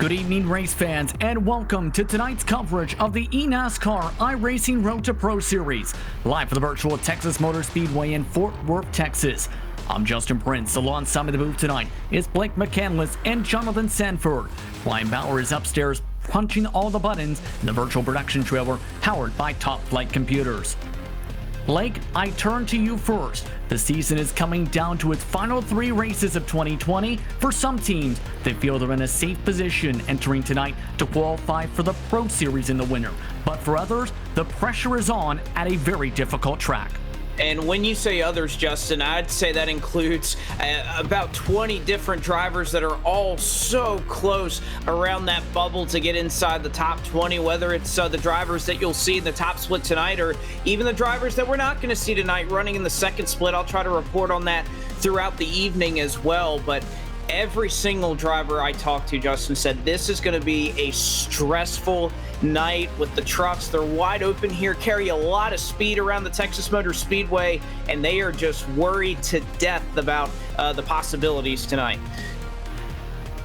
Good evening, race fans, and welcome to tonight's coverage of the eNASCAR iRacing Road to Pro Series, live from the virtual Texas Motor Speedway in Fort Worth, Texas. I'm Justin Prince. Alongside me the booth tonight is Blake McCandless and Jonathan Sanford. Ryan Bauer is upstairs punching all the buttons in the virtual production trailer powered by Top Flight Computers. Blake, I turn to you first. The season is coming down to its final 3 races of 2020. For some teams, they feel they're in a safe position entering tonight to qualify for the Pro Series in the winter. But for others, the pressure is on at a very difficult track. And when you say others, Justin, I'd say that includes about 20 different drivers that are all so close around that bubble to get inside the top 20, whether it's the drivers that you'll see in the top split tonight or even the drivers that we're not going to see tonight running in the second split. I'll try to report on that throughout the evening as well. But every single driver I talked to, Justin, said this is going to be a stressful night with the trucks. They're wide open here, carry a lot of speed around the Texas Motor Speedway, and they are just worried to death about the possibilities tonight.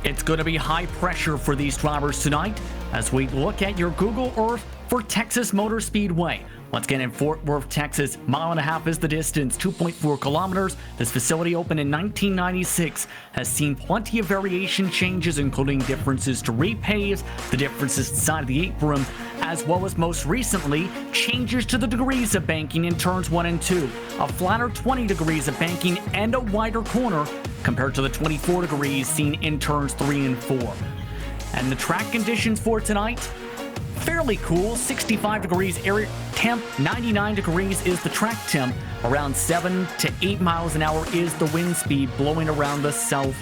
It's going to be high pressure for these drivers tonight as we look at your Google Earth for Texas Motor Speedway. Once again, in Fort Worth, Texas, 1.5 miles is the distance, 2.4 kilometers. This facility opened in 1996, has seen plenty of variation changes, including differences to repaves, the differences inside of the apron, as well as most recently, changes to the degrees of banking in turns 1 and 2. A flatter 20 degrees of banking and a wider corner compared to the 24 degrees seen in turns 3 and 4. And the track conditions for tonight, fairly cool, 65 degrees air temp, 99 degrees is the track temp, around 7 to 8 miles an hour is the wind speed blowing around the south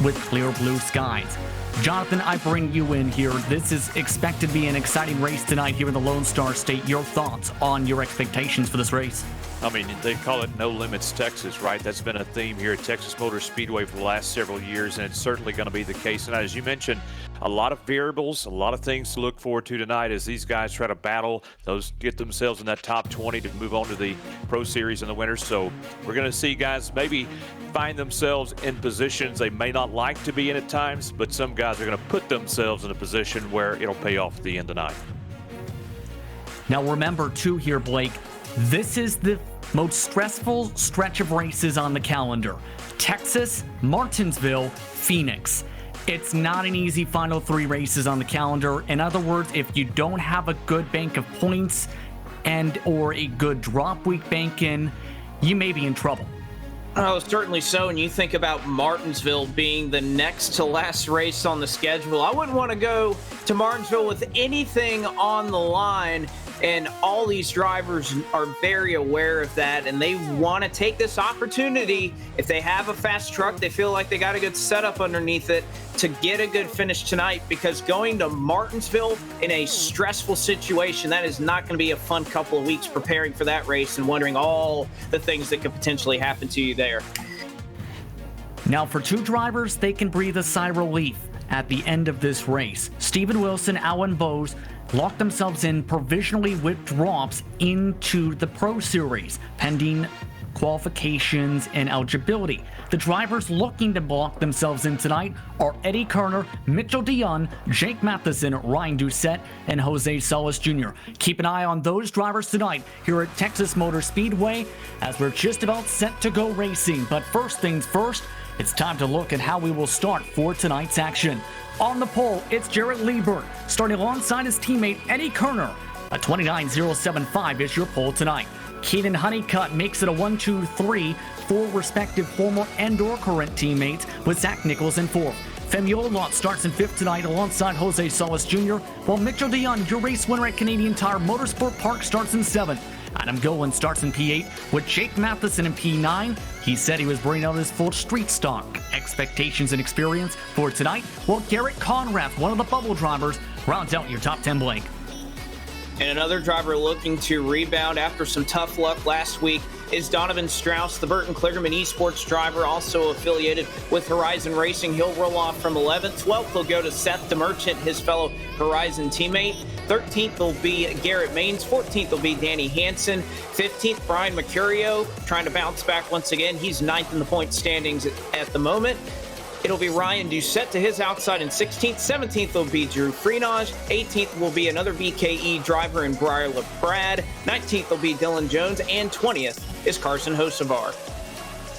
with clear blue skies. Jonathan, I bring you in here. This is expected to be an exciting race tonight here in the Lone Star State. Your thoughts on your expectations for this race? I mean, they call it No Limits Texas, right? That's been a theme here at Texas Motor Speedway for the last several years, and it's certainly going to be the case. And as you mentioned, a lot of variables, a lot of things to look forward to tonight as these guys try to battle those, get themselves in that top 20 to move on to the Pro Series in the winter. So we're going to see guys maybe find themselves in positions they may not like to be in at times, but some guys are going to put themselves in a position where it'll pay off at the end of the night. Now remember, too, here, Blake, this is the most stressful stretch of races on the calendar. Texas, Martinsville, Phoenix. It's not an easy final 3 races on the calendar. In other words, if you don't have a good bank of points and or a good drop week bank in, you may be in trouble. Oh, certainly so. And you think about Martinsville being the next to last race on the schedule. I wouldn't want to go to Martinsville with anything on the line. And all these drivers are very aware of that, and they want to take this opportunity. If they have a fast truck, they feel like they got a good setup underneath it to get a good finish tonight, because going to Martinsville in a stressful situation, that is not going to be a fun couple of weeks preparing for that race and wondering all the things that could potentially happen to you there. Now, for 2 drivers, they can breathe a sigh of relief at the end of this race. Steven Wilson, Alan Bowes locked themselves in provisionally with drops into the Pro Series, pending qualifications and eligibility. The drivers looking to lock themselves in tonight are Eddie Kerner, Mitchell Dionne, Jake Matheson, Ryan Doucette, and Jose Salas Jr. Keep an eye on those drivers tonight here at Texas Motor Speedway as we're just about set to go racing. But first things first, it's time to look at how we will start for tonight's action. On the pole, it's Jarrett Liebert, starting alongside his teammate Eddie Kerner. A 29.075 is your pole tonight. Keaton Honeycutt makes it a 1-2-3 for respective former and/or current teammates, with Zach Nichols in 4th. Femi Olot starts in 5th tonight alongside Jose Salas Jr., while Mitchell Dionne, your race winner at Canadian Tire Motorsport Park, starts in 7th. Adam Golan starts in P8 with Jake Matheson in P9. He said he was bringing out his full street stock expectations and experience for tonight, while Garrett Conrath, one of the bubble drivers, rounds out your top 10, Blake. And another driver looking to rebound after some tough luck last week is Donovan Strauss, the Burton Kligerman Esports driver, also affiliated with Horizon Racing. He'll roll off from 11th. 12th, he'll go to Seth DeMerchant, his fellow Horizon teammate. 13th will be Garrett Maines. 14th will be Danny Hansen. 15th, Brian Mercurio, trying to bounce back once again. He's 9th in the point standings at the moment. It'll be Ryan Doucette to his outside in 16th. 17th will be Drew Freenage. 18th will be another BKE driver in Briar LaBrad. 19th will be Dylan Jones. And 20th is Carson Hocevar.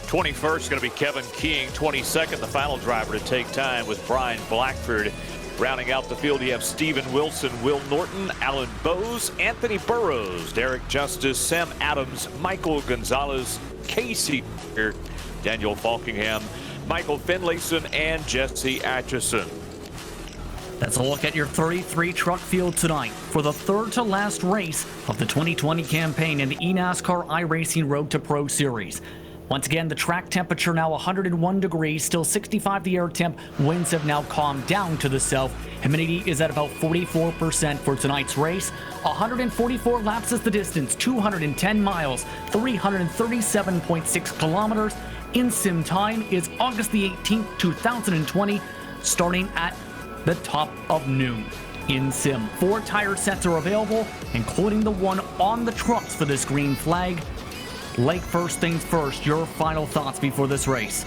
21st is going to be Kevin King. 22nd, the final driver to take time, with Brian Blackford. Rounding out the field, you have Steven Wilson, Will Norton, Alan Bowes, Anthony Burrows, Derek Justice, Sam Adams, Michael Gonzalez, Casey, Daniel Falkingham, Michael Finlayson, and Jesse Atchison. That's a look at your 33 truck field tonight for the third to last race of the 2020 campaign in the eNASCAR iRacing Road to Pro Series. Once again, the track temperature now 101 degrees, still 65 the air temp. Winds have now calmed down to the south. Humidity is at about 44% for tonight's race. 144 laps is the distance, 210 miles, 337.6 kilometers. In-sim time is August the 18th, 2020, starting at the top of noon. In-sim, 4 tire sets are available, including the one on the trucks for this green flag. Blake, first things first, your final thoughts before this race.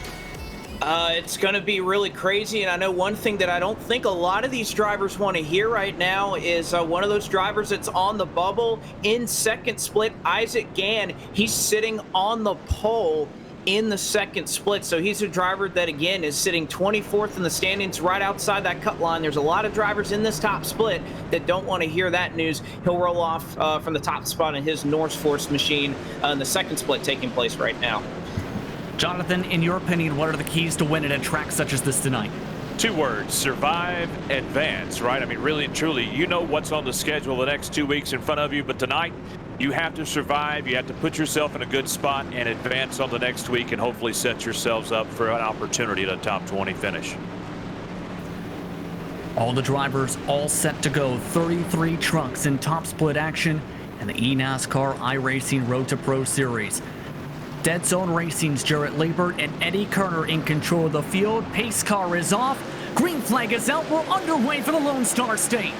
It's going to be really crazy, and I know one thing that I don't think a lot of these drivers want to hear right now is one of those drivers that's on the bubble in second split, Isaac Gann. He's sitting on the pole in the second split, so he's a driver that, again, is sitting 24th in the standings right outside that cut line. There's a lot of drivers in this top split that don't want to hear that news. He'll roll off from the top spot in his Norse Force machine in the second split taking place right now. Jonathan, in your opinion, what are the keys to winning at tracks such as this tonight? 2 words: survive, advance, right? I mean, really and truly, you know what's on the schedule the next 2 weeks in front of you, but tonight, you have to survive. You have to put yourself in a good spot and advance on the next week, and hopefully set yourselves up for an opportunity at a top 20 finish. All the drivers all set to go. 33 trucks in top split action in the eNASCAR iRacing Road to Pro Series. Dead Zone Racing's Jarrett Liebert and Eddie Kerner in control of the field. Pace car is off. Green flag is out. We're underway for the Lone Star State.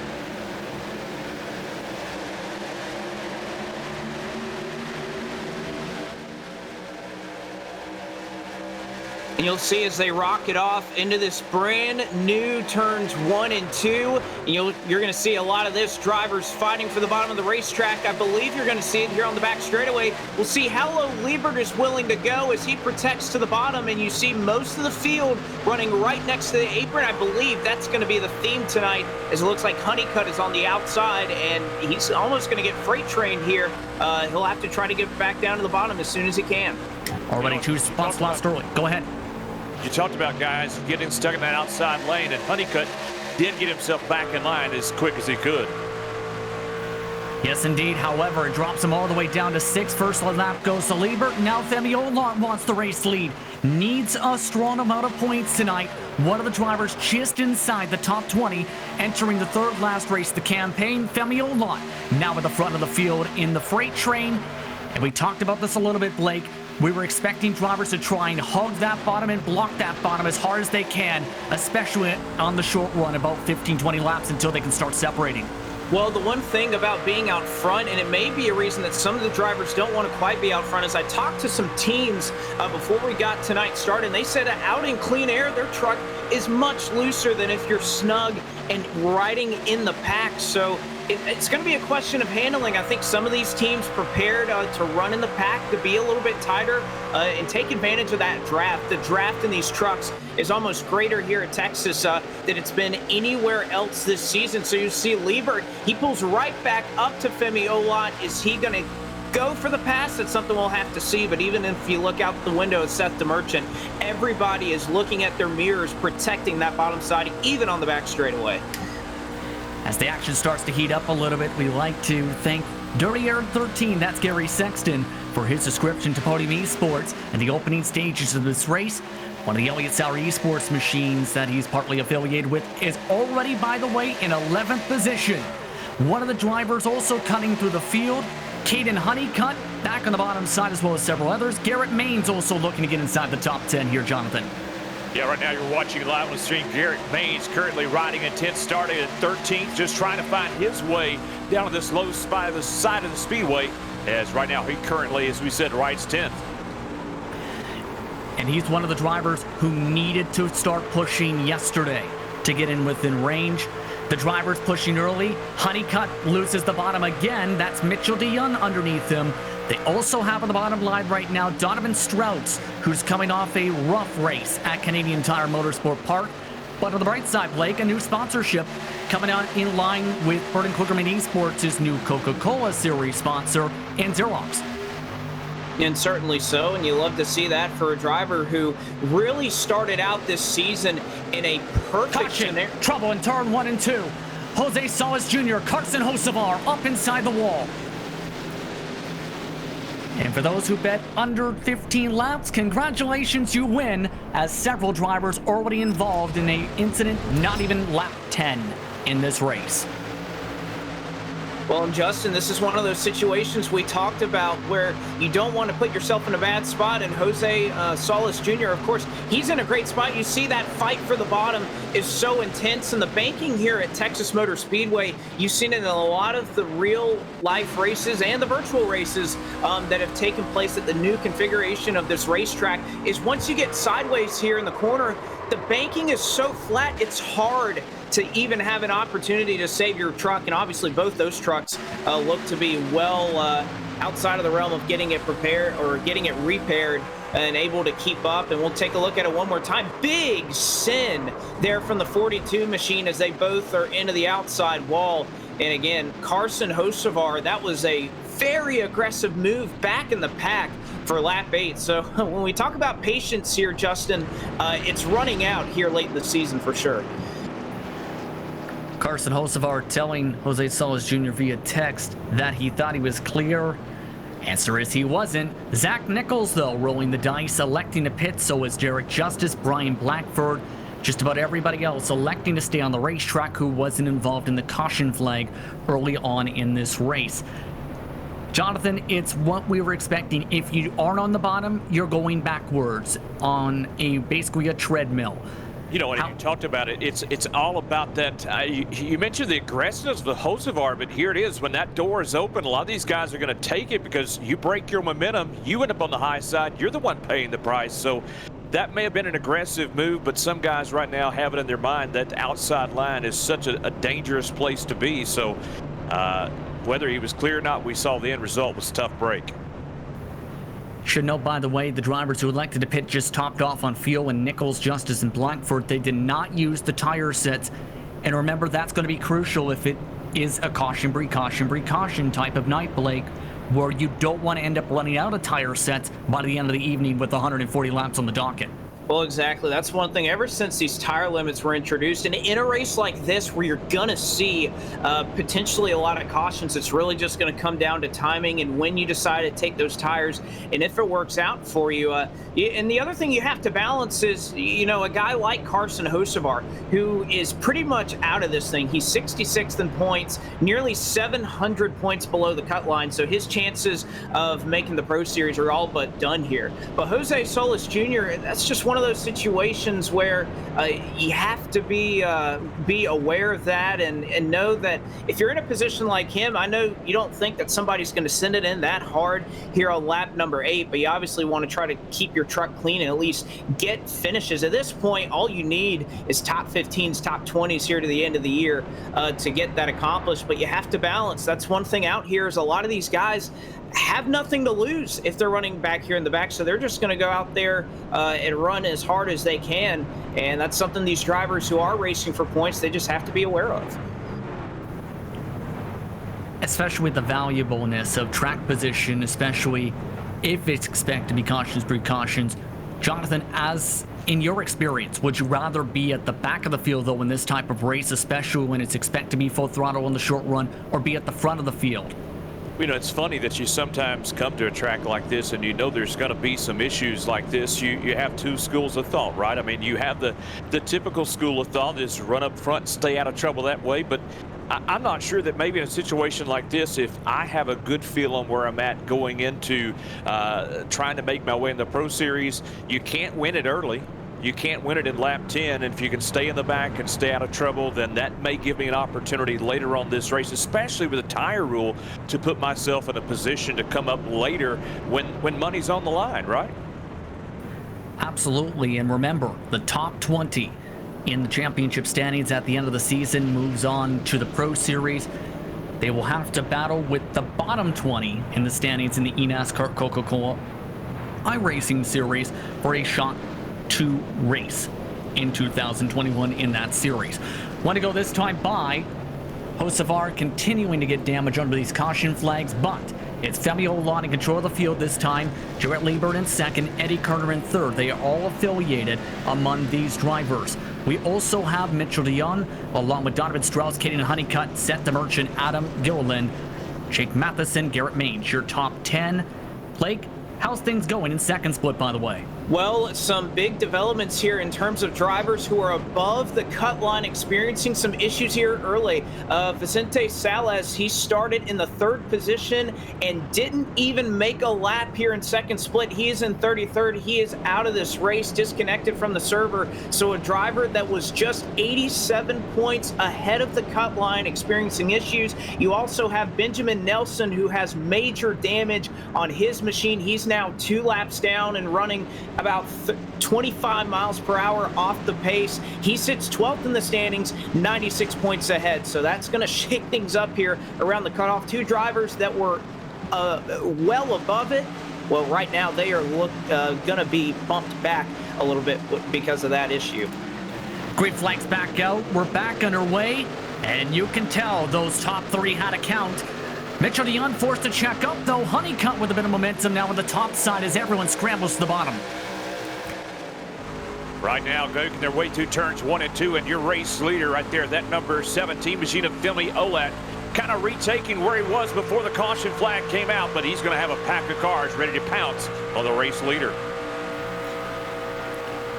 And you'll see as they rocket off into this brand new turns 1 and 2. You're going to see a lot of this, drivers fighting for the bottom of the racetrack. I believe you're going to see it here on the back straightaway. We'll see how low Liebert is willing to go as he protects to the bottom, and you see most of the field running right next to the apron. I believe that's going to be the theme tonight, as it looks like Honeycutt is on the outside, and he's almost going to get freight trained here. He'll have to try to get back down to the bottom as soon as he can. Already 2 spots lost early. Go ahead. You talked about guys getting stuck in that outside lane, and Honeycutt did get himself back in line as quick as he could. Yes, indeed. However, it drops him all the way down to 6th. First lap goes to Liebert. Now Femi Olart wants the race lead. Needs a strong amount of points tonight. One of the drivers just inside the top 20, entering the third last race of the campaign. Femi Olart now at the front of the field in the freight train. And we talked about this a little bit, Blake. We were expecting drivers to try and hug that bottom and block that bottom as hard as they can, especially on the short run, about 15-20 laps until they can start separating. Well, the one thing about being out front, and it may be a reason that some of the drivers don't want to quite be out front, is I talked to some teams before we got tonight started, and they said out in clean air, their truck is much looser than if you're snug and riding in the pack. So it's going to be a question of handling. I think some of these teams prepared to run in the pack, to be a little bit tighter and take advantage of that draft. The draft in these trucks is almost greater here at Texas than it's been anywhere else this season. So you see Liebert, he pulls right back up to Femi Olart. Is he going to go for the pass? That's something we'll have to see. But even if you look out the window at Seth DeMerchant, everybody is looking at their mirrors, protecting that bottom side, even on the back straightaway. As the action starts to heat up a little bit, we like to thank Dirty Air 13, that's Gary Sexton, for his subscription to Podium Esports and the opening stages of this race. One of the Elliott Sauer Esports machines that he's partly affiliated with is already, by the way, in 11th position. One of the drivers also cutting through the field, Caden Honeycutt, back on the bottom side, as well as several others. Garrett Main's also looking to get inside the top 10 here, Jonathan. Yeah, right now you're watching live on the stream. Garrett Main's currently riding in 10th, starting at 13th, just trying to find his way down on this low spot of the side of the speedway, as right now he currently, as we said, rides 10th. And he's one of the drivers who needed to start pushing yesterday to get in within range. The drivers pushing early. Honeycutt loses the bottom again. That's Mitchell DeYoung underneath him. They also have on the bottom line right now Donovan Strauss, who's coming off a rough race at Canadian Tire Motorsport Park. But on the bright side, Blake, a new sponsorship coming out in line with Burton Klugerman Esports' new Coca-Cola Series sponsor and Xerox. And certainly so, and you love to see that for a driver who really started out this season in a perfect scenario. Trouble in turn 1 and 2. Jose Salas Jr., Carson Hocevar up inside the wall. And for those who bet under 15 laps, congratulations, you win, as several drivers already involved in an incident not even lap 10 in this race. Well, and Justin, this is one of those situations we talked about where you don't want to put yourself in a bad spot. And Jose Salas Jr., of course, he's in a great spot. You see that fight for the bottom is so intense. And the banking here at Texas Motor Speedway, you've seen it in a lot of the real-life races and the virtual races that have taken place at the new configuration of this racetrack, is once you get sideways here in the corner, the banking is so flat, it's hard to even have an opportunity to save your truck. And obviously both those trucks look to be well outside of the realm of getting it prepared or getting it repaired and able to keep up. And we'll take a look at it one more time. Big sin there from the 42 machine as they both are into the outside wall. And again, Carson Hocevar, that was a very aggressive move back in the pack for lap 8. So when we talk about patience here, Justin, it's running out here late in the season for sure. Carson Hocevar telling Jose Salas Jr. via text that he thought he was clear. Answer is he wasn't. Zach Nichols, though, rolling the dice, electing to pit. So is Derek Justice, Brian Blackford, just about everybody else electing to stay on the racetrack who wasn't involved in the caution flag early on in this race. Jonathan, it's what we were expecting. If you aren't on the bottom, you're going backwards on basically a treadmill. You know, and you talked about it, it's all about that. You mentioned the aggressiveness of the Hocevar, but here it is. When that door is open, a lot of these guys are going to take it because you break your momentum. You end up on the high side. You're the one paying the price. So that may have been an aggressive move, but some guys right now have it in their mind that outside line is such a dangerous place to be. So whether he was clear or not, we saw the end result was a tough break. Should note, by the way, the drivers who elected to pit just topped off on fuel, and Nichols, Justice, and Blackford, they did not use the tire sets. And remember, that's going to be crucial if it is a caution, precaution type of night, Blake, where you don't want to end up running out of tire sets by the end of the evening with 140 laps on the docket. Well, exactly. That's one thing. Ever since these tire limits were introduced, and in a race like this where you're going to see potentially a lot of cautions, it's really just going to come down to timing and when you decide to take those tires and if it works out for you. And the other thing you have to balance is, you know, a guy like Carson Hocevar, who is pretty much out of this thing. He's 66th in points, nearly 700 points below the cut line, so his chances of making the Pro Series are all but done here. But Jose Salas Jr., that's just one of those situations where you have to be aware of that and know that if you're in a position like him, I know you don't think that somebody's going to send it in that hard here on lap number 8, but you obviously want to try to keep your truck clean and at least get finishes. At this point, all you need is top 15s, top 20s here to the end of the year to get that accomplished, but you have to balance. That's one thing out here is a lot of these guys have nothing to lose if they're running back here in the back, so they're just going to go out there and run as hard as they can, and that's something these drivers who are racing for points, they just have to be aware of. Especially with the valuableness of track position, especially if it's expected to be cautions, precautions. Jonathan, as in your experience, would you rather be at the back of the field, though, in this type of race, especially when it's expected to be full throttle in the short run, or be at the front of the field? You know, it's funny that you sometimes come to a track like this and you know there's going to be some issues like this. You have two schools of thought, right? I mean, you have the typical school of thought is run up front and stay out of trouble that way. But I'm not sure that maybe in a situation like this, if I have a good feel on where I'm at going into trying to make my way in the Pro Series, you can't win it early. You can't win it in lap 10, and if you can stay in the back and stay out of trouble, then that may give me an opportunity later on this race, especially with a tire rule, to put myself in a position to come up later when money's on the line, right? Absolutely, and remember, the top 20 in the championship standings at the end of the season moves on to the Pro Series. They will have to battle with the bottom 20 in the standings in the eNASCAR Coca-Cola iRacing Series for a shot to race in 2021 in that series. Want to go this time by Hocevar continuing to get damage under these caution flags, but it's Femi Olan in control of the field this time. Jarrett Liebert in second, Eddie Kerner in third. They are all affiliated among these drivers. We also have Mitchell DeYoung, along with Donovan Strauss, Kaden Honeycutt, Seth DeMerchant, Adam Gilliland, Jake Matheson, Garrett Mange. Your top 10. Blake, how's things going in second split, by the way? Well, some big developments here in terms of drivers who are above the cut line, experiencing some issues here early. Vicente Salas, he started in the third position and didn't even make a lap here in second split. He is in 33rd. He is out of this race, disconnected from the server. So a driver that was just 87 points ahead of the cut line, experiencing issues. You also have Benjamin Nelson, who has major damage on his machine. He's now 2 laps down and running about 25 miles per hour off the pace. He sits 12th in the standings, 96 points ahead. So that's going to shake things up here around the cutoff. 2 drivers that were well above it. Well, right now they are going to be bumped back a little bit because of that issue. Green flags back out. We're back underway, and you can tell those top 3 had a count. Mitchell DeYoung forced to check up, though. Honeycutt with a bit of momentum now on the top side as everyone scrambles to the bottom. Right now, making their way to turns 1 and 2, and your race leader right there, that number 17 machine of Femi Olat, kind of retaking where he was before the caution flag came out, but he's going to have a pack of cars ready to pounce on the race leader.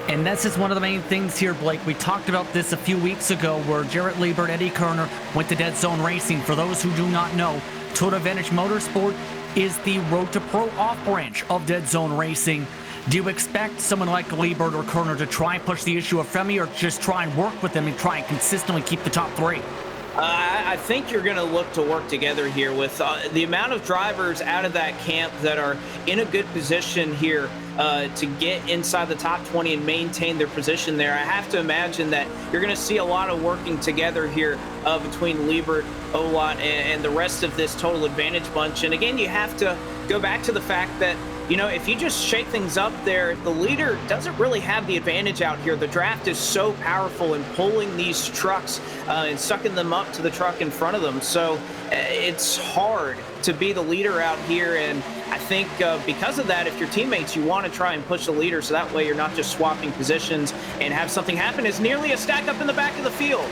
And this is one of the main things here, Blake. We talked about this a few weeks ago where Jarrett Liebert, Eddie Kerner went to Dead Zone Racing. For those who do not know, Total Advantage Motorsport is the Road to Pro off branch of Dead Zone Racing. Do you expect someone like Liebert or Kerner to try and push the issue of Femi, or just try and work with them and try and consistently keep the top 3? I think you're going to look to work together here with the amount of drivers out of that camp that are in a good position here to get inside the top 20 and maintain their position there. I have to imagine that you're going to see a lot of working together here between Liebert, Olat, and the rest of this Total Advantage bunch. And again, you have to go back to the fact that, you know, if you just shake things up there, the leader doesn't really have the advantage out here. The draft is so powerful in pulling these trucks and sucking them up to the truck in front of them. So it's hard to be the leader out here. And I think because of that, if your teammates, you want to try and push the leader so that way you're not just swapping positions and have something happen. It's nearly a stack up in the back of the field.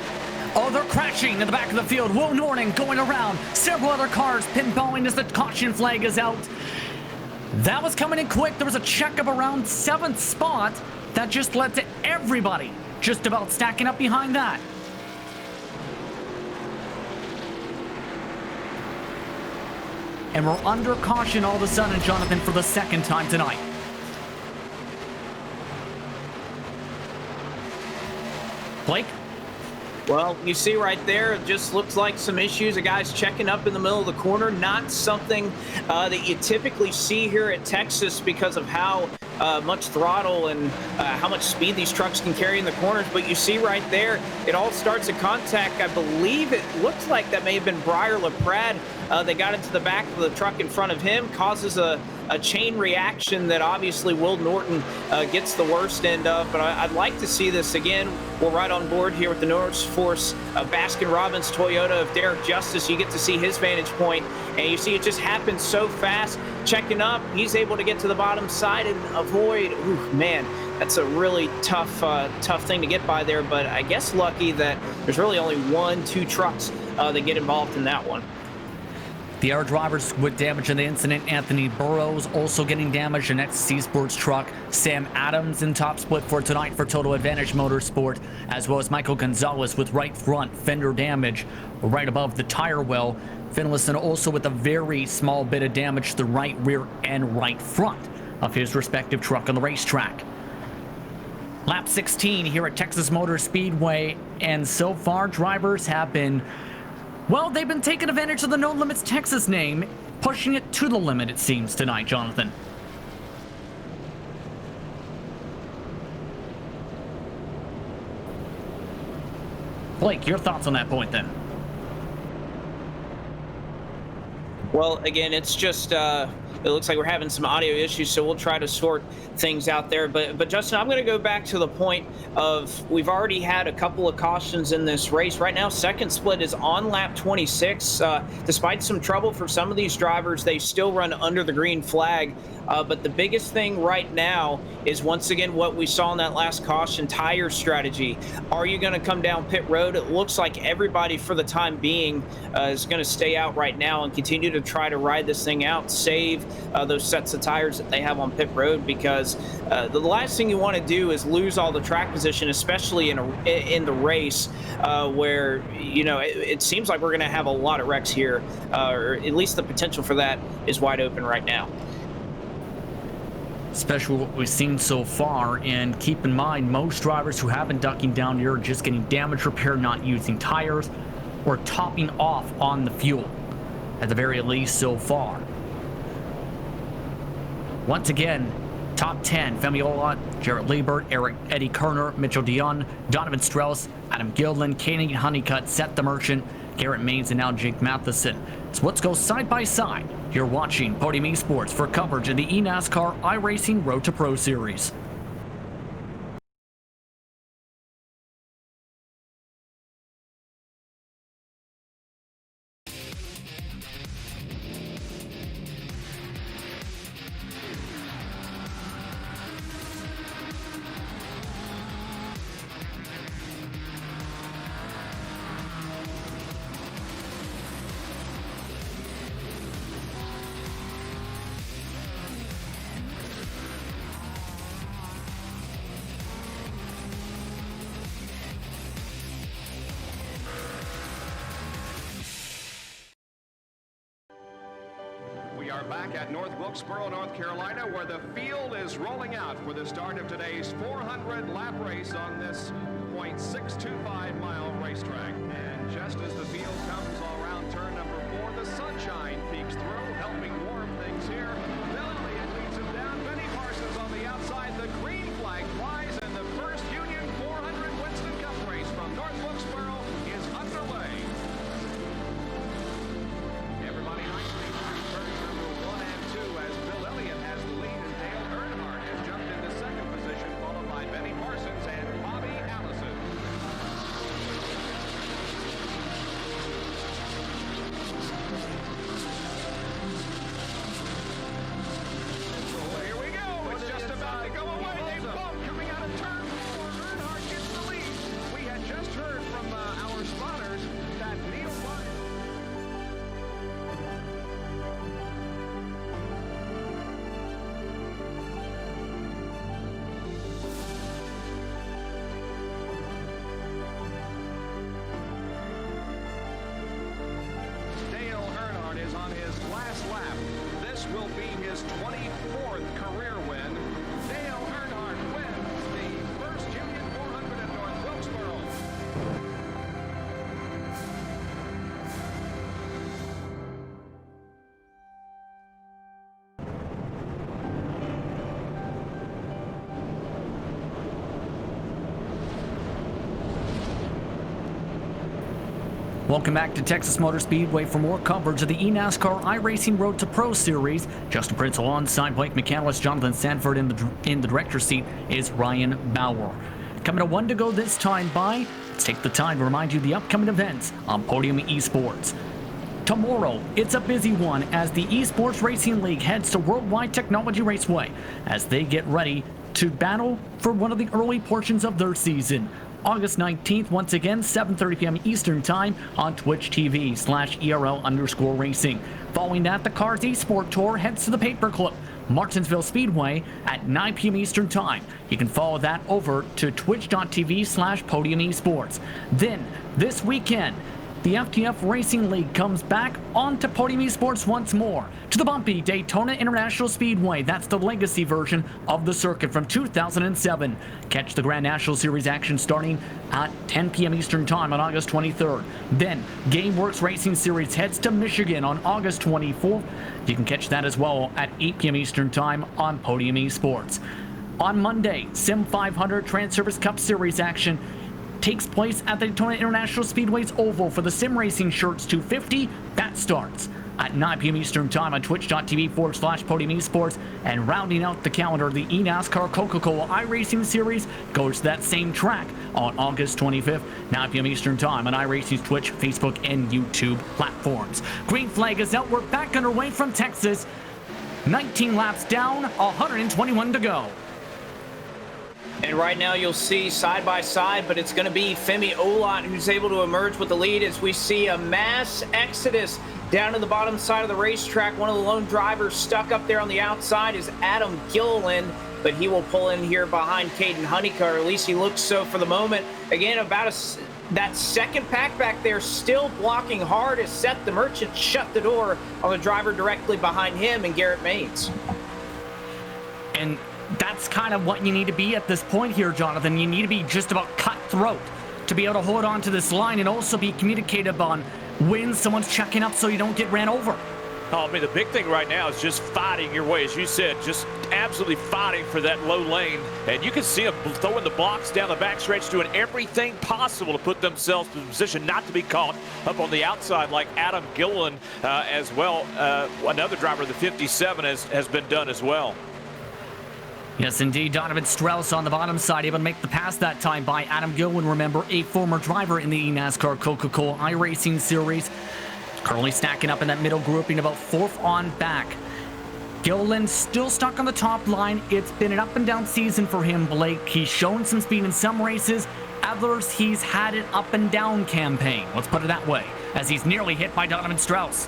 Oh, they're crashing in the back of the field. Will Norton going around. Several other cars pinballing as the caution flag is out. That was coming in quick. There was a checkup around 7th spot that just led to everybody just about stacking up behind that. And we're under caution all of a sudden, Jonathan, for the second time tonight. Blake? Well, you see right there, it just looks like some issues. A guy's checking up in the middle of the corner. Not something that you typically see here at Texas because of how much throttle and how much speed these trucks can carry in the corners. But you see right there, it all starts at contact. I believe it looks like that may have been Briar LaPrade. They got into the back of the truck in front of him, causes a chain reaction that obviously Will Norton gets the worst end of. But I'd like to see this again. We're right on board here with the Norris Force Baskin-Robbins Toyota of Derek Justice. You get to see his vantage point, and you see it just happens so fast. Checking up, he's able to get to the bottom side and avoid. Ooh, man, that's a really tough thing to get by there. But I guess lucky that there's really only 1-2 trucks that get involved in that one. The other drivers with damage in the incident, Anthony Burrows also getting damaged, an XC Sports truck. Sam Adams in top split for tonight for Total Advantage Motorsport, as well as Michael Gonzalez with right front fender damage right above the tire well. Finlayson also with a very small bit of damage to the right rear and right front of his respective truck on the racetrack. Lap 16 here at Texas Motor Speedway, and so far drivers have been, well, they've been taking advantage of the No Limits Texas name, pushing it to the limit, it seems, tonight, Jonathan. Blake, your thoughts on that point then? Well, again, it's just it looks like we're having some audio issues, so we'll try to sort things out there. But Justin, I'm going to go back to the point of we've already had a couple of cautions in this race. Right now, second split is on lap 26. Despite some trouble for some of these drivers, they still run under the green flag. But the biggest thing right now is, once again, what we saw in that last caution, tire strategy. Are you going to come down pit road? It looks like everybody, for the time being, is going to stay out right now and continue to try to ride this thing out, save those sets of tires that they have on pit road, because the last thing you want to do is lose all the track position, especially in the race where, you know, it seems like we're going to have a lot of wrecks here, or at least the potential for that is wide open right now. Especially what we've seen so far, and keep in mind, most drivers who have been ducking down here are just getting damage repair, not using tires, or topping off on the fuel, at the very least so far. Once again, top 10, Femi Olot, Jarrett Liebert, Eddie Kerner, Mitchell Dion, Donovan Strauss, Adam Gilliland, Kenny Honeycutt, Seth the Merchant, Garrett Maines, and now Jake Matheson. So let's go side by side. You're watching Podium Esports for coverage of the eNASCAR iRacing Road to Pro Series. We are back at North Wilkesboro, North Carolina, where the field is rolling out for the start of today's 400-lap race on this .625-mile racetrack. And just as the field comes around turn number 4, the sunshine peeks through, helping warm things here. Bill Elliott leads him down. Benny Parsons on the outside. The green flag flies, and the first Union 400 Winston Cup race from North Wilkesboro is underway. Everybody nicely through turns number 1 and 2 as Bill Elliott has the lead, and Dale Earnhardt has jumped into second position, followed by Benny Parsons and Bobby Allison. So here we go. It's just about to go away. They bump coming out of turn 4. Earnhardt gets the lead. We had just heard from our spotters that Neil Lyons. Dale Earnhardt is on his last lap. This will be his 24th career win. Dale Earnhardt wins the first Union 400 at North Wilkesboro. Welcome back to Texas Motor Speedway for more coverage of the eNASCAR iRacing Road to Pro Series. Justin Prince alongside Blake McCandless, Jonathan Sanford in the director's seat is Ryan Bauer. Coming to 1 to go this time by, let's take the time to remind you the upcoming events on Podium Esports. Tomorrow, it's a busy one as the Esports Racing League heads to Worldwide Technology Raceway as they get ready to battle for one of the early portions of their season. August 19th, once again, 7:30 p.m. Eastern Time on Twitch TV/ERL_racing. Following that, the Cars Esport Tour heads to the Paperclip, Martinsville Speedway at 9 p.m. Eastern Time. You can follow that over to twitch.tv/Podium Esports. Then, this weekend, the FTF Racing League comes back onto Podium Esports once more to the bumpy Daytona International Speedway. That's the legacy version of the circuit from 2007. Catch the Grand National Series action starting at 10 p.m. Eastern Time on August 23rd. Then GameWorks Racing Series heads to Michigan on August 24th. You can catch that as well at 8 p.m. Eastern Time on Podium Esports. On Monday, Sim 500 Trans Service Cup Series action takes place at the Daytona International Speedway's Oval for the Sim Racing Shirts 250. That starts at 9 p.m. Eastern Time on twitch.tv/Podium Esports. And rounding out the calendar, the eNASCAR Coca-Cola iRacing Series goes to that same track on August 25th, 9 p.m. Eastern Time on iRacing's Twitch, Facebook, and YouTube platforms. Green flag is out. We're back underway from Texas. 19 laps down, 121 to go. And right now you'll see side by side, but it's going to be Femi Olat who's able to emerge with the lead as we see a mass exodus down to the bottom side of the racetrack. One of the lone drivers stuck up there on the outside is Adam Gilliland, but he will pull in here behind Caden Honeycutt, or at least he looks so for the moment. Again, that second pack back there still blocking hard as Seth the Merchant shut the door on the driver directly behind him and Garrett Maines. And that's kind of what you need to be at this point here, Jonathan. You need to be just about cutthroat to be able to hold on to this line and also be communicative on when someone's checking up so you don't get ran over. Oh, I mean, the big thing right now is just fighting your way, as you said, just absolutely fighting for that low lane. And you can see them throwing the blocks down the backstretch, doing everything possible to put themselves in a position not to be caught up on the outside like Adam Gilliland as well. Another driver of the 57 has been done as well. Yes, indeed. Donovan Strauss on the bottom side, able to make the pass that time by Adam Gilliland. Remember, a former driver in the eNASCAR Coca-Cola iRacing Series. Currently stacking up in that middle grouping, about fourth on back. Gilliland still stuck on the top line. It's been an up and down season for him, Blake. He's shown some speed in some races. Others, he's had an up and down campaign. Let's put it that way, as he's nearly hit by Donovan Strauss.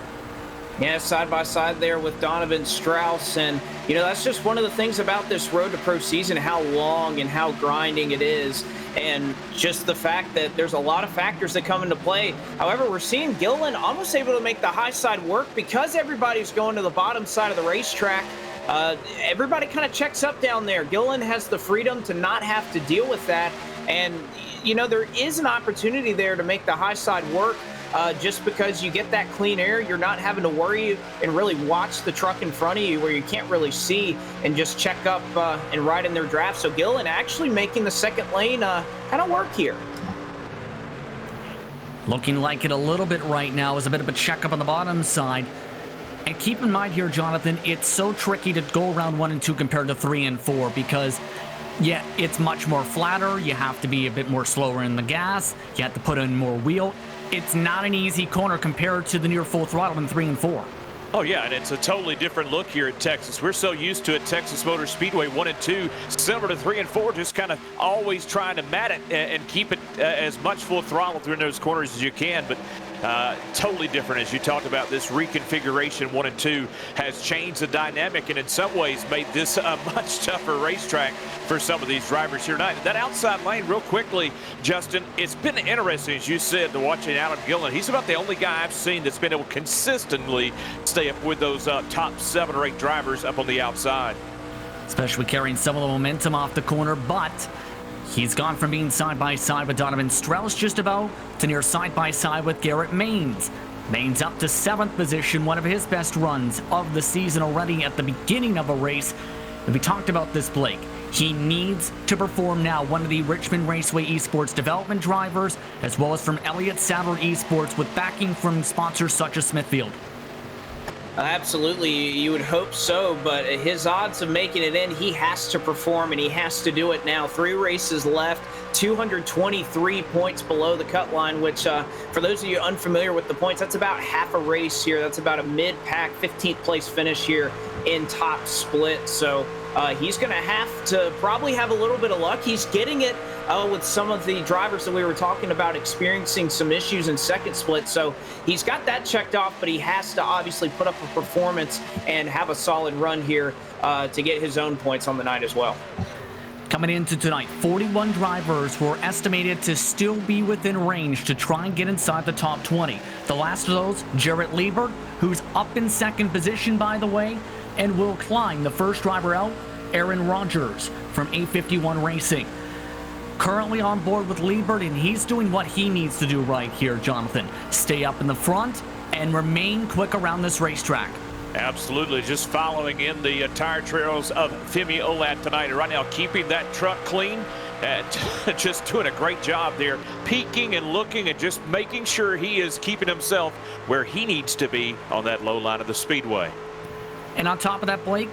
Yeah, side by side there with Donovan Strauss. And, you know, that's just one of the things about this Road to Pro season, how long and how grinding it is. And just the fact that there's a lot of factors that come into play. However, we're seeing Gilliland almost able to make the high side work because everybody's going to the bottom side of the racetrack. Everybody kind of checks up down there. Gilliland has the freedom to not have to deal with that. And, you know, there is an opportunity there to make the high side work. Just because you get that clean air, you're not having to worry and really watch the truck in front of you where you can't really see and just check up and ride in their draft. So Gilliland actually making the second lane kind of work here. Looking like it a little bit right now is a bit of a checkup on the bottom side. And keep in mind here, Jonathan, it's so tricky to go around 1 and 2 compared to 3 and 4 because, yeah, it's much more flatter. You have to be a bit more slower in the gas. You have to put in more wheel. It's not an easy corner compared to the near full throttle in 3 and 4. Oh, yeah, and it's a totally different look here at Texas. We're so used to it, Texas Motor Speedway 1 and 2, similar to 3 and 4, just kind of always trying to mat it and keep it as much full throttle through those corners as you can. But totally different, as you talked about. This reconfiguration 1 and 2 has changed the dynamic and in some ways made this a much tougher racetrack for some of these drivers here tonight. That outside lane, real quickly, Justin, it's been interesting, as you said, to watching Adam Gilliland. He's about the only guy I've seen that's been able to consistently stay up with those top 7 or 8 drivers up on the outside. Especially carrying some of the momentum off the corner, but he's gone from being side-by-side with Donovan Strauss just about to near side-by-side with Garrett Maines. Maines up to 7th position, one of his best runs of the season already at the beginning of a race. And we talked about this, Blake. He needs to perform now. One of the Richmond Raceway Esports development drivers, as well as from Elliott Sadler Esports with backing from sponsors such as Smithfield. Absolutely, you would hope so, but his odds of making it in, he has to perform, and he has to do it now. 3 races left, 223 points below the cut line, which for those of you unfamiliar with the points, that's about half a race here. That's about a mid-pack 15th place finish here in top split. So he's going to have to probably have a little bit of luck. He's getting it with some of the drivers that we were talking about experiencing some issues in second split. So he's got that checked off, but he has to obviously put up a performance and have a solid run here to get his own points on the night as well. Coming into tonight, 41 drivers were estimated to still be within range to try and get inside the top 20. The last of those, Jarrett Liebert, who's up in second position, by the way, and will climb. The first driver out, Aaron Rodgers from A51 Racing. Currently on board with Liebert, and he's doing what he needs to do right here, Jonathan. Stay up in the front and remain quick around this racetrack. Absolutely, just following in the tire trails of Femi Olat tonight. And right now, keeping that truck clean, And just doing a great job there, peeking and looking and just making sure he is keeping himself where he needs to be on that low line of the speedway. And on top of that, Blake,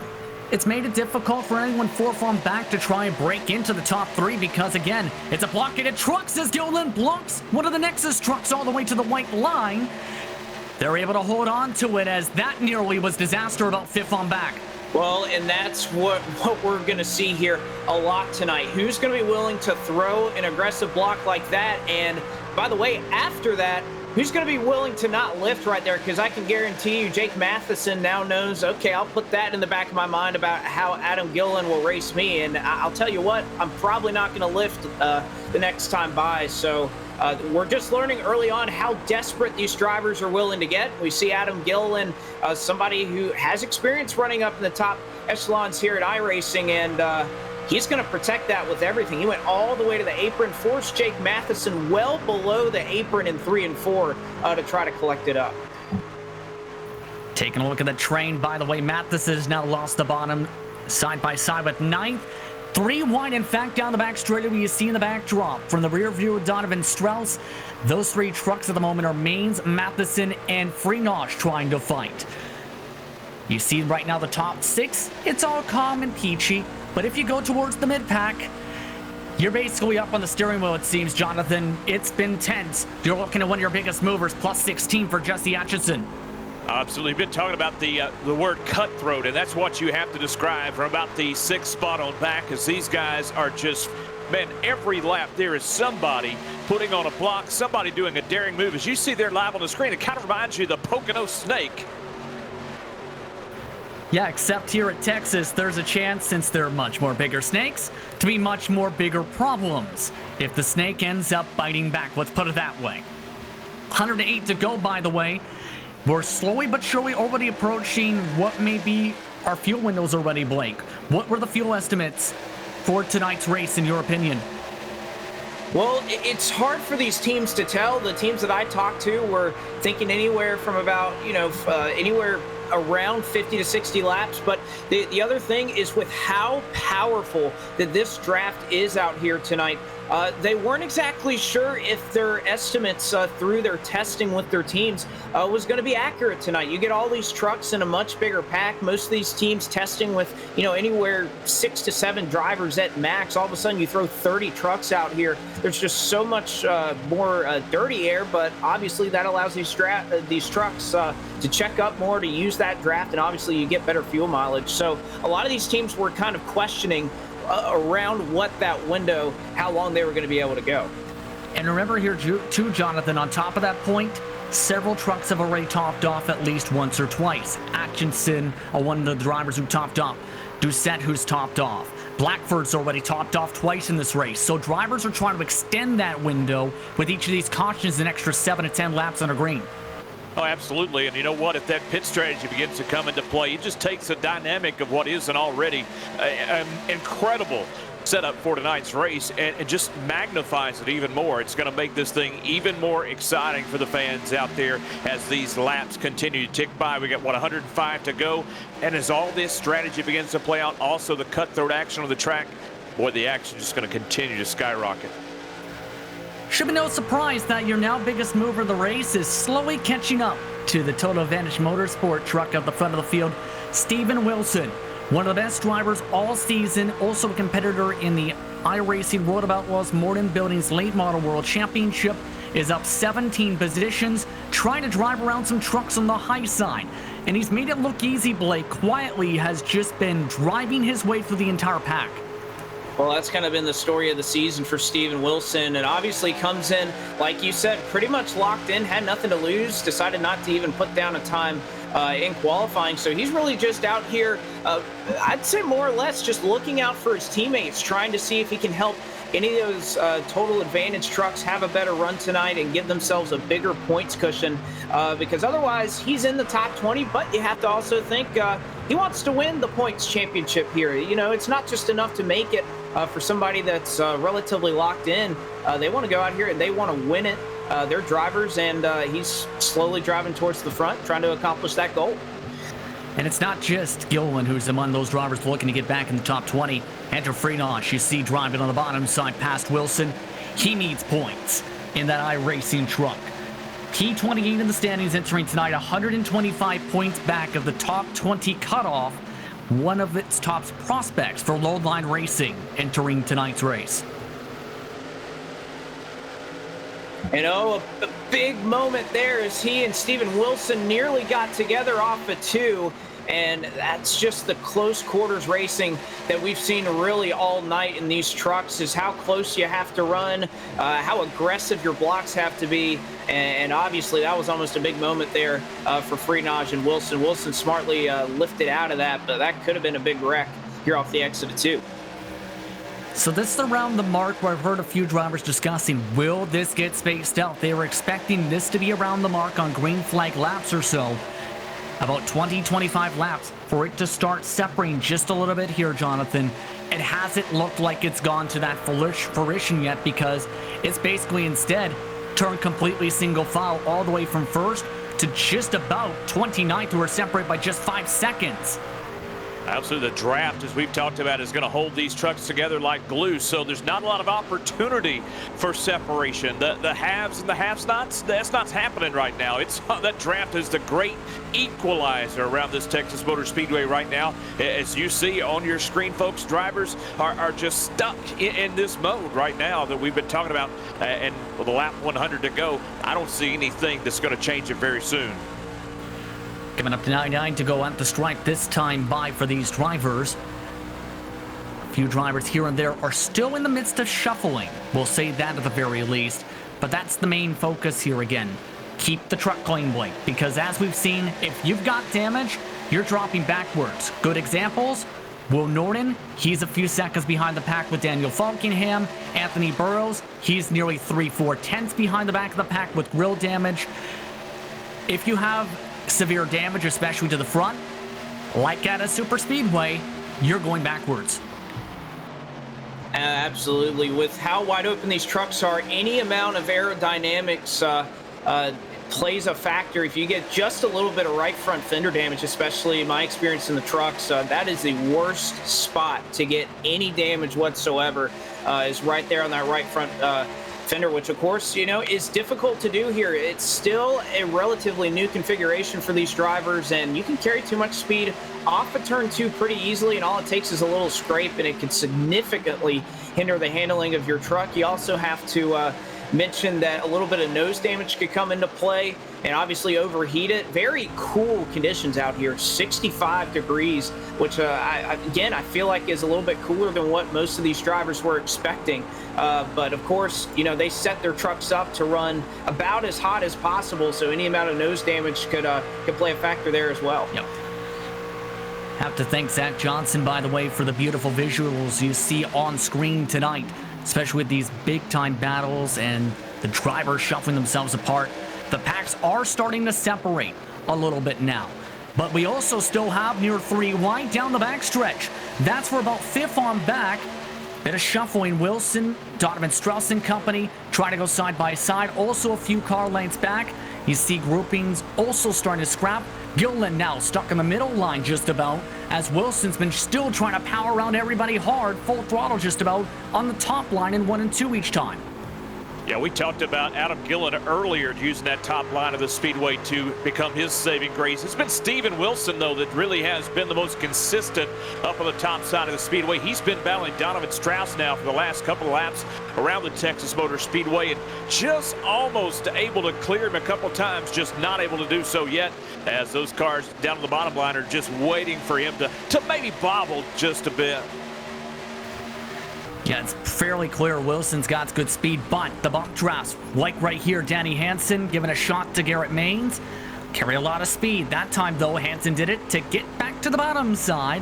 it's made it difficult for anyone fourth on back to try and break into the top three because, again, it's a blockade of trucks as Gillen blocks one of the Nexus trucks all the way to the white line. They're able to hold on to it as that nearly was disaster about fifth on back. Well, and that's what we're going to see here a lot tonight. Who's going to be willing to throw an aggressive block like that? And by the way, after that, who's going to be willing to not lift right there? Because I can guarantee you Jake Matheson now knows, okay, I'll put that in the back of my mind about how Adam Gillen will race me. And I'll tell you what, I'm probably not going to lift the next time by. So we're just learning early on how desperate these drivers are willing to get. We see Adam Gillen, somebody who has experience running up in the top echelons here at iRacing, and he's going to protect that with everything. He went all the way to the apron, forced Jake Matheson well below the apron in 3 and 4 to try to collect it up. Taking a look at the train, by the way, Matheson has now lost the bottom side by side with ninth. 3 wide, in fact, down the back straightaway. You see in the backdrop from the rear view of Donovan Strauss. Those 3 trucks at the moment are Maines, Matheson, and Freenosh trying to fight. You see right now the top 6. It's all calm and peachy. But if you go towards the mid-pack, you're basically up on the steering wheel, it seems, Jonathan. It's been tense. You're looking at one of your biggest movers, plus 16 for Jesse Atchison. Absolutely. We've been talking about the word cutthroat, and that's what you have to describe from about the 6th spot on back, as these guys are just, man, every lap there is somebody putting on a block, somebody doing a daring move. As you see there live on the screen, it kind of reminds you of the Pocono Snake. Yeah, except here at Texas, there's a chance, since they're much more bigger snakes, to be much more bigger problems if the snake ends up biting back. Let's put it that way. 108 to go, by the way. We're slowly but surely already approaching what may be our fuel windows already, Blake. What were the fuel estimates for tonight's race, in your opinion? Well, it's hard for these teams to tell. The teams that I talked to were thinking anywhere from about, anywhere around 50 to 60 laps. But the other thing is with how powerful that this draft is out here tonight. They weren't exactly sure if their estimates through their testing with their teams was going to be accurate tonight. You get all these trucks in a much bigger pack. Most of these teams testing with, anywhere 6 to 7 drivers at max. All of a sudden you throw 30 trucks out here. There's just so much more dirty air, but obviously that allows these trucks to check up more, to use that draft, and obviously you get better fuel mileage. So a lot of these teams were kind of questioning around what that window, how long they were going to be able to go. And remember here too, Jonathan, on top of that point, several trucks have already topped off at least once or twice. Atchison, one of the drivers who topped off. Doucette, who's topped off. Blackford's already topped off twice in this race. So drivers are trying to extend that window with each of these cautions an extra 7 to 10 laps on a green. Oh, absolutely. And you know what? If that pit strategy begins to come into play, it just takes the dynamic of what is an already an incredible setup for tonight's race and just magnifies it even more. It's going to make this thing even more exciting for the fans out there as these laps continue to tick by. We got, 105 to go. And as all this strategy begins to play out, also the cutthroat action on the track, boy, the action is just going to continue to skyrocket. Should be no surprise that your now biggest mover of the race is slowly catching up to the Total Advantage Motorsport truck at the front of the field. Steven Wilson, one of the best drivers all season, also a competitor in the iRacing World of Outlaws Morton Buildings Late Model World Championship, is up 17 positions, trying to drive around some trucks on the high side. And he's made it look easy, Blake. Quietly has just been driving his way through the entire pack. Well, that's kind of been the story of the season for Steven Wilson, and obviously comes in, like you said, pretty much locked in, had nothing to lose, decided not to even put down a time in qualifying. So he's really just out here, I'd say more or less, just looking out for his teammates, trying to see if he can help any of those Total Advantage trucks have a better run tonight and give themselves a bigger points cushion, because otherwise he's in the top 20, but you have to also think he wants to win the points championship here. It's not just enough to make it for somebody that's relatively locked in. They want to go out here and they want to win it. They're drivers, and he's slowly driving towards the front, trying to accomplish that goal. And it's not just Gilliland who's among those drivers looking to get back in the top 20. Enter Freenot, you see driving on the bottom side past Wilson. He needs points in that iRacing truck. T28 in the standings entering tonight, 125 points back of the top 20 cutoff. One of its top prospects for Lowline Racing entering tonight's race. And a big moment there as he and Steven Wilson nearly got together off a 2. And that's just the close quarters racing that we've seen really all night in these trucks, is how close you have to run, how aggressive your blocks have to be. And obviously that was almost a big moment there for Freenot and Wilson. Wilson smartly lifted out of that, but that could have been a big wreck here off the exit of 2. So this is around the mark where I've heard a few drivers discussing, will this get spaced out? They were expecting this to be around the mark on green flag laps or so. About 20-25 laps for it to start separating just a little bit here, Jonathan. It hasn't looked like it's gone to that fruition yet, because it's basically instead turned completely single file all the way from first to just about 29th, who are separated by just 5 seconds. Absolutely. The draft, as we've talked about, is going to hold these trucks together like glue. So there's not a lot of opportunity for separation. The haves and the have-nots, that's not happening right now. That draft is the great equalizer around this Texas Motor Speedway right now. As you see on your screen, folks, drivers are just stuck in this mode right now that we've been talking about. And with the lap 100 to go, I don't see anything that's going to change it very soon. Coming up to 99 to go at the stripe this time by for these drivers. A few drivers here and there are still in the midst of shuffling. We'll say that at the very least. But that's the main focus here again. Keep the truck clean, Blake. Because as we've seen, if you've got damage, you're dropping backwards. Good examples. Will Norton, he's a few seconds behind the pack with Daniel Falkingham. Anthony Burrows, he's nearly 3/4 tenths behind the back of the pack with grill damage. If you have severe damage, especially to the front, like at a super speedway, you're going backwards. Absolutely. With how wide open these trucks are, any amount of aerodynamics plays a factor. If you get just a little bit of right front fender damage, especially in my experience in the trucks, that is the worst spot to get any damage whatsoever, is right there on that right front fender, which of course, is difficult to do here. It's still a relatively new configuration for these drivers, and you can carry too much speed off of turn 2 pretty easily, and all it takes is a little scrape and it can significantly hinder the handling of your truck. You also have to mention that a little bit of nose damage could come into play and obviously overheat it. Very cool conditions out here, 65 degrees, which again, I feel like is a little bit cooler than what most of these drivers were expecting. But of course, they set their trucks up to run about as hot as possible, so any amount of nose damage could play a factor there as well. Yep. Have to thank Zach Johnson, by the way, for the beautiful visuals you see on screen tonight, especially with these big-time battles and the drivers shuffling themselves apart. The packs are starting to separate a little bit now, but we also still have near 3 wide down the backstretch. That's for about 5th on back. Bit of shuffling. Wilson, Donovan Strauss and company try to go side by side. Also a few car lengths back. You see groupings also starting to scrap. Gilliland now stuck in the middle line just about, as Wilson's been still trying to power around everybody hard, full throttle just about, on the top line in 1 and 2 each time. Yeah, we talked about Adam Gilliland earlier using that top line of the Speedway to become his saving grace. It's been Steven Wilson, though, that really has been the most consistent up on the top side of the Speedway. He's been battling Donovan Strauss now for the last couple of laps around the Texas Motor Speedway and just almost able to clear him a couple times, just not able to do so yet, as those cars down on the bottom line are just waiting for him to maybe bobble just a bit. Yeah, it's fairly clear Wilson's got good speed, but the buck drafts, like right here, Danny Hansen giving a shot to Garrett Maines. Carry a lot of speed. That time, though, Hansen did it to get back to the bottom side.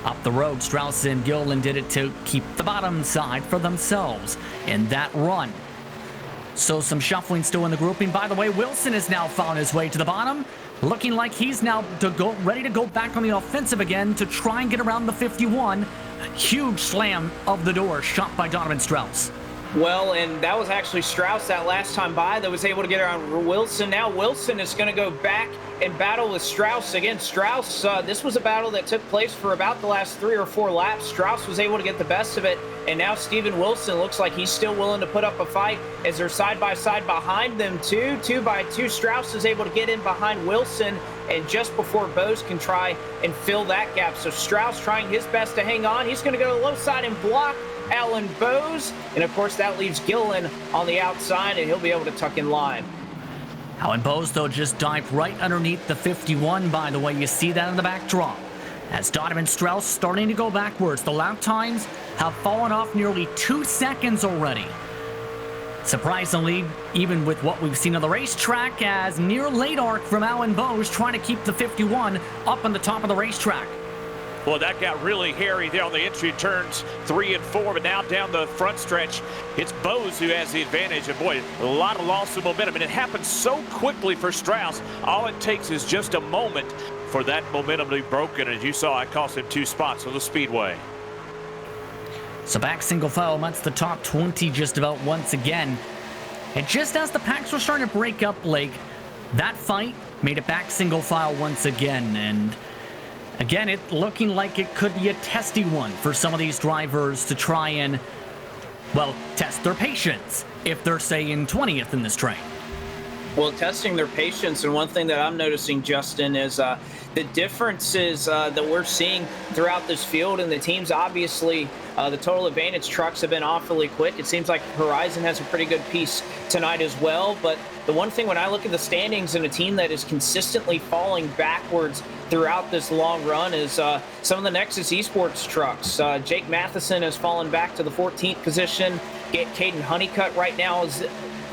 Up the road, Strauss and Gilliland did it to keep the bottom side for themselves in that run. So some shuffling still in the grouping. By the way, Wilson has now found his way to the bottom, looking like he's now ready to go back on the offensive again to try and get around the 51. Huge slam of the door shot by Donovan Strauss. Well, and that was actually Strauss that last time by that was able to get around Wilson. Now Wilson is going to go back and battle with Strauss. Again, Strauss, this was a battle that took place for about the last 3 or 4 laps. Strauss was able to get the best of it, and now Steven Wilson looks like he's still willing to put up a fight as they're side by side behind them too. 2 by 2, Strauss is able to get in behind Wilson, and just before Bose can try and fill that gap. So Strauss trying his best to hang on. He's going to go to the low side and block Alan Bose, and of course that leaves Gillen on the outside, and he'll be able to tuck in line. Alan Bose, though, just dived right underneath the 51, by the way. You see that in the backdrop. As Donovan Strauss starting to go backwards, the lap times have fallen off nearly 2 seconds already. Surprisingly, even with what we've seen on the racetrack, as near late arc from Alan Bose trying to keep the 51 up on the top of the racetrack. Well, that got really hairy there on the entry turns 3 and 4, but now down the front stretch, it's Bose who has the advantage. And boy, a lot of loss of momentum, and it happens so quickly for Strauss. All it takes is just a moment for that momentum to be broken. As you saw, it cost him 2 spots on the speedway. So back single file amongst the top 20 just about once again. And just as the packs were starting to break up, Blake, that fight made it back single file once again. And again, it looking like it could be a testy one for some of these drivers to try and, well, test their patience if they're, say, in 20th in this train. Well, testing their patience, and one thing that I'm noticing, Justin, is the differences that we're seeing throughout this field, and the teams, obviously, the total advantage trucks have been awfully quick. It seems like Horizon has a pretty good piece tonight as well, but the one thing when I look at the standings and a team that is consistently falling backwards throughout this long run is some of the Nexus Esports trucks. Jake Matheson has fallen back to the 14th position. Caden Honeycutt right now is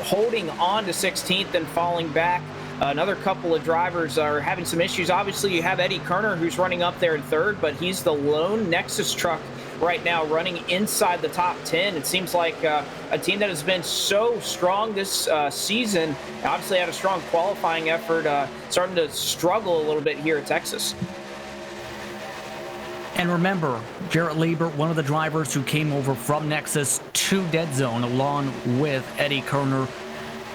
holding on to 16th and falling back. Another couple of drivers are having some issues. Obviously, you have Eddie Kerner, who's running up there in 3rd, but he's the lone Nexus truck right now running inside the top 10. It seems like a team that has been so strong this season, obviously had a strong qualifying effort, starting to struggle a little bit here at Texas. And remember, Jarrett Liebert, one of the drivers who came over from Nexus to Dead Zone along with Eddie Kerner.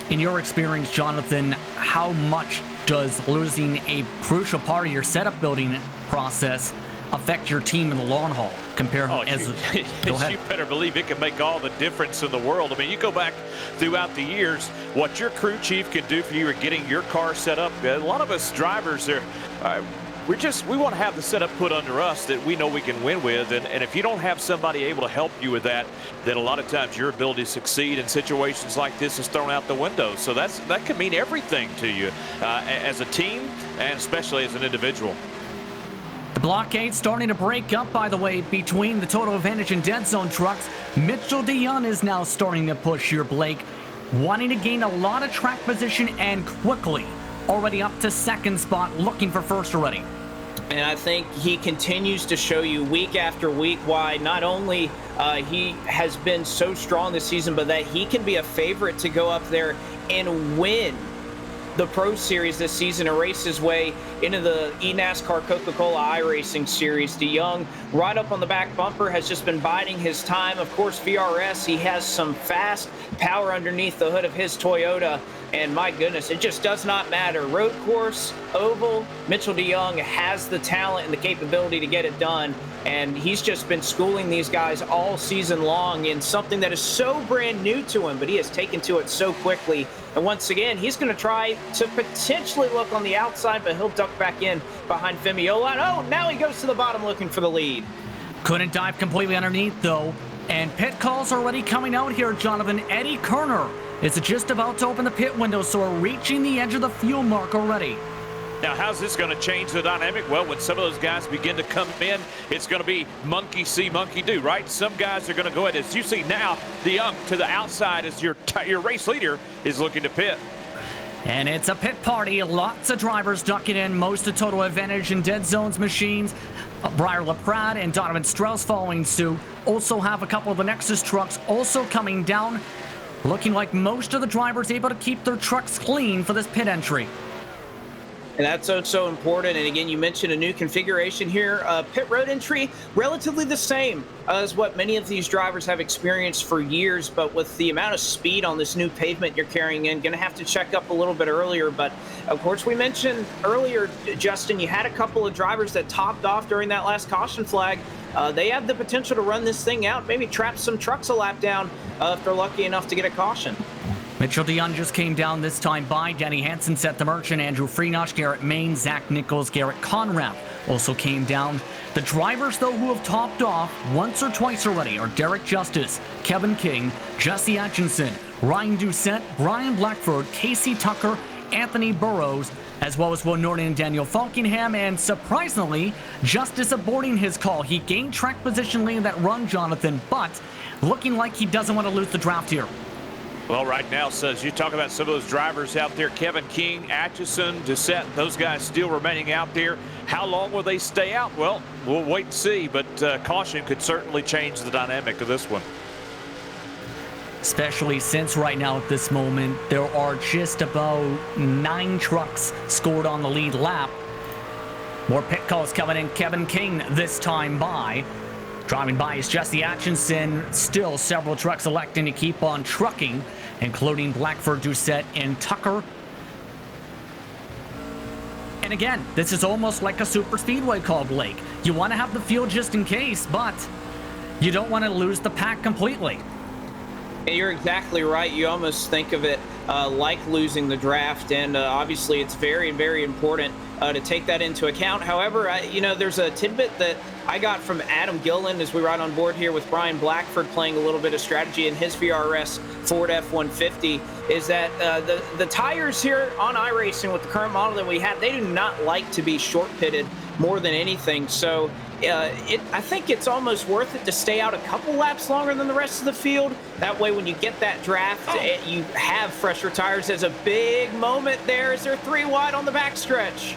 In your experience, Jonathan, how much does losing a crucial part of your setup building process affect your team in the long haul? You better believe it can make all the difference in the world. I mean, you go back throughout the years, what your crew chief can do for you or getting your car set up. A lot of us drivers are we want to have the setup put under us that we know we can win with, and if you don't have somebody able to help you with that, then a lot of times your ability to succeed in situations like this is thrown out the window. So that can mean everything to you as a team and especially as an individual. The blockade starting to break up, by the way, between the Total Advantage and Dead Zone trucks. Mitchell DeYoung is now starting to push your Blake, wanting to gain a lot of track position and quickly. Already up to 2nd spot, looking for 1st already. And I think he continues to show you week after week why not only he has been so strong this season, but that he can be a favorite to go up there and win the Pro Series this season and race his way into the eNASCAR Coca-Cola iRacing Series. DeYoung, right up on the back bumper, has just been biding his time. Of course, VRS, he has some fast power underneath the hood of his Toyota. And my goodness, it just does not matter. Road course, oval, Mitchell DeYoung has the talent and the capability to get it done. And he's just been schooling these guys all season long in something that is so brand new to him, but he has taken to it so quickly. And once again, he's going to try to potentially look on the outside, but he'll duck back in behind Femiola. And oh, now he goes to the bottom looking for the lead. Couldn't dive completely underneath, though. And pit calls already coming out here, Jonathan. Eddie Kerner is just about to open the pit window, so we're reaching the edge of the fuel mark already. Now, how's this going to change the dynamic? Well, when some of those guys begin to come in, it's going to be monkey see, monkey do, right? Some guys are going to go ahead. As you see now, DeYoung to the outside as your race leader is looking to pit. And it's a pit party. Lots of drivers ducking in. Most of Total Advantage and Dead Zone's machines. Briar LaPrade and Donovan Strauss following suit. Also have a couple of the Nexus trucks also coming down. Looking like most of the drivers able to keep their trucks clean for this pit entry. And that's so important. And again, you mentioned a new configuration here. Pit road entry, relatively the same as what many of these drivers have experienced for years. But with the amount of speed on this new pavement you're carrying in, going to have to check up a little bit earlier. But of course, we mentioned earlier, Justin, you had a couple of drivers that topped off during that last caution flag. They have the potential to run this thing out, maybe trap some trucks a lap down if they're lucky enough to get a caution. Mitchell DeYoung just came down this time by Denny Hansen, Seth the Merchant, Andrew Freenosh, Garrett Main, Zach Nichols, Garrett Conrad also came down. The drivers, though, who have topped off once or twice already are Derek Justice, Kevin King, Jesse Atchison, Ryan Doucette, Brian Blackford, Casey Tucker, Anthony Burrows, as well as Will Norton and Daniel Falkingham, and surprisingly, Justice aborting his call. He gained track position late in that run, Jonathan, but looking like he doesn't want to lose the draft here. Well, right now, says you talk about some of those drivers out there, Kevin King, Atchison, Doucette, those guys still remaining out there. How long will they stay out? Well, we'll wait and see, but caution could certainly change the dynamic of this one. Especially since right now at this moment, there are just about 9 trucks scored on the lead lap. More pit calls coming in. Kevin King this time by. Driving by is Jesse Atchison. Still several trucks electing to keep on trucking, including Blackford, Doucette, and Tucker. And again, this is almost like a super speedway call, Blake. You want to have the field just in case, but you don't want to lose the pack completely. And you're exactly right. You almost think of it like losing the draft, and obviously it's very, very important to take that into account. However, there's a tidbit that I got from Adam Gillen as we ride on board here with Brian Blackford playing a little bit of strategy in his VRS Ford F-150, is that the tires here on iRacing with the current model that we have, they do not like to be short pitted more than anything. So I think it's almost worth it to stay out a couple laps longer than the rest of the field. That way, when you get that draft, you have fresher tires. There's a big moment there as they're 3 wide on the backstretch.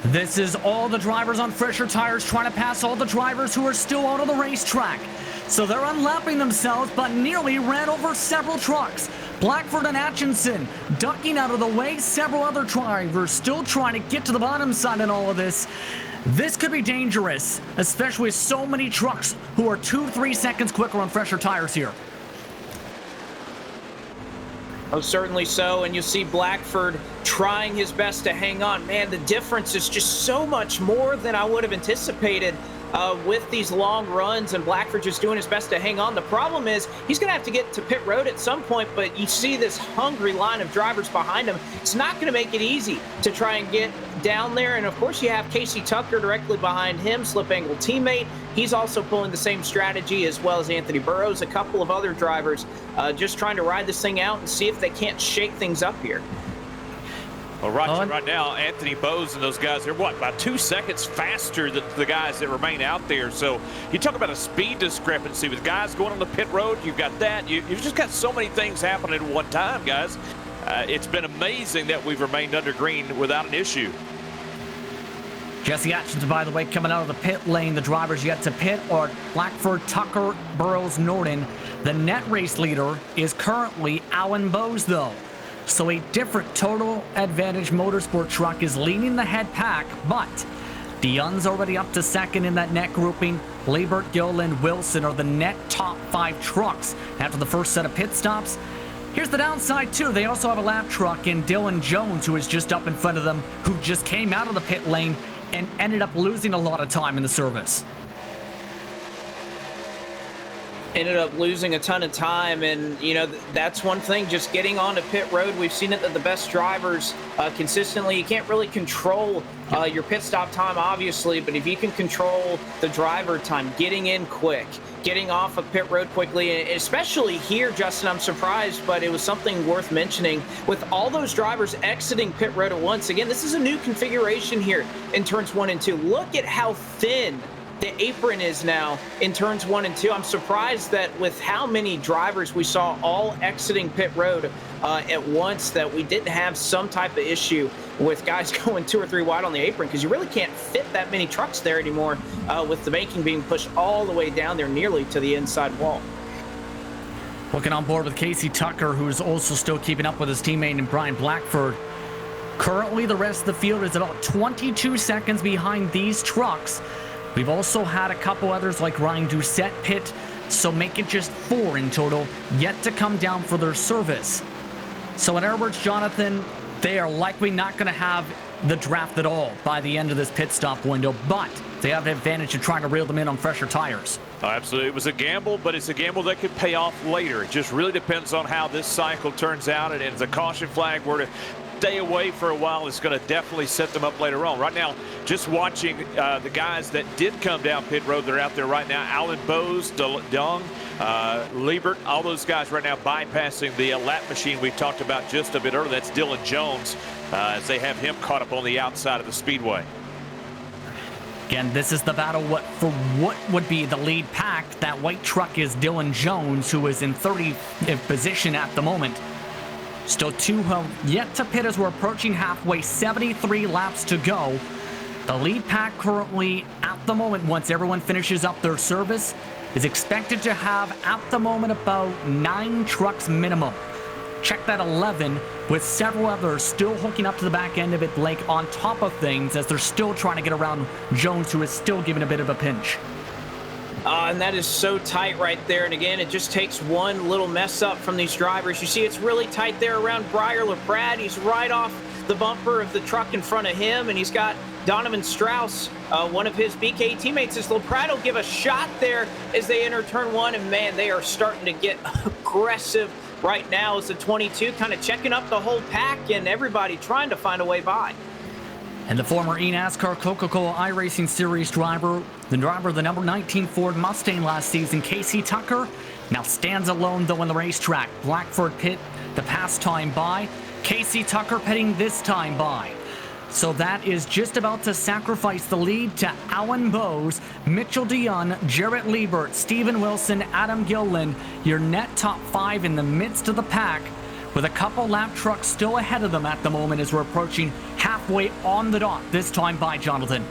This is all the drivers on fresher tires trying to pass all the drivers who are still out on the racetrack. So they're unlapping themselves, but nearly ran over several trucks. Blackford and Atchison ducking out of the way. Several other drivers still trying to get to the bottom side in all of this. This could be dangerous, especially with so many trucks who are 2-3 seconds quicker on fresher tires here. Oh, certainly so. And you see Blackford trying his best to hang on. Man, the difference is just so much more than I would have anticipated with these long runs, and Blackford just doing his best to hang on. The problem is he's going to have to get to pit road at some point, but you see this hungry line of drivers behind him. It's not going to make it easy to try and get down there. And of course you have Casey Tucker directly behind him, slip angle teammate. He's also pulling the same strategy, as well as Anthony Burrows, a couple of other drivers just trying to ride this thing out and see if they can't shake things up here. Well, Roger, right now, Anthony Bowes and those guys, they're what, about 2 seconds faster than the guys that remain out there. So you talk about a speed discrepancy with guys going on the pit road. You've got that. You've just got so many things happening at one time, guys. It's been amazing that we've remained under green without an issue. Jesse Atchison, by the way, coming out of the pit lane. The drivers yet to pit are Blackford, Tucker, Burrows, Norton. The net race leader is currently Alan Bowes, though. So a different Total Advantage Motorsport truck is leading the head pack, but DeYoung's already up to second in that net grouping. Liebert, Gill, and Wilson are the net top 5 trucks after the first set of pit stops. Here's the downside, too. They also have a lap truck in Dylan Jones, who is just up in front of them, who just came out of the pit lane and ended up losing a lot of time in the service. Ended up losing a ton of time, and that's one thing, just getting onto pit road. We've seen it that the best drivers consistently, you can't really control your pit stop time, obviously, but if you can control the driver time, getting in quick, getting off of pit road quickly, and especially here, Justin, I'm surprised, but it was something worth mentioning with all those drivers exiting pit road at once. Again, this is a new configuration here in turns 1 and 2. Look at how thin the apron is now in turns 1 and 2. I'm surprised that with how many drivers we saw all exiting pit road at once, that we didn't have some type of issue with guys going 2 or 3 wide on the apron, because you really can't fit that many trucks there anymore with the banking being pushed all the way down there nearly to the inside wall. Looking on board with Casey Tucker, who's also still keeping up with his teammate and Brian Blackford. Currently, the rest of the field is about 22 seconds behind these trucks. We've also had a couple others like Ryan Doucette pit, so make it just 4 in total, yet to come down for their service. So in other words, Jonathan, they are likely not going to have the draft at all by the end of this pit stop window, but they have an advantage of trying to reel them in on fresher tires. Oh, absolutely. It was a gamble, but it's a gamble that could pay off later. It just really depends on how this cycle turns out, and if the caution flag were to stay away for a while, it's going to definitely set them up later on. Right now, just watching the guys that did come down pit road, they're out there right now. Alan Bose, DeLong, Liebert, all those guys right now bypassing the lap machine we talked about just a bit earlier. That's Dylan Jones as they have him caught up on the outside of the speedway. Again, this is the battle for what would be the lead pack. That white truck is Dylan Jones, who is in 30th position at the moment. Still 2 yet to pit as we're approaching halfway, 73 laps to go. The lead pack currently, at the moment, once everyone finishes up their service, is expected to have, at the moment, about 9 trucks minimum. Check that 11, with several others still hooking up to the back end of it, Blake, on top of things, as they're still trying to get around Jones, who is still giving a bit of a pinch. And that is so tight right there. And again, it just takes one little mess up from these drivers. You see it's really tight there around Briar LaPrade. He's right off the bumper of the truck in front of him, and he's got Donovan Strauss, one of his BK teammates. As LaPrade will give a shot there as they enter turn 1, and man, they are starting to get aggressive right now as the 22 kind of checking up the whole pack and everybody trying to find a way by. And the former eNASCAR Coca-Cola iRacing Series driver, the number 19 Ford Mustang last season, Casey Tucker, now stands alone though on the racetrack. Blackford pit the past time by. Casey Tucker pitting this time by. So that is just about to sacrifice the lead to Alan Bose, Mitchell Dion, Jarrett Liebert, Steven Wilson, Adam Gilliland, your net top 5 in the midst of the pack, with a couple lap trucks still ahead of them at the moment as we're approaching halfway on the dot this time by, Jonathan.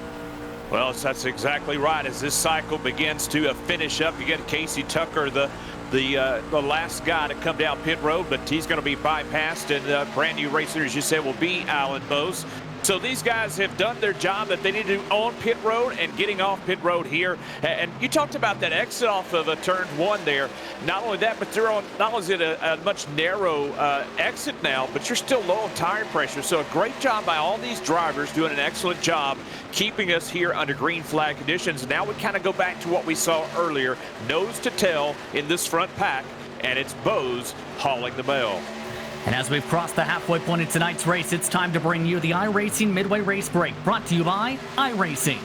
Well, that's exactly right. As this cycle begins to finish up, you get Casey Tucker, the last guy to come down pit road, but he's going to be bypassed, and brand new racer, as you said, will be Alan Bose. So these guys have done their job that they need to do on pit road and getting off pit road here. And you talked about that exit off of turn 1 there. Not only that, but they're on, not only is it a much narrow exit now, but you're still low on tire pressure. So a great job by all these drivers, doing an excellent job keeping us here under green flag conditions. Now we kind of go back to what we saw earlier, nose to tail in this front pack, and it's Bose hauling the mail. And as we've crossed the halfway point in tonight's race, it's time to bring you the iRacing Midway Race Break, brought to you by iRacing.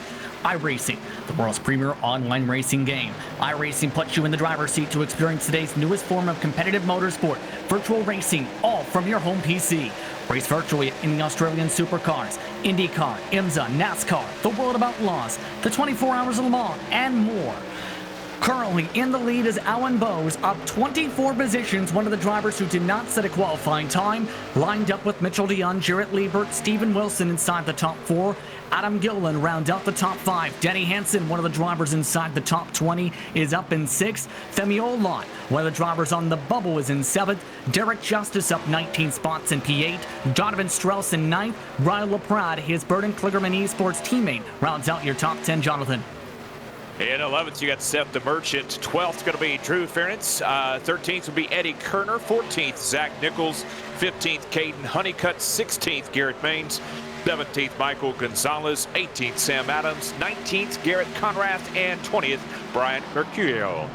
iRacing, the world's premier online racing game. iRacing puts you in the driver's seat to experience today's newest form of competitive motorsport, virtual racing, all from your home PC. Race virtually in the Australian Supercars, IndyCar, IMSA, NASCAR, the World of Outlaws, the 24 Hours of Le Mans, and more. Currently in the lead is Alan Bose, up 24 positions, one of the drivers who did not set a qualifying time, lined up with Mitchell Dion, Jarrett Liebert, Steven Wilson inside the top 4. Adam Gilliland round out the top 5. Denny Hansen, one of the drivers inside the top 20, is up in 6th. Femi Olot, one of the drivers on the bubble, is in 7th. Derek Justice up 19 spots in P8. Donovan Strauss in 9th. Ryan LaPrade, his Burden Kligerman Esports teammate, rounds out your top 10, Jonathan. In 11th, you got Seth the Merchant. 12th going to be Drew Ferentz. 13th will be Eddie Kerner. 14th, Zach Nichols. 15th, Caden Honeycutt. 16th, Garrett Maines. 17th, Michael Gonzalez. 18th, Sam Adams. 19th, Garrett Conrath. And 20th, Brian Mercurio.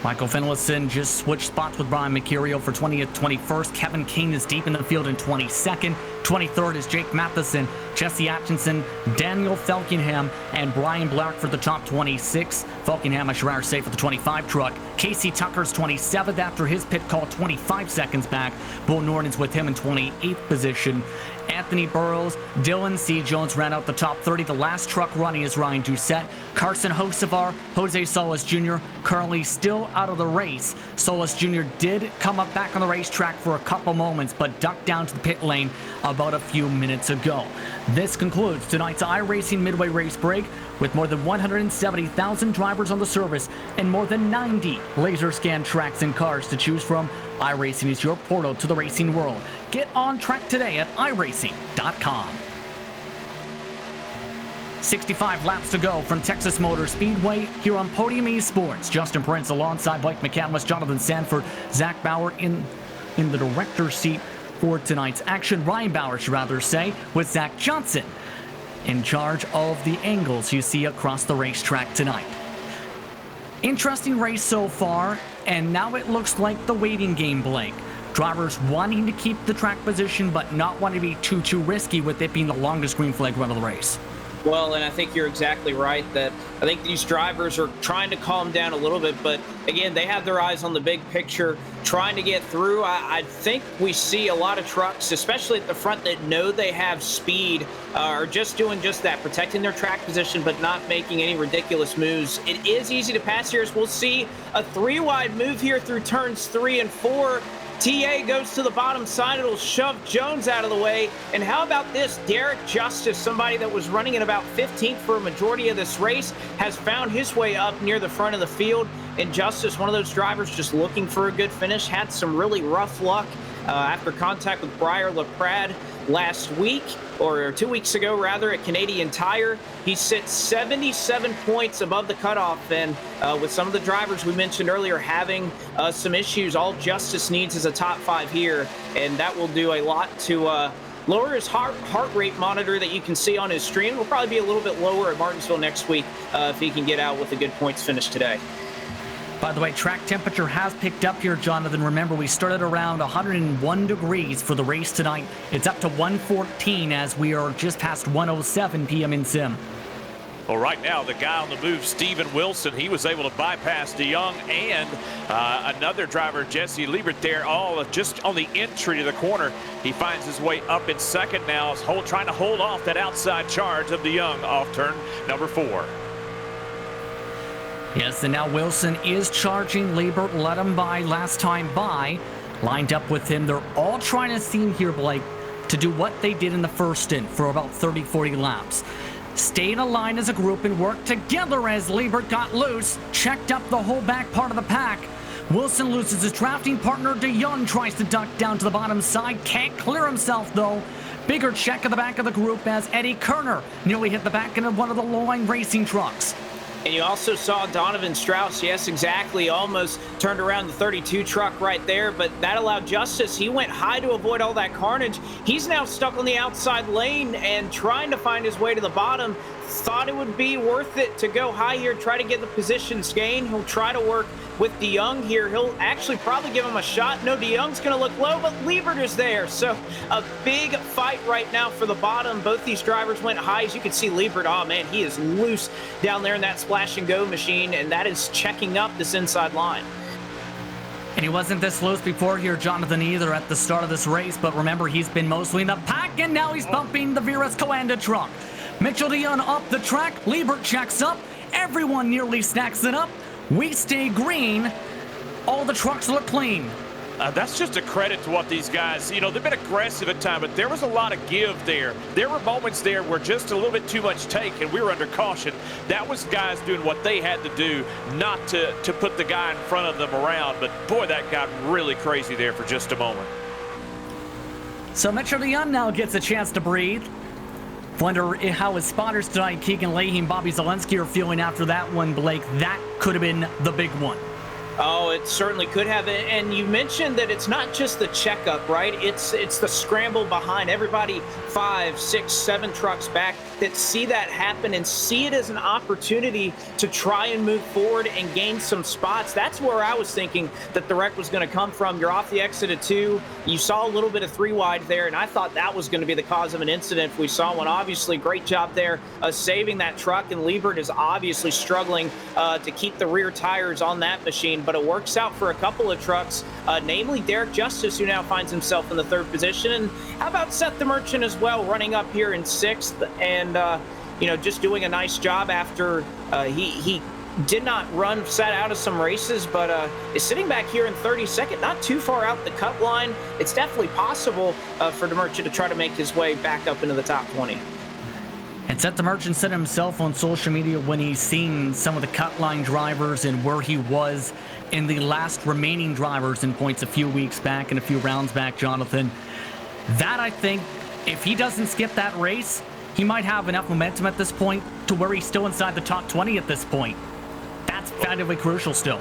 Michael Finlayson just switched spots with Brian Mercurio for 20th, 21st. Kevin King is deep in the field in 22nd. 23rd is Jake Matheson, Jesse Atkinson, Daniel Felkingham, and Brian Black for the top 26. Felkingham, I should say, for the 25 truck. Casey Tucker's 27th after his pit call 25 seconds back. Bo Norton's with him in 28th position. Anthony Burrows, Dylan C. Jones ran out the top 30. The last truck running is Ryan Doucette. Carson Hocevar, Jose Solis Jr. currently still out of the race. Solis Jr. did come up back on the racetrack for a couple moments, but ducked down to the pit lane a about a few minutes ago. This concludes tonight's iRacing Midway Race Break. With more than 170,000 drivers on the service and more than 90 laser scan tracks and cars to choose from, iRacing is your portal to the racing world. Get on track today at iRacing.com. 65 laps to go from Texas Motor Speedway here on Podium Esports. Justin Prince alongside Blake McCandless, Jonathan Sanford, Zach Bauer in the director's seat for tonight's action. Ryan Bauer, should rather say, with Zach Johnson in charge of the angles you see across the racetrack tonight. Interesting race so far, and now it looks like the waiting game, Blake. Drivers wanting to keep the track position, but not wanting to be too risky with it being the longest green flag run of the race. Well, and I think you're exactly right that I think these drivers are trying to calm down a little bit, but again, they have their eyes on the big picture, trying to get through. I think we see a lot of trucks, especially at the front, that know they have speed, are just doing just that, protecting their track position, but not making any ridiculous moves. It is easy to pass here, as we'll see a 3-wide move here through turns 3 and 4. TA goes to the bottom side. It'll shove Jones out of the way. And how about this? Derek Justice, somebody that was running at about 15th for a majority of this race, has found his way up near the front of the field. And Justice, one of those drivers just looking for a good finish, had some really rough luck after contact with Briar LaPrade last week, or 2 weeks ago rather, at Canadian Tire. He sits 77 points above the cutoff, and with some of the drivers we mentioned earlier having some issues, all Justice needs is a top 5 here, and that will do a lot to lower his heart rate monitor that you can see on his screen. Will probably be a little bit lower at Martinsville next week if he can get out with a good points finish today. By the way, track temperature has picked up here, Jonathan. Remember, we started around 101 degrees for the race tonight. It's up to 114 as we are just past 107 p.m. in Sim. Well, right now, the guy on the move, Steven Wilson, he was able to bypass DeYoung and another driver, Jesse Liebert, there, all just on the entry to the corner. He finds his way up in second now, trying to hold off that outside charge of DeYoung off turn number 4. Yes, and now Wilson is charging. Liebert let him by last time by. Lined up with him. They're all trying to seem here, Blake, to do what they did in the first stint for about 30, 40 laps. Stay in a line as a group and work together as Liebert got loose. Checked up the whole back part of the pack. Wilson loses his drafting partner. DeYoung tries to duck down to the bottom side. Can't clear himself, though. Bigger check at the back of the group as Eddie Kerner nearly hit the back end of one of the low-line racing trucks. And you also saw Donovan Strauss, yes, exactly, almost turned around the 32 truck right there, but that allowed Justice. He went high to avoid all that carnage. He's now stuck on the outside lane and trying to find his way to the bottom. Thought it would be worth it to go high here, try to get the positions gained. He'll try to work with DeYoung here. He'll actually probably give him a shot. No, DeYoung's going to look low, but Liebert is there. So a big fight right now for the bottom. Both these drivers went high. As you can see, Liebert, oh man, he is loose down there in that splash and go machine, and that is checking up this inside line. And he wasn't this loose before here, Jonathan, either at the start of this race, but remember, he's been mostly in the pack, and now he's bumping the Virus Coanda truck. Mitchell DeYoung up the track. Liebert checks up. Everyone nearly stacks it up. We stay green. All the trucks look clean. That's just a credit to what these guys, they've been aggressive at times, but there was a lot of give there. There were moments there where just a little bit too much take, and we were under caution. That was guys doing what they had to do, not to put the guy in front of them around. But boy, that got really crazy there for just a moment. So Mitchell DeYoung now gets a chance to breathe. Wonder how his spotters tonight, Keegan Leahy and Bobby Zelensky, are feeling after that one, Blake. That could have been the big one. Oh, it certainly could have. And you mentioned that it's not just the checkup, right? It's the scramble behind. Everybody 5, 6, 7 trucks back that see that happen and see it as an opportunity to try and move forward and gain some spots. That's where I was thinking that the wreck was going to come from. You're off the exit of 2. You saw a little bit of 3 wide there, and I thought that was going to be the cause of an incident if we saw one. Obviously, great job there saving that truck, and Liebert is obviously struggling to keep the rear tires on that machine. But it works out for a couple of trucks, namely Derek Justice, who now finds himself in the 3rd position. And how about Seth the Merchant as well, running up here in 6th and, just doing a nice job after he did not sat out of some races, but is sitting back here in 32nd, not too far out the cut line. It's definitely possible for DeMerchant to try to make his way back up into the top 20. And Seth DeMerchant said himself on social media when he's seen some of the cut line drivers and where he was in the last remaining drivers in points a few weeks back and a few rounds back, Jonathan, that I think if he doesn't skip that race, he might have enough momentum at this point to where he's still inside the top 20 at this point. That's kind of crucial still.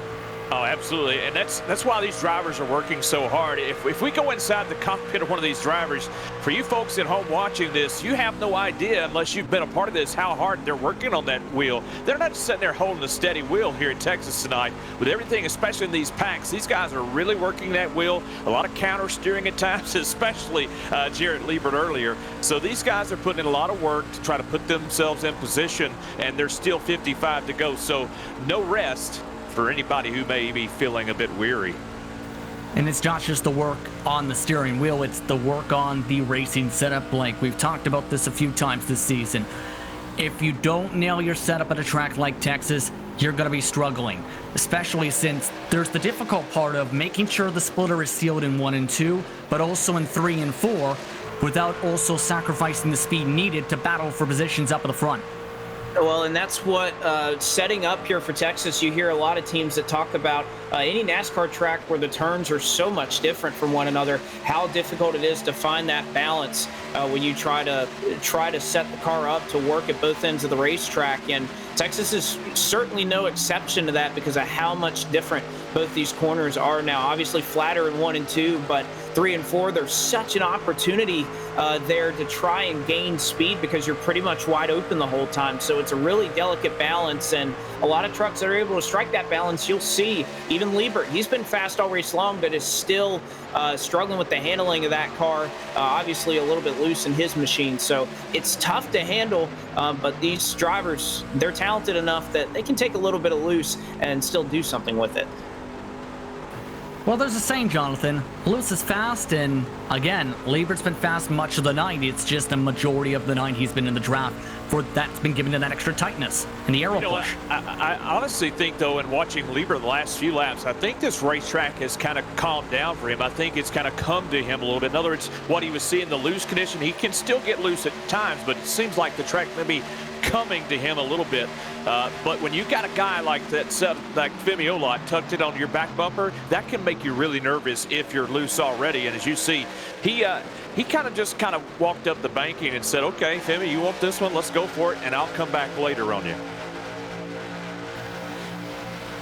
Oh, absolutely, and that's why these drivers are working so hard. If we go inside the cockpit of one of these drivers, for you folks at home watching this, you have no idea, unless you've been a part of this, how hard they're working on that wheel. They're not just sitting there holding a steady wheel here in Texas tonight. With everything, especially in these packs, these guys are really working that wheel. A lot of counter steering at times, especially Jarrett Liebert earlier. So these guys are putting in a lot of work to try to put themselves in position, and there's still 55 to go. So no rest for anybody who may be feeling a bit weary. And it's not just the work on the steering wheel, it's the work on the racing setup, Blake. We've talked about this a few times this season. If you don't nail your setup at a track like Texas, you're going to be struggling, especially since there's the difficult part of making sure the splitter is sealed in 1 and 2, but also in 3 and 4, without also sacrificing the speed needed to battle for positions up at the front. Well, and that's what setting up here for Texas, you hear a lot of teams that talk about any NASCAR track where the turns are so much different from one another, how difficult it is to find that balance when you try to set the car up to work at both ends of the racetrack. And Texas is certainly no exception to that because of how much different both these corners are now. Obviously flatter in 1 and 2, but 3 and 4, there's such an opportunity there to try and gain speed because you're pretty much wide open the whole time. So it's a really delicate balance, and a lot of trucks that are able to strike that balance, you'll see. Even Liebert, he's been fast all race long, but is still struggling with the handling of that car. Obviously a little bit loose in his machine. So it's tough to handle, but these drivers, they're talented enough that they can take a little bit of loose and still do something with it. Well, there's a saying, Jonathan, loose is fast, and again, Liebert's been fast much of the night. It's just the majority of the night he's been in the draft for that's been given to that extra tightness and the aero push. I honestly think, though, in watching Liebert the last few laps, I think this racetrack has kind of calmed down for him. I think it's kind of come to him a little bit. In other words, what he was seeing, the loose condition, he can still get loose at times, but it seems like the track may be coming to him a little bit. But when you got a guy like that, like Femi Olot tucked it onto your back bumper, that can make you really nervous if you're loose already. And as you see, he kind of walked up the banking and said, okay, Femi, you want this one? Let's go for it, and I'll come back later on you.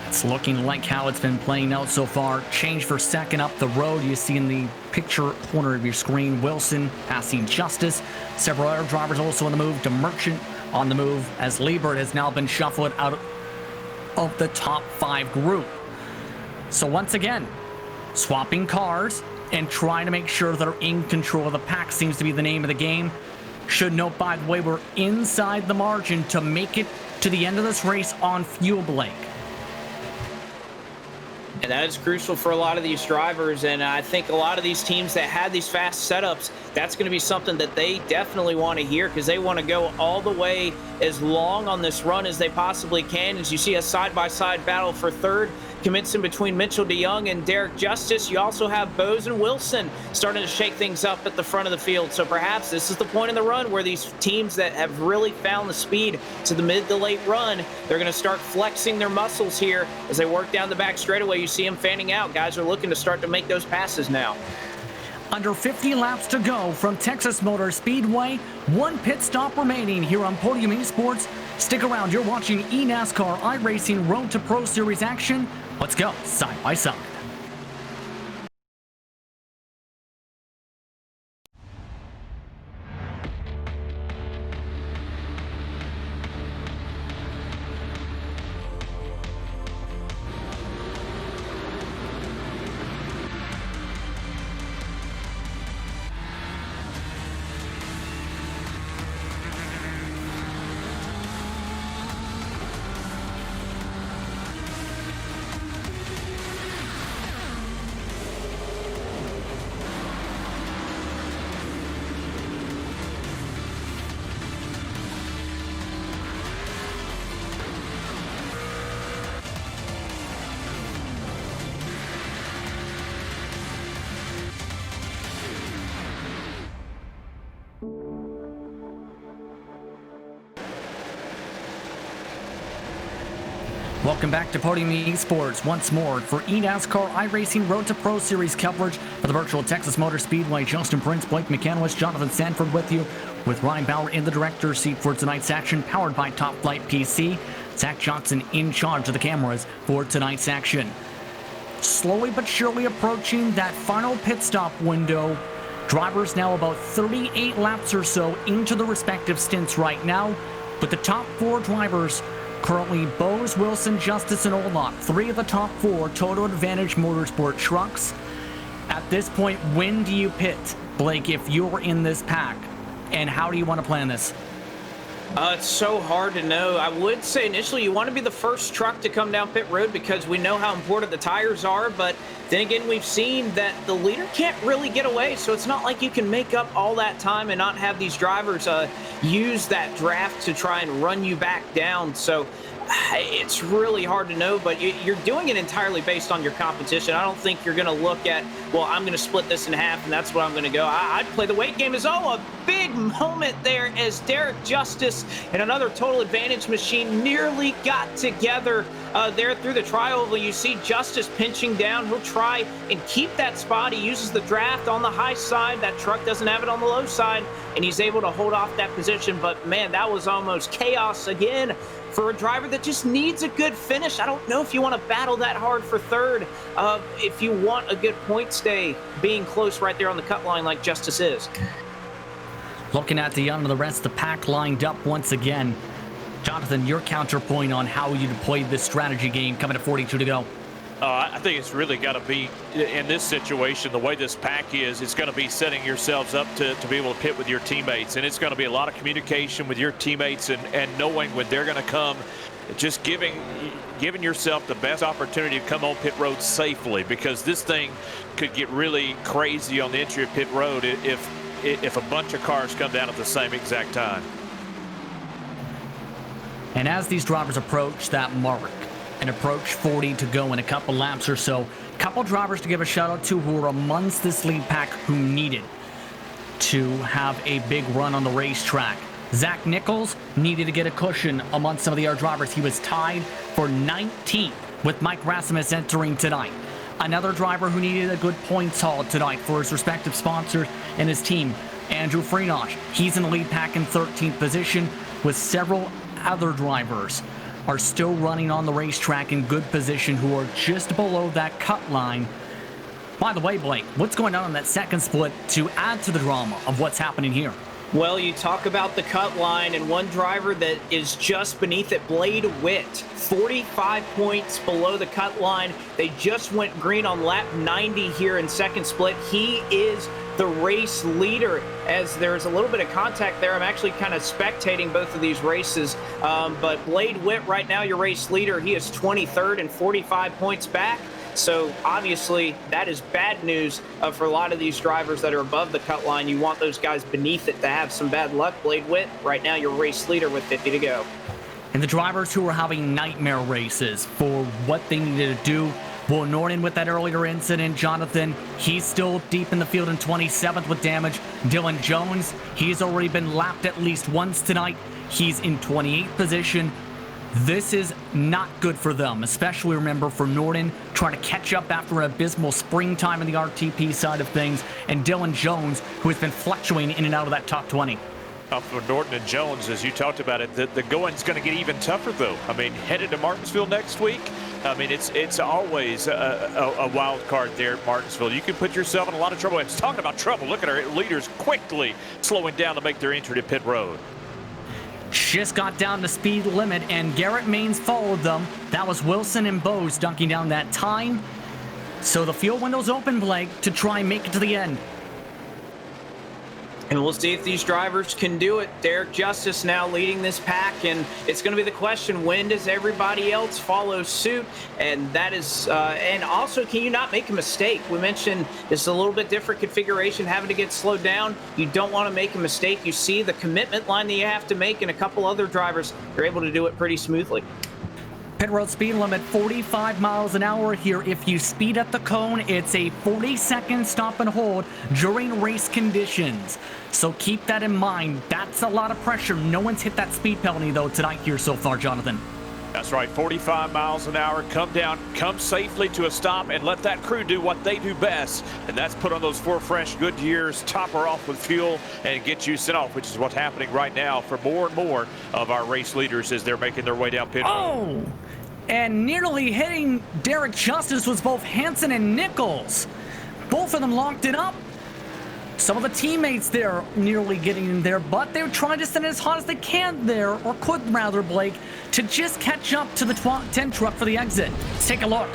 It's looking like how it's been playing out so far. Change for second up the road. You see in the picture corner of your screen, Wilson passing Justice. Several other drivers also on the move. DeMerchant on the move as Liebert has now been shuffled out of the top 5 group. So once again, swapping cars and trying to make sure they're in control of the pack seems to be the name of the game. Should note, by the way, we're inside the margin to make it to the end of this race on fuel, Blake. And that is crucial for a lot of these drivers, and I think a lot of these teams that had these fast setups, that's going to be something that they definitely want to hear because they want to go all the way as long on this run as they possibly can. As you see a side-by-side battle for third commencing between Mitchell DeYoung and Derek Justice. You also have Bose and Wilson starting to shake things up at the front of the field. So perhaps this is the point in the run where these teams that have really found the speed to the mid to late run, they're going to start flexing their muscles here as they work down the back straightaway. You see them fanning out. Guys are looking to start to make those passes now. Under 50 laps to go from Texas Motor Speedway. 1 pit stop remaining here on Podium Esports. Stick around. You're watching eNASCAR iRacing Road to Pro Series action. Let's go side by side. Welcome back to Podium Esports once more for eNASCAR iRacing Road to Pro Series coverage for the virtual Texas Motor Speedway. Justin Prince, Blake McCandless, Jonathan Sanford with you, with Ryan Bauer in the director's seat for tonight's action, powered by Top Flight PC. Zach Johnson in charge of the cameras for tonight's action. Slowly but surely approaching that final pit stop window. Drivers now about 38 laps or so into the respective stints right now, with the top 4 drivers currently Bose, Wilson, Justice, and Olot. 3 of the top 4 Total Advantage Motorsport trucks. At this point, when do you pit, Blake, if you're in this pack? And how do you want to plan this? It's so hard to know. I would say initially you want to be the first truck to come down pit road because we know how important the tires are, but then again, we've seen that the leader can't really get away, so it's not like you can make up all that time and not have these drivers use that draft to try and run you back down. So it's really hard to know, but you're doing it entirely based on your competition. I don't think you're going to look at, well, I'm going to split this in half, and that's what I'm going to go. I'd play the weight game as, a big moment there as Derek Justice and another Total Advantage machine nearly got together there through the tri-oval. You see Justice pinching down. He'll try and keep that spot. He uses the draft on the high side. That truck doesn't have it on the low side, and he's able to hold off that position. But, man, that was almost chaos again for a driver that just needs a good finish. I don't know if you want to battle that hard for third if you want a good point stay being close right there on the cut line like Justice is. Looking at the rest of the pack lined up once again. Jonathan, your counterpoint on how you deployed this strategy game coming to 42 to go. I think it's really got to be, in this situation, the way this pack is, it's going to be setting yourselves up to be able to pit with your teammates. And it's going to be a lot of communication with your teammates and knowing when they're going to come, just giving yourself the best opportunity to come on pit road safely, because this thing could get really crazy on the entry of pit road if a bunch of cars come down at the same exact time. And as these drivers approach that mark and approach 40 to go in a couple laps or so, couple drivers to give a shout out to who are amongst this lead pack who needed to have a big run on the racetrack. Zach Nichols needed to get a cushion amongst some of the other drivers. He was tied for 19th with Mike Rasmus entering tonight. Another driver who needed a good points haul tonight for his respective sponsors and his team, Andrew Freenosh. He's in the lead pack in 13th position, with several other drivers are still running on the racetrack in good position who are just below that cut line. By the way, Blake, what's going on in that second split to add to the drama of what's happening here? Well, you talk about the cut line, and one driver that is just beneath it, Blade Witt, 45 points below the cut line. They just went green on lap 90 here in second split. He is the race leader, as there's a little bit of contact there. I'm actually kind of spectating both of these races, but Blade Witt right now, your race leader, he is 23rd and 45 points back. So obviously that is bad news for a lot of these drivers that are above the cut line. You want those guys beneath it to have some bad luck. Blade Witt, right now your race leader with 50 to go. And the drivers who are having nightmare races for what they needed to do. Will Norton with that earlier incident, Jonathan, he's still deep in the field in 27th with damage. Dylan Jones, he's already been lapped at least once tonight. He's in 28th position. This is not good for them, especially, remember, for Norton trying to catch up after an abysmal springtime in the RTP side of things, and Dylan Jones, who has been fluctuating in and out of that top 20. For Norton and Jones, as you talked about it, the going's going to get even tougher, though. I mean, headed to Martinsville next week, I mean, it's always a wild card there at Martinsville. You can put yourself in a lot of trouble. And it's talking about trouble. Look at our leaders quickly slowing down to make their entry to pit road. Just got down the speed limit, and Garrett Maines followed them. That was Wilson and Bose dunking down that time. So the field window's open, Blake, to try and make it to the end. And we'll see if these drivers can do it. Derek Justice now leading this pack, and it's going to be the question, when does everybody else follow suit? And that is, and also, can you not make a mistake? We mentioned this is a little bit different configuration, having to get slowed down. You don't want to make a mistake. You see the commitment line that you have to make, and a couple other drivers are able to do it pretty smoothly. Pit road speed limit 45 miles an hour here. If you speed at the cone, it's a 40-second stop and hold during race conditions. So keep that in mind. That's a lot of pressure. No one's hit that speed penalty, though, tonight here so far, Jonathan. That's right, 45 miles an hour. Come down, come safely to a stop, and let that crew do what they do best, and that's put on those 4 fresh Goodyears, top her off with fuel, and get you sent off, which is what's happening right now for more and more of our race leaders as they're making their way down pit road. Oh! And nearly hitting Derek Justice was both Hansen and Nichols. Both of them locked it up. Some of the teammates there nearly getting in there, but they're trying to send it as hot as they can there, or could rather, Blake, to just catch up to the 10 truck for the exit. Let's take a look.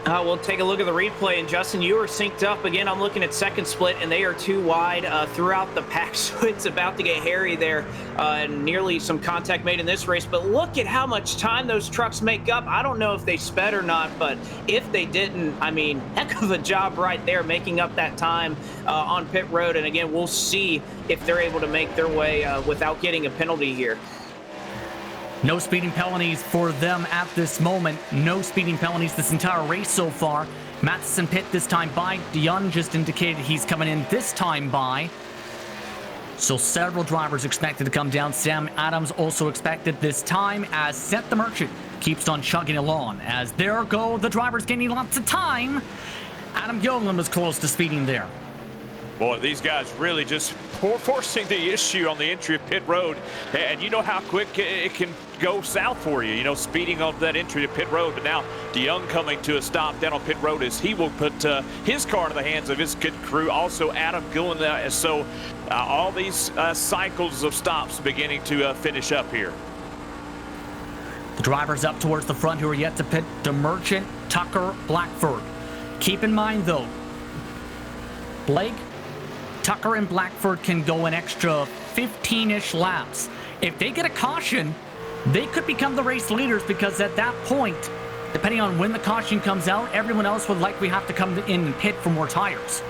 We'll take a look at the replay, and Justin, you are synced up. Again, I'm looking at second split, and they are too wide throughout the pack, so it's about to get hairy there, and nearly some contact made in this race. But look at how much time those trucks make up. I don't know if they sped or not, but if they didn't, I mean, heck of a job right there making up that time on pit road. And again, we'll see if they're able to make their way without getting a penalty here. No speeding penalties for them at this moment. No speeding penalties this entire race so far. Matheson pit this time by. Young just indicated he's coming in this time by. So several drivers expected to come down. Sam Adams also expected this time, as Seth the Merchant keeps on chugging along. As there go the drivers gaining lots of time. Adam Gilliland was close to speeding there. Boy, these guys really just forcing the issue on the entry of pit road. And you know how quick it can go south for you, speeding on that entry to pit road. But now DeYoung coming to a stop down on pit road as he will put his car in the hands of his pit crew. Also Adam Gilliland. So all these cycles of stops beginning to finish up here. The drivers up towards the front who are yet to pit: the Merchant, Tucker, Blackford. Keep in mind, though, Blake, Tucker and Blackford can go an extra 15-ish laps. If they get a caution, they could become the race leaders, because at that point, depending on when the caution comes out, everyone else would likely have to come in and pit for more tires.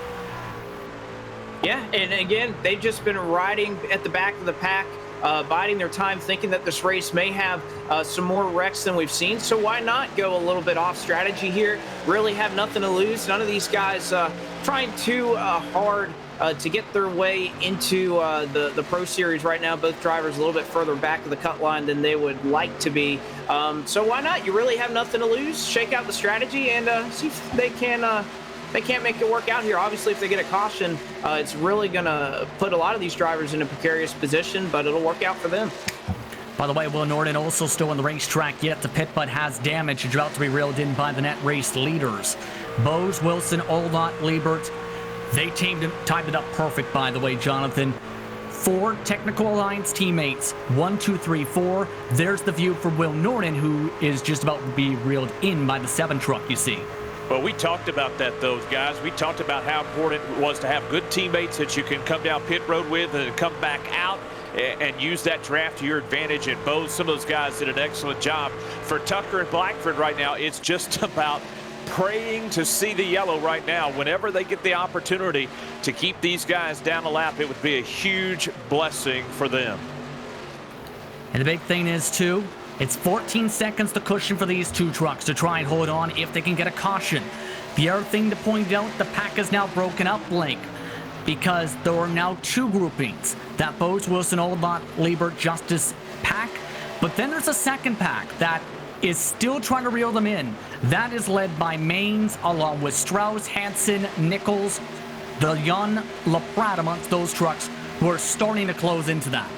Yeah, and again, they've just been riding at the back of the pack, biding their time, thinking that this race may have some more wrecks than we've seen. So why not go a little bit off strategy here? Really have nothing to lose. None of these guys trying too hard to get their way into the Pro Series right now. Both drivers a little bit further back of the cut line than they would like to be. So why not? You really have nothing to lose. Shake out the strategy and see if they can't make it work out here. Obviously, if they get a caution, it's really going to put a lot of these drivers in a precarious position, but it'll work out for them. By the way, Will Norden also still on the racetrack, yet to pit, but has damage about to be reeled in by the net race leaders. Bose, Wilson, Oldot, Liebert. They timed it up perfect, by the way, Jonathan. 4 Technical Alliance teammates. 1, 2, 3, 4. There's the view for Will Norden, who is just about to be reeled in by the 7 truck, you see. Well, we talked about that, though, guys. We talked about how important it was to have good teammates that you can come down pit road with and come back out and use that draft to your advantage. And both, some of those guys did an excellent job. For Tucker and Blackford right now, it's just about praying to see the yellow right now. Whenever they get the opportunity to keep these guys down a lap, it would be a huge blessing for them. And the big thing is, too, it's 14 seconds to cushion for these 2 trucks to try and hold on if they can get a caution. The other thing to point out, the pack is now broken up, Blake, because there are now 2 groupings. That Bose, Wilson, Oldot, Liebert, Justice pack. But then there's a second pack that is still trying to reel them in. That is led by Maines, along with Strauss, Hansen, Nichols, the young LaPrade amongst those trucks who are starting to close into that.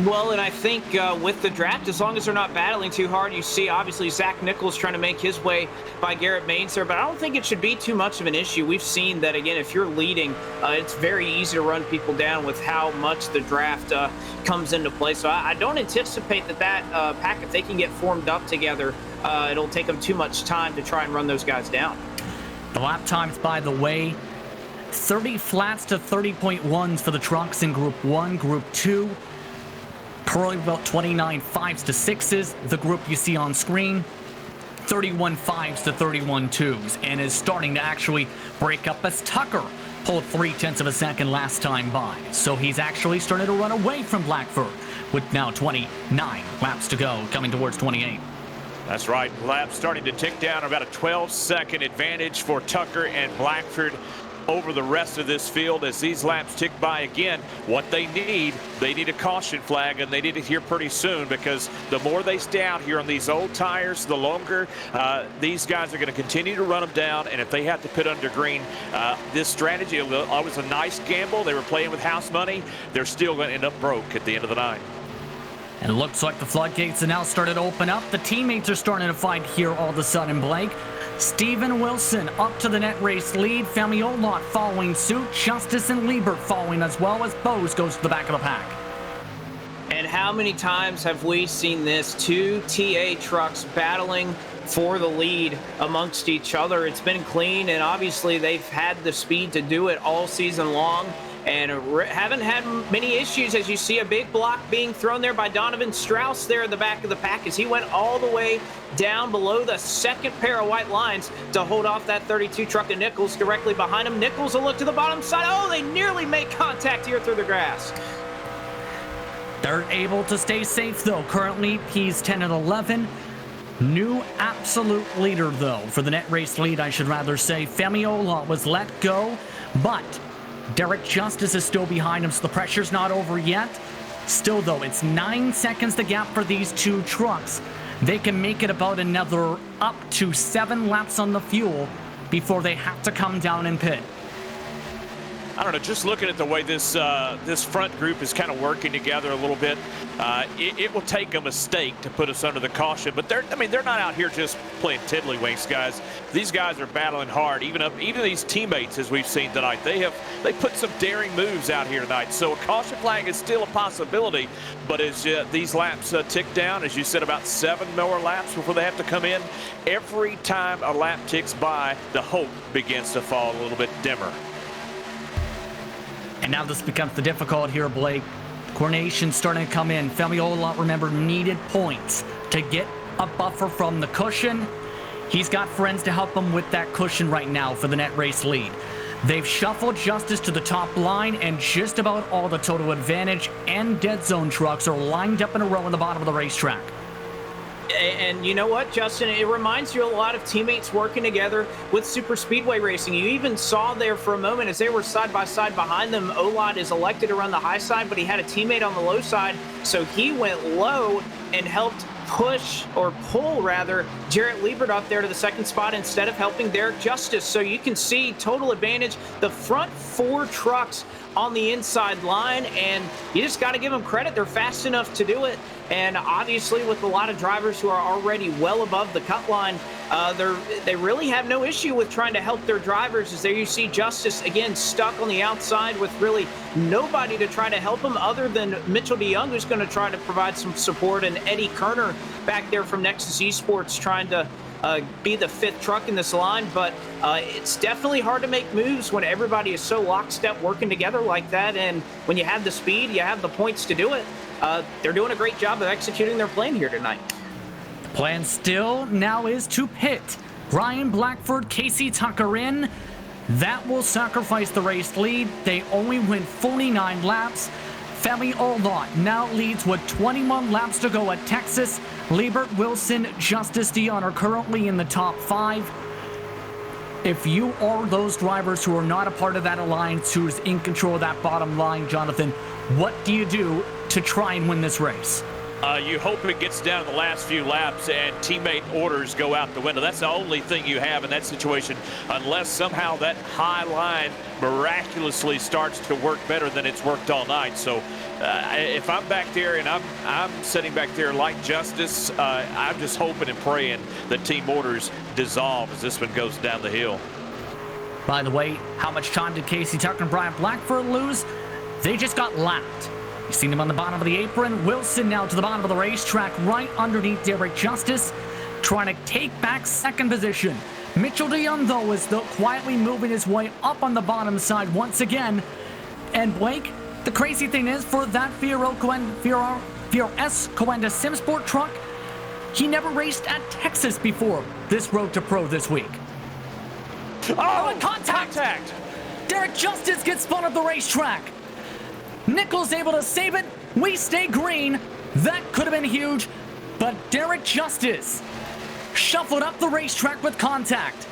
Well, and I think with the draft, as long as they're not battling too hard, you see obviously Zach Nichols trying to make his way by Garrett Maines there, but I don't think it should be too much of an issue. We've seen that, again, if you're leading, it's very easy to run people down with how much the draft comes into play. So I don't anticipate that pack, if they can get formed up together, it'll take them too much time to try and run those guys down. The lap times, by the way, 30 flats to 30.1s for the trucks in Group 1, Group 2. Curly about 29 5s to 6s. The group you see on screen, 31 5s to 31 2s, and is starting to actually break up as Tucker pulled 0.3 of a second last time by. So he's actually starting to run away from Blackford with now 29 laps to go, coming towards 28. That's right. Laps starting to tick down. About a 12-second advantage for Tucker and Blackford. over the rest of this field as these laps tick by. Again, what they need a caution flag, and they need it here pretty soon, because the more they stay out here on these old tires, the longer these guys are going to continue to run them down. And if they have to pit under green, this strategy was a nice gamble. They were playing with house money. They're still going to end up broke at the end of the night. And it looks like the floodgates have now started to open up. The teammates are starting to fight here all of a sudden, Blake. Steven Wilson up to the net race lead. Femi Olot following suit. Justice and Liebert following, as well as Bose goes to the back of the pack. And how many times have we seen this? Two TA trucks battling for the lead amongst each other. It's been clean, and obviously they've had the speed to do it all season long, and haven't had many issues, as you see a big block being thrown there by Donovan Strauss there in the back of the pack as he went all the way down below the second pair of white lines to hold off that 32 truck of Nichols directly behind him. Nichols will look to the bottom side. Oh, they nearly make contact here through the grass. They're able to stay safe, though. Currently, he's 10 and 11. New absolute leader, though, for the net race lead, I should rather say. Femi Olot was let go, but Derek Justice is still behind him, so the pressure's not over yet. Still, though, it's 9 seconds the gap for these two trucks. They can make it about another up to 7 laps on the fuel before they have to come down and pit. I don't know, just looking at the way this this front group is kind of working together a little bit, it will take a mistake to put us under the caution. But they're not out here just playing tiddlywinks, guys. These guys are battling hard. Even these teammates, as we've seen tonight, they put some daring moves out here tonight. So a caution flag is still a possibility. But as these laps tick down, as you said, about 7 more laps before they have to come in, every time a lap ticks by, the hope begins to fall a little bit dimmer. And now this becomes the difficult here, Blake. Coordination starting to come in. Femi Olot, remember, needed points to get a buffer from the cushion. He's got friends to help him with that cushion right now for the net race lead. They've shuffled Justice to the top line, and just about all the total advantage and dead zone trucks are lined up in a row on the bottom of the racetrack. And you know what, Justin? It reminds you a lot of teammates working together with super speedway racing. You even saw there for a moment as they were side by side behind them. Olot is elected to run the high side, but he had a teammate on the low side, so he went low and helped push, or pull rather, Jarrett Liebert up there to the second spot instead of helping Derek Justice. So you can see total advantage. The front 4 trucks on the inside line, and you just got to give them credit. They're fast enough to do it. And obviously, with a lot of drivers who are already well above the cut line, they really have no issue with trying to help their drivers. As there you see Justice, again, stuck on the outside with really nobody to try to help him other than Mitchell DeYoung, who's going to try to provide some support, and Eddie Kerner back there from Nexus Esports trying to be the 5th truck in this line. But it's definitely hard to make moves when everybody is so lockstep working together like that. And when you have the speed, you have the points to do it. They're doing a great job of executing their plan here tonight. The plan still now is to pit Ryan Blackford, Casey Tucker in. That will sacrifice the race lead. They only went 49 laps. Femi Olot now leads with 21 laps to go at Texas. Liebert, Wilson, Justice, Dion are currently in the top 5. If you are those drivers who are not a part of that alliance, who's in control of that bottom line, Jonathan, what do you do to try and win this race? You hope it gets down to the last few laps and teammate orders go out the window. That's the only thing you have in that situation, unless somehow that high line miraculously starts to work better than it's worked all night. So if I'm back there and I'm sitting back there like Justice, I'm just hoping and praying that team orders dissolve as this one goes down the hill. By the way, how much time did Casey Tucker and Brian Blackford lose? They just got lapped. You've seen him on the bottom of the apron. Wilson now to the bottom of the racetrack, right underneath Derek Justice, trying to take back second position. Mitchell DeYoung, though, is quietly moving his way up on the bottom side once again. And Blake, the crazy thing is, for that Fiero S. Coenda Simsport truck, he never raced at Texas before this Road to Pro this week. Oh, contact! Derek Justice gets spun off the racetrack. Nichols able to save it. We stay green. That could have been huge, but Derek Justice shuffled up the racetrack with contact.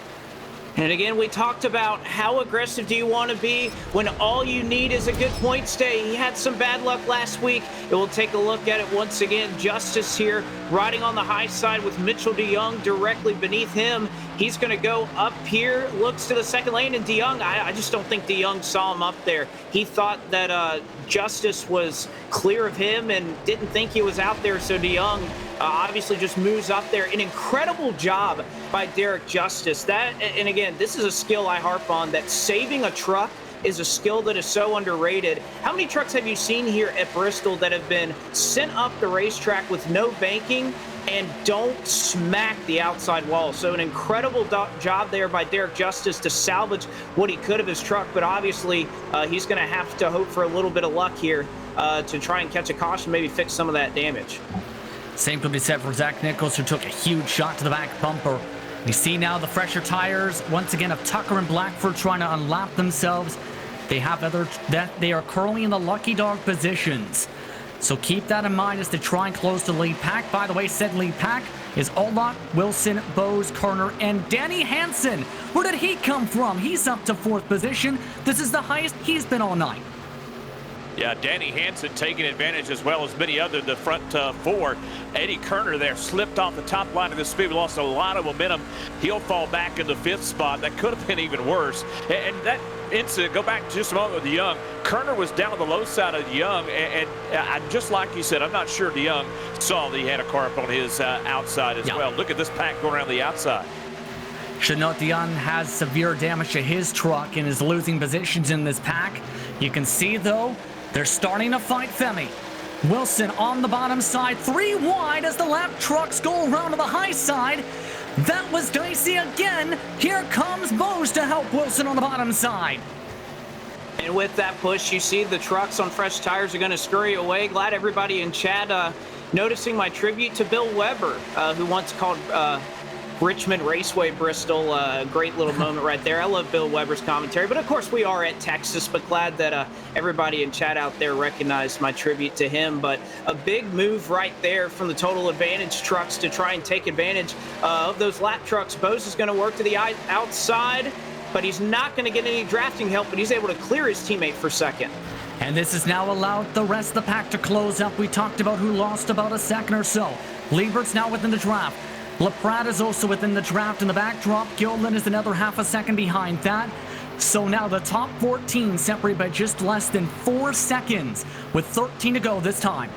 And again, we talked about how aggressive do you want to be when all you need is a good point stay. He had some bad luck last week. It will take a look at it once again. Justice here riding on the high side with Mitchell DeYoung directly beneath him. He's going to go up here, looks to the second lane, and DeYoung, I just don't think DeYoung saw him up there. He thought that Justice was clear of him and didn't think he was out there, so DeYoung obviously just moves up there. An incredible job by Derek Justice. That, and again, this is a skill I harp on, that saving a truck is a skill that is so underrated. How many trucks have you seen here at Bristol that have been sent up the racetrack with no banking and don't smack the outside wall? So an incredible job there by Derek Justice to salvage what he could of his truck, but obviously he's going to have to hope for a little bit of luck here to try and catch a caution, maybe fix some of that damage. Same could be said for Zach Nichols, who took a huge shot to the back bumper. You see now the fresher tires, once again, of Tucker and Blackford trying to unlap themselves. They are currently in the lucky dog positions. So keep that in mind as they try and close the lead pack. By the way, said lead pack is Olot, Wilson, Bose, Kerner, and Danny Hansen. Where did he come from? He's up to 4th position. This is the highest he's been all night. Yeah, Danny Hansen taking advantage as well as many other the front four. Eddie Kerner there slipped off the top line of the speed, lost a lot of momentum. He'll fall back in the 5th spot. That could have been even worse. And that incident, go back just a moment with DeYoung. Kerner was down on the low side of DeYoung, and just like you said, I'm not sure DeYoung saw that he had a car up on his outside as well. Look at this pack going around the outside. Should note DeYoung has severe damage to his truck and is losing positions in this pack. You can see, though, they're starting to fight Femi. Wilson on the bottom side, 3 wide as the lap trucks go around to the high side. That was dicey again. Here comes Bose to help Wilson on the bottom side. And with that push, you see the trucks on fresh tires are going to scurry away. Glad everybody in chat noticing my tribute to Bill Weber, who once called Richmond Raceway Bristol. Great little moment right there. I love Bill Weber's commentary, but of course we are at Texas, but glad that everybody in chat out there recognized my tribute to him. But a big move right there from the Total Advantage trucks to try and take advantage of those lap trucks. Bose is going to work to the outside, but he's not going to get any drafting help, but he's able to clear his teammate for second. And this has now allowed the rest of the pack to close up. We talked about who lost about a second or so. Liebert's now within the draft. LaPrade is also within the draft in the backdrop. Gilliland is another half a second behind that. So now the top 14 separated by just less than 4 seconds with 13 to go this time.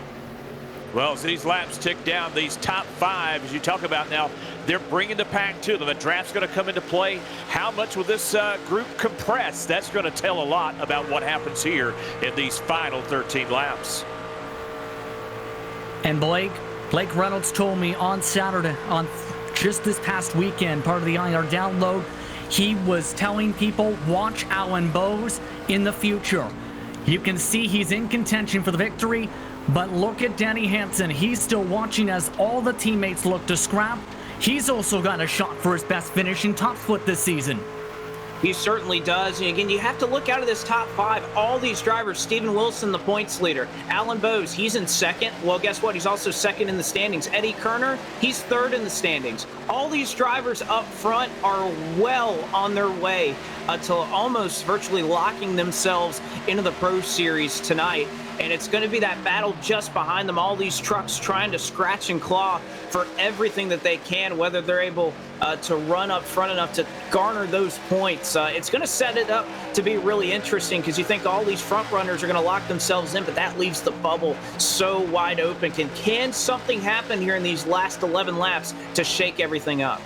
Well, as these laps tick down, these top 5, as you talk about now, they're bringing the pack to them. The draft's going to come into play. How much will this group compress? That's going to tell a lot about what happens here in these final 13 laps. And Blake Reynolds told me on Saturday, on just this past weekend, part of the IR download, he was telling people, watch Alan Bose in the future. You can see he's in contention for the victory, but look at Danny Hansen. He's still watching as all the teammates look to scrap. He's also got a shot for his best finish in top split this season. He certainly does. And again, you have to look out of this top 5. All these drivers, Steven Wilson, the points leader. Alan Bose, he's in second. Well, guess what? He's also second in the standings. Eddie Kerner, he's third in the standings. All these drivers up front are well on their way to almost virtually locking themselves into the Pro Series tonight. And it's going to be that battle just behind them. All these trucks trying to scratch and claw for everything that they can, whether they're able to run up front enough to garner those points. It's going to set it up to be really interesting because you think all these front runners are going to lock themselves in, but that leaves the bubble so wide open. Can something happen here in these last 11 laps to shake everything up?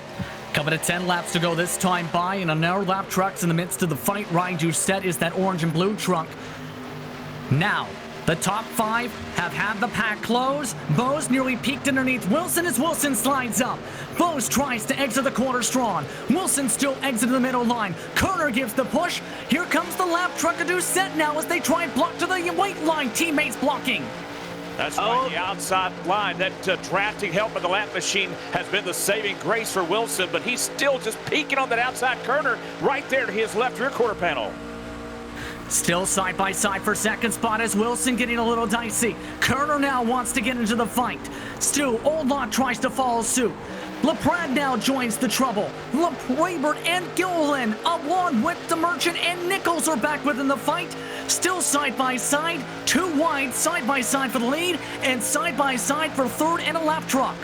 Coming to 10 laps to go this time by, and another lap trucks in the midst of the fight. Ryan Doucette is that orange and blue truck. Now, the top 5 have had the pack close. Bose nearly peeked underneath Wilson as Wilson slides up. Bose tries to exit the corner strong. Wilson still exited the middle line. Kerner gives the push. Here comes the lap truck of Doucette now as they try and block to the white line. Teammates blocking. That's right, the outside line. That drafting help of the lap machine has been the saving grace for Wilson, but he's still just peeking on that outside Kerner right there to his left rear quarter panel. Still side by side for second spot as Wilson getting a little dicey. Kerner now wants to get into the fight. Stu Oldlot tries to follow suit. LaPrade now joins the trouble. Liebert and Gilliland, along with the Merchant and Nichols, are back within the fight. Still side by side, two wide, side by side for the lead, and side by side for third and a lap truck.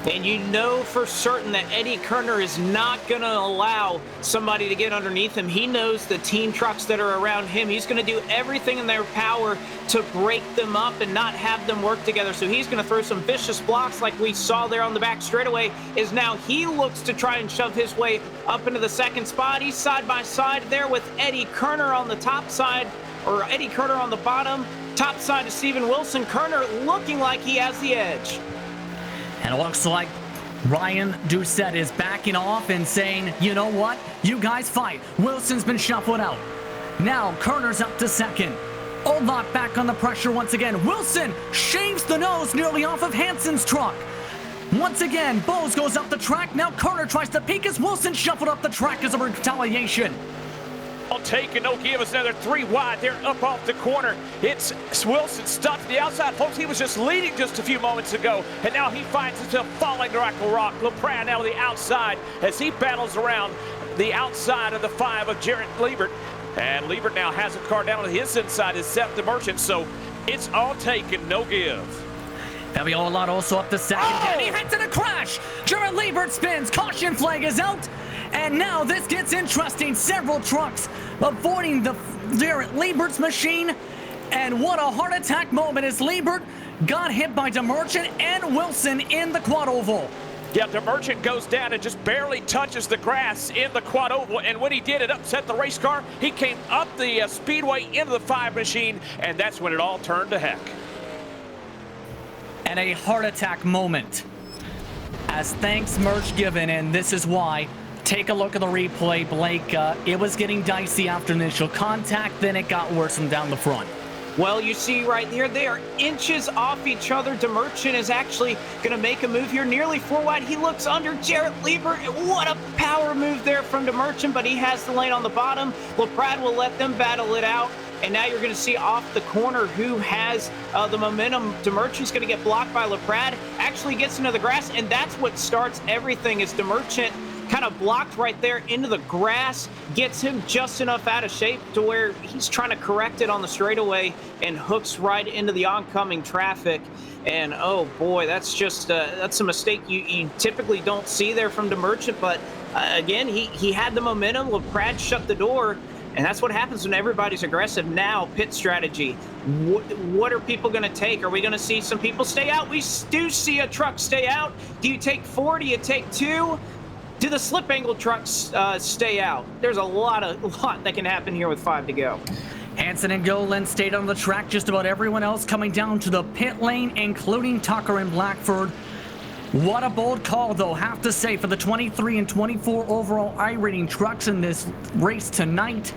And you know for certain that Eddie Kerner is not going to allow somebody to get underneath him. He knows the team trucks that are around him. He's going to do everything in their power to break them up and not have them work together. So he's going to throw some vicious blocks like we saw there on the back straightaway. Is now he looks to try and shove his way up into the second spot. He's side by side there with Eddie Kerner on the top side, or Eddie Kerner on the bottom. Top side to Steven Wilson. Kerner looking like he has the edge. And it looks like Ryan Doucette is backing off and saying, you know what? You guys fight. Wilson's been shuffled out. Now Kerner's up to second. Oldot back on the pressure once again. Wilson shaves the nose nearly off of Hansen's truck. Once again, Bowes goes up the track. Now Kerner tries to peek as Wilson shuffled up the track as a retaliation. I'll take and no give us another 3 wide there up off the corner. It's Wilson stuck to the outside. Folks, he was just leading just a few moments ago, and now he finds himself falling to rock. LaPrade now to the outside as he battles around the outside of the 5 of Jarrett Liebert. And Liebert now has a car down on his inside, is Seth the Merchant, so it's all taken, no give. That'll be a lot also up the second. Oh! And he hits in a crash. Jarrett Liebert spins. Caution flag is out. And now this gets interesting. Several trucks avoiding the Jarrett Liebert's machine. And what a heart attack moment as Liebert got hit by DeMerchant and Wilson in the quad oval. Yeah, DeMerchant goes down and just barely touches the grass in the quad oval. And when he did, it upset the race car. He came up the speedway into the 5 machine, and that's when it all turned to heck. And a heart attack moment. As thanks merch given, and this is why. Take a look at the replay, Blake. It was getting dicey after initial contact, then it got worse from down the front. Well, you see right here, they are inches off each other. DeMerchant is actually going to make a move here, nearly 4 wide. He looks under Jarrett Liebert. What a power move there from DeMerchant, but he has the lane on the bottom. LaPrade will let them battle it out. And now you're going to see off the corner who has the momentum. DeMerchant's going to get blocked by LaPrade, actually gets into the grass, and that's what starts everything is DeMerchant kind of blocked right there into the grass, gets him just enough out of shape to where he's trying to correct it on the straightaway and hooks right into the oncoming traffic. And oh boy, that's just that's a mistake you typically don't see there from DeMerchant. But again, he had the momentum. LaPrade shut the door. And that's what happens when everybody's aggressive. Now, pit strategy. What are people going to take? Are we going to see some people stay out? We do see a truck stay out. Do you take 4? Do you take 2? Do the slip angle trucks stay out? There's a lot that can happen here with 5 to go. Hansen and Gilliland stayed on the track. Just about everyone else coming down to the pit lane, including Tucker and Blackford. What a bold call, though, have to say, for the 23 and 24 overall iRacing trucks in this race tonight.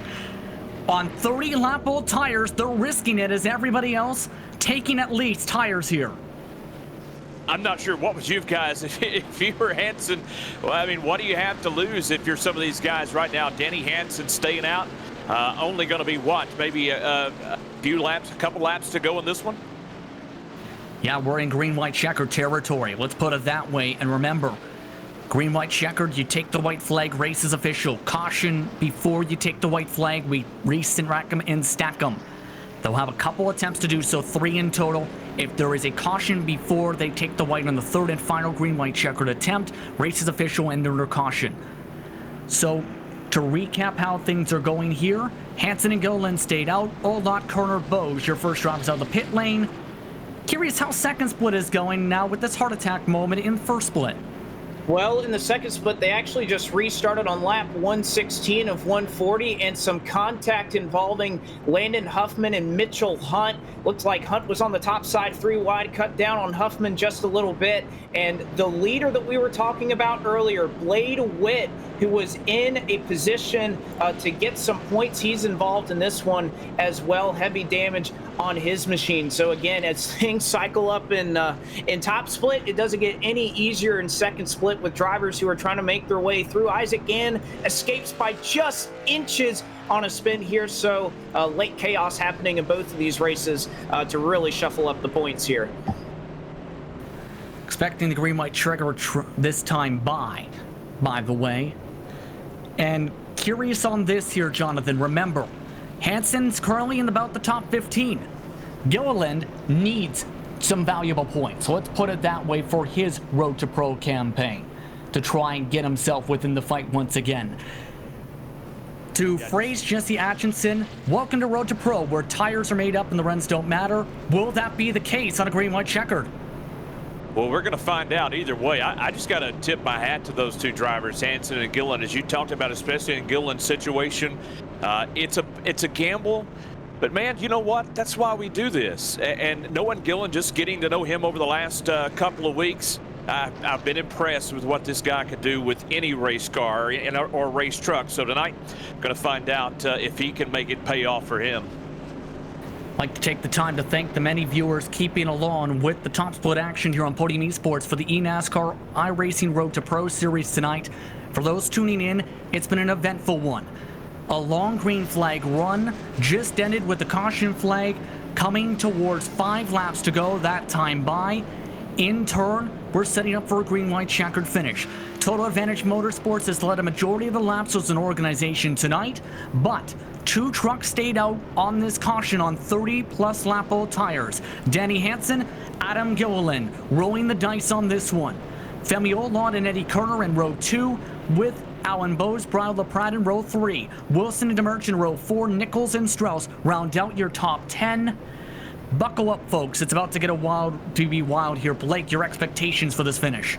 On 30-lap-old tires, they're risking it as everybody else taking at least tires here. I'm not sure what would you guys, if you were Hansen, well, I mean, what do you have to lose if you're some of these guys right now? Danny Hansen staying out, only going to be what, maybe a few laps, a couple laps to go in this one? Yeah, we're in green-white checkered territory. Let's put it that way. And remember, green-white checkered, you take the white flag, race is official. Caution before you take the white flag. We rack them and stack them. They'll have a couple attempts to do so, 3 in total. If there is a caution before they take the white on the 3rd and final green-white checkered attempt, race is official and they're under caution. So, to recap how things are going here, Hansen and Gilliland stayed out. Oldot, Kerner, Bowes, your first drives out of the pit lane. Curious how second split is going now with this heart attack moment in first split. Well, in the second split, they actually just restarted on lap 116 of 140 and some contact involving Landon Huffman and Mitchell Hunt. Looks like Hunt was on the top side, 3 wide, cut down on Huffman just a little bit. And the leader that we were talking about earlier, Blade Witt, who was in a position to get some points, he's involved in this one as well. Heavy damage on his machine. So again, as things cycle up in top split, it doesn't get any easier in second split with drivers who are trying to make their way through. Isaac Gann escapes by just inches on a spin here, so late chaos happening in both of these races to really shuffle up the points here. Expecting the green white trigger this time by the way. And curious on this here, Jonathan. Remember, Hansen's currently in about the top 15. Gilliland needs some valuable points. Let's put it that way for his Road to Pro campaign to try and get himself within the fight once again. To phrase Jesse Atchison, welcome to Road to Pro, where tires are made up and the runs don't matter. Will that be the case on a green white checkered? Well, we're going to find out either way. I just got to tip my hat to those two drivers, Hansen and Gilliland, as you talked about, especially in Gilliland's situation. It's a gamble. But, man, you know what? That's why we do this. And knowing Gilliland, just getting to know him over the last couple of weeks, I've been impressed with what this guy could do with any race car or race truck. So tonight, going to find out if he can make it pay off for him. I'd like to take the time to thank the many viewers keeping along with the top split action here on Podium Esports for the eNASCAR iRacing Road to Pro Series tonight. For those tuning in, it's been an eventful one. A long green flag run just ended with the caution flag coming towards 5 laps to go that time by. In turn, we're setting up for a green-white checkered finish. Total Advantage Motorsports has led a majority of the laps as an organization tonight, but 2 trucks stayed out on this caution on 30-plus lap old tires. Danny Hansen, Adam Gilliland rolling the dice on this one. Femi Olot and Eddie Kerner in row 2 with Alan Bowes, Brian LaPrade in row 3. Wilson and DeMerch in row 4. Nichols and Strauss round out your top 10. Buckle up, folks. It's about to get be wild here. Blake, your expectations for this finish?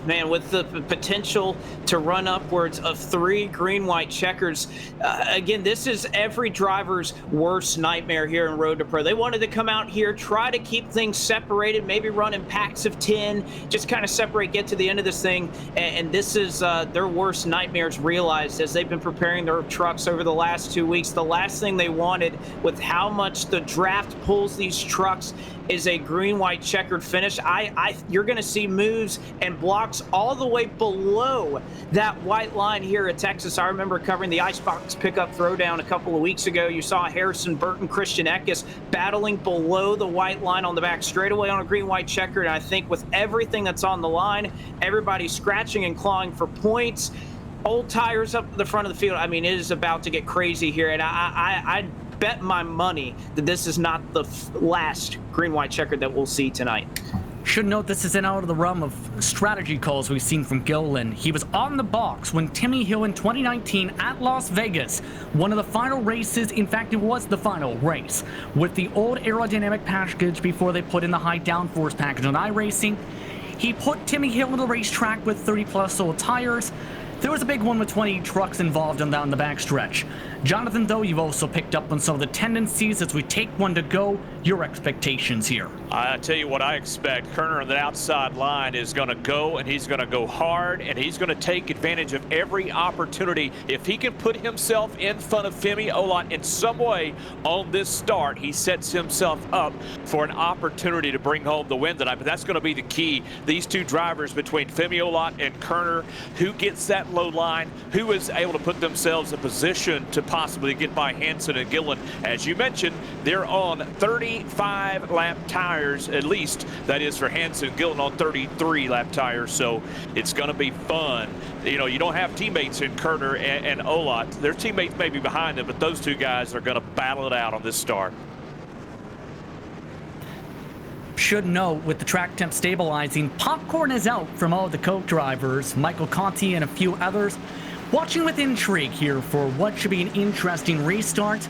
Man, with the potential to run upwards of 3 green-white checkers. Again, this is every driver's worst nightmare here in Road to Pro. They wanted to come out here, try to keep things separated, maybe run in packs of 10, just kind of separate, get to the end of this thing. And this is their worst nightmares realized as they've been preparing their trucks over the last 2 weeks. The last thing they wanted, with how much the draft pulls these trucks, is a green-white checkered finish. You're going to see moves and blocks all the way below that white line here at Texas. I remember covering the Icebox pickup throwdown a couple of weeks ago. You saw Harrison Burton, Christian Eckes battling below the white line on the back straightaway on a green-white checkered. And I think with everything that's on the line, everybody's scratching and clawing for points. Old tires up the front of the field. I mean, it is about to get crazy here. And I bet my money that this is not the last green-white checkered that we'll see tonight. Should note this isn't out of the realm of strategy calls we've seen from Gilliland. He was on the box when Timmy Hill in 2019 at Las Vegas, one of the final races, in fact it was the final race, with the old aerodynamic package before they put in the high downforce package on iRacing. He put Timmy Hill on the racetrack with 30-plus old tires. There was a big one with 20 trucks involved down the backstretch. Jonathan, though, you've also picked up on some of the tendencies as we take one to go. Your expectations here? I tell you what I expect. Kerner on the outside line is going to go, and he's going to go hard, and he's going to take advantage of every opportunity. If he can put himself in front of Femi Olot in some way on this start, he sets himself up for an opportunity to bring home the win tonight. But that's going to be the key. These two drivers between Femi Olot and Kerner, who gets that low line, who is able to put themselves in position to possibly get by Hansen and Gilliland. As you mentioned, they're on 35-lap tires, at least. That is for Hansen and Gilliland on 33-lap tires, so it's going to be fun. You know, you don't have teammates in Kerner and Olot. Their teammates may be behind them, but those two guys are going to battle it out on this start. Should note, with the track temp stabilizing, popcorn is out from all the Coke drivers, Michael Conti and a few others. Watching with intrigue here for what should be an interesting restart.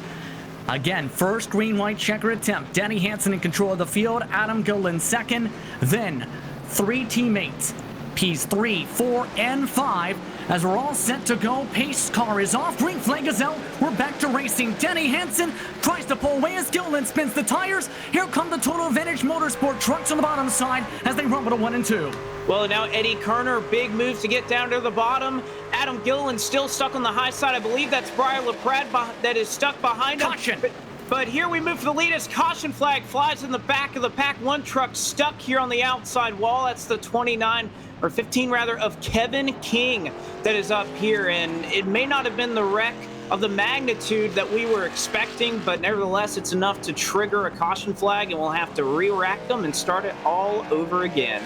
Again, first green-white checker attempt. Danny Hansen in control of the field. Adam Gilliland second. Then 3 teammates. P3, 4, and 5. As we're all set to go, pace car is off, green flag is out, we're back to racing. Danny Hansen tries to pull away as Gilliland spins the tires. Here come the Total Advantage Motorsport trucks on the bottom side as they rumble to 1 and 2. Well, now Eddie Kerner, big move to get down to the bottom. Adam Gilliland still stuck on the high side. I believe that's Brian LaPrade that is stuck behind him. Caution! But here we move for the lead as caution flag flies in the back of the pack. One truck stuck here on the outside wall. That's the 15 rather, of Kevin King that is up here. And it may not have been the wreck of the magnitude that we were expecting, but nevertheless, it's enough to trigger a caution flag, and we'll have to re-rack them and start it all over again.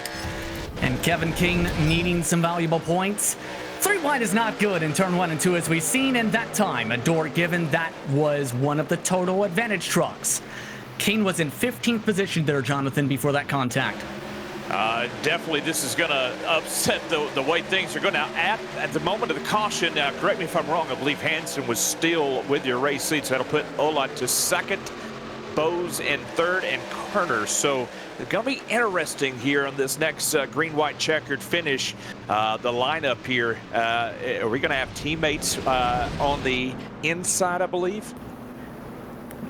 And Kevin King needing some valuable points. 3 wide is not good in turn 1 and 2, as we've seen, and that time a door given that was one of the total advantage trucks. King was in 15th position there, Jonathan, before that contact. Definitely, this is going to upset the way things are going. Now, at the moment of the caution, now, correct me if I'm wrong, I believe Hansen was still with your race seat, so that'll put Olot to second, Bose in third, and Kerner. So it's going to be interesting here on this next green-white checkered finish. The lineup here, are we going to have teammates on the inside, I believe?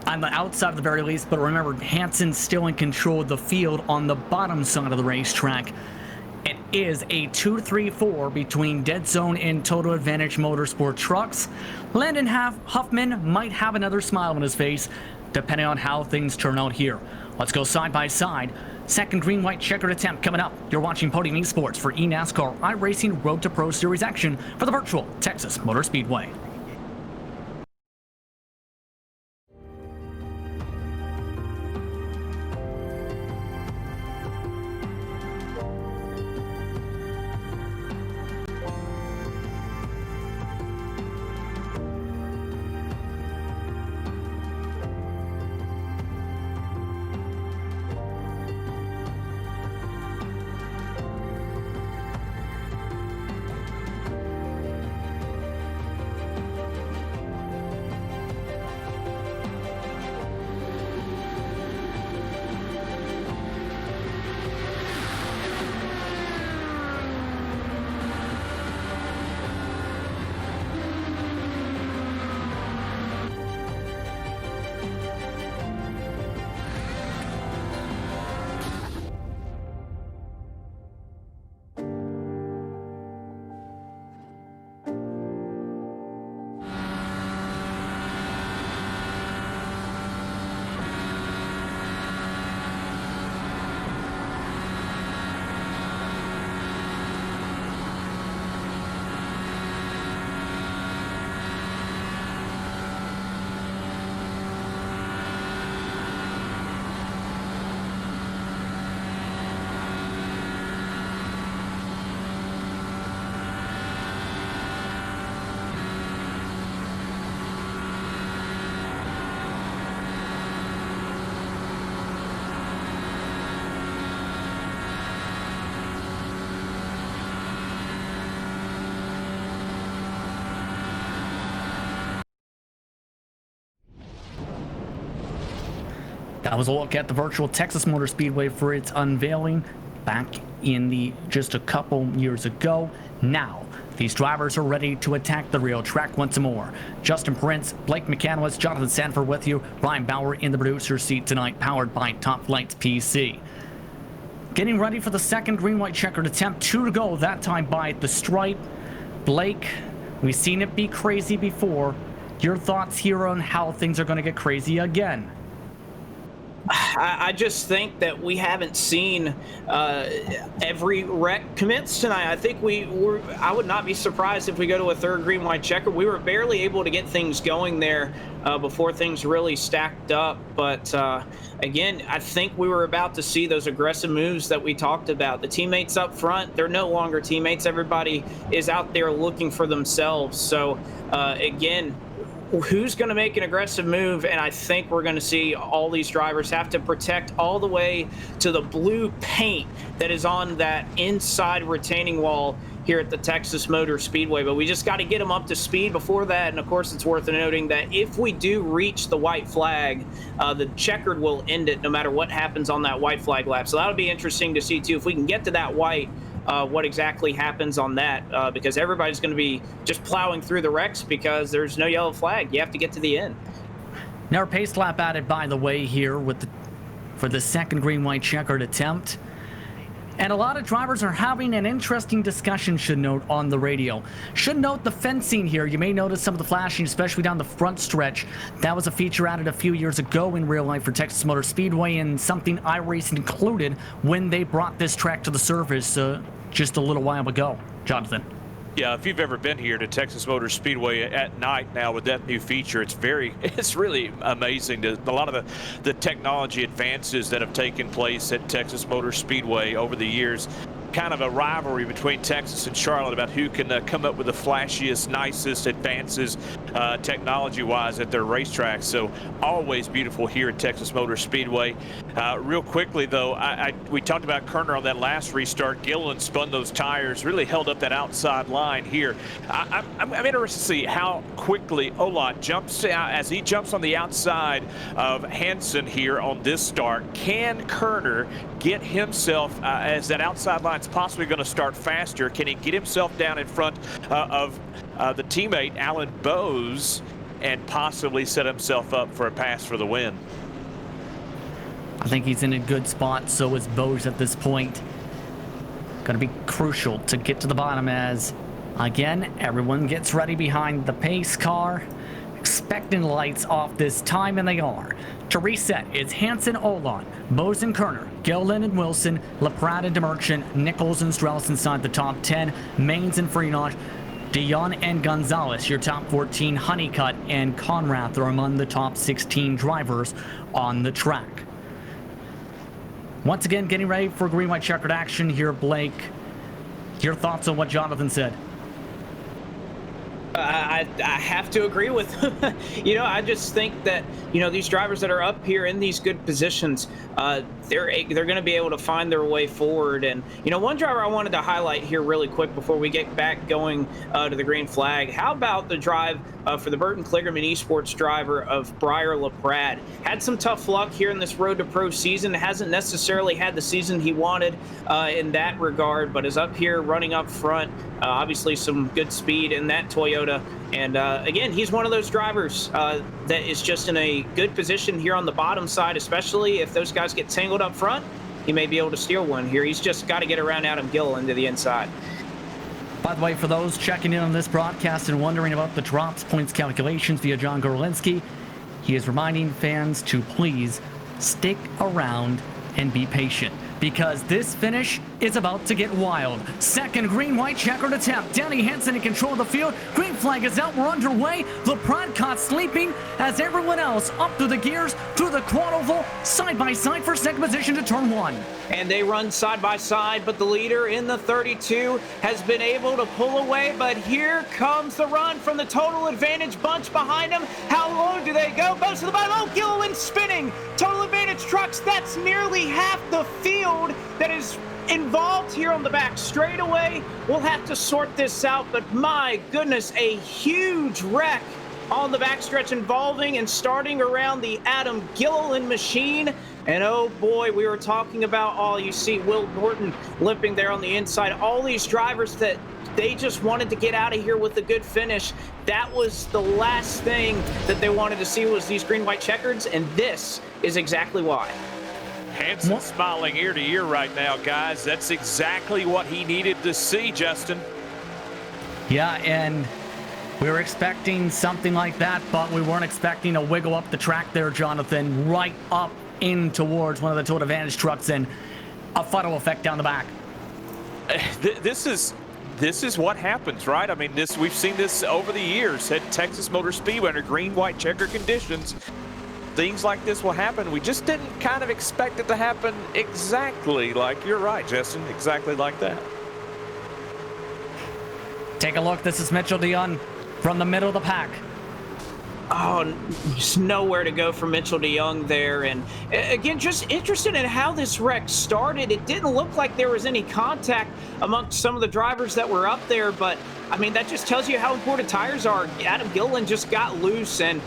On the outside at the very least, but remember, Hansen's still in control of the field on the bottom side of the racetrack. It is a 2-3-4 between Dead Zone and Total Advantage Motorsport trucks. Landon Huffman might have another smile on his face, depending on how things turn out here. Let's go side by side. Second green-white checkered attempt coming up. You're watching Podium Esports for eNASCAR iRacing Road to Pro Series action for the virtual Texas Motor Speedway. That was a look at the virtual Texas Motor Speedway for its unveiling back in just a couple years ago. Now, these drivers are ready to attack the real track once more. Justin Prince, Blake McCandless, Jonathan Sanford with you. Brian Bauer in the producer's seat tonight, powered by Top Flights PC. Getting ready for the second green-white checkered attempt. 2 to go, that time by the stripe. Blake, we've seen it be crazy before. Your thoughts here on how things are going to get crazy again? I just think that we haven't seen every wreck commence tonight. I think I would not be surprised if we go to a third green white checker. We were barely able to get things going there before things really stacked up. But again, I think we were about to see those aggressive moves that we talked about. The teammates up front, they're no longer teammates. Everybody is out there looking for themselves. So again, who's going to make an aggressive move? And I think we're going to see all these drivers have to protect all the way to the blue paint that is on that inside retaining wall here at the Texas Motor Speedway. But we just got to get them up to speed before that. And of course, it's worth noting that if we do reach the white flag, the checkered will end it no matter what happens on that white flag lap. So that'll be interesting to see too. If we can get to that white, what exactly happens on that, because everybody's going to be just plowing through the wrecks because there's no yellow flag. You have to get to the end. Now, our pace lap added, by the way, here for the second green-white checkered attempt. And a lot of drivers are having an interesting discussion, should note, on the radio. Should note the fencing here. You may notice some of the flashing, especially down the front stretch. That was a feature added a few years ago in real life for Texas Motor Speedway, and something iRacing included when they brought this track to the surface just a little while ago. Jonathan. Yeah, if you've ever been here to Texas Motor Speedway at night now with that new feature, it's really amazing. A lot of the technology advances that have taken place at Texas Motor Speedway over the years. Kind of a rivalry between Texas and Charlotte about who can come up with the flashiest, nicest advances technology-wise at their racetracks. So always beautiful here at Texas Motor Speedway. Real quickly, though, we talked about Kerner on that last restart. Gilliland spun those tires, really held up that outside line here. I'm interested to see how quickly Olot jumps out as he jumps on the outside of Hansen here on this start. Can Kerner get himself, as that outside line's possibly going to start faster, can he get himself down in front of the teammate Alan Bowes and possibly set himself up for a pass for the win? I think he's in a good spot, so is Bowes at this point. Going to be crucial to get to the bottom as, again, everyone gets ready behind the pace car. Expecting lights off this time, and they are. To reset, it's Hansen, Olot, Bowes and Kerner, Gilliland and Wilson, LaPrade and DeMerchant, Nichols and Strauss inside the top 10, Maines and Freenot, Dion and Gonzalez, your top 14, Honeycutt and Conrath are among the top 16 drivers on the track. Once again, getting ready for green-white checkered action here, Blake. Your thoughts on what Jonathan said? I have to agree with him. I just think that, these drivers that are up here in these good positions, they're going to be able to find their way forward. And, one driver I wanted to highlight here really quick before we get back going to the green flag. How about the drive for the Burton Kligerman Esports driver of Briar LaPrade? Had some tough luck here in this Road to Pro season. Hasn't necessarily had the season he wanted in that regard, but is up here running up front. Obviously some good speed in that Toyota. And again, he's one of those drivers that is just in a good position here on the bottom side, especially if those guys get tangled up front. He may be able to steal one here. He's just got to get around Adam Gilliland to the inside. By the way, for those checking in on this broadcast and wondering about the drops points calculations via John Gorlinski, he is reminding fans to please stick around and be patient, because this finish is about to get wild. Second green-white checkered attempt. Danny Hansen in control of the field. Green flag is out. We're underway. LaPrade caught sleeping as everyone else up through the gears, through the quad oval, side by side for second position to turn one. And they run side by side, but the leader in the 32 has been able to pull away. But here comes the run from the Total Advantage bunch behind him. How low do they go? Goes to the bottom. Oh, Gilliland spinning. Total Advantage trucks. That's nearly half the field that is involved here on the back straightaway. We'll have to sort this out, but my goodness, a huge wreck on the backstretch involving and starting around the Adam Gilliland machine. And oh boy, we were talking about, you see Will Norton limping there on the inside. All these drivers that they just wanted to get out of here with a good finish. That was the last thing that they wanted to see, was these green-white checkers, and this is exactly why. Hansen smiling ear to ear right now, guys. That's exactly what he needed to see, Justin. Yeah, and we were expecting something like that, but we weren't expecting a wiggle up the track there, Jonathan, right up in towards one of the Total Advantage trucks, and a funnel effect down the back. This is what happens, right? I mean, we've seen this over the years at Texas Motor Speedway under green-white checker conditions. Things like this will happen. We just didn't kind of expect it to happen exactly like, you're right, Justin, exactly like that. Take a look. This is Mitchell DeYoung from the middle of the pack. Oh, just nowhere to go for Mitchell DeYoung there. And again, just interested in how this wreck started. It didn't look like there was any contact amongst some of the drivers that were up there, but I mean, that just tells you how important tires are. Adam Gilliland just got loose, and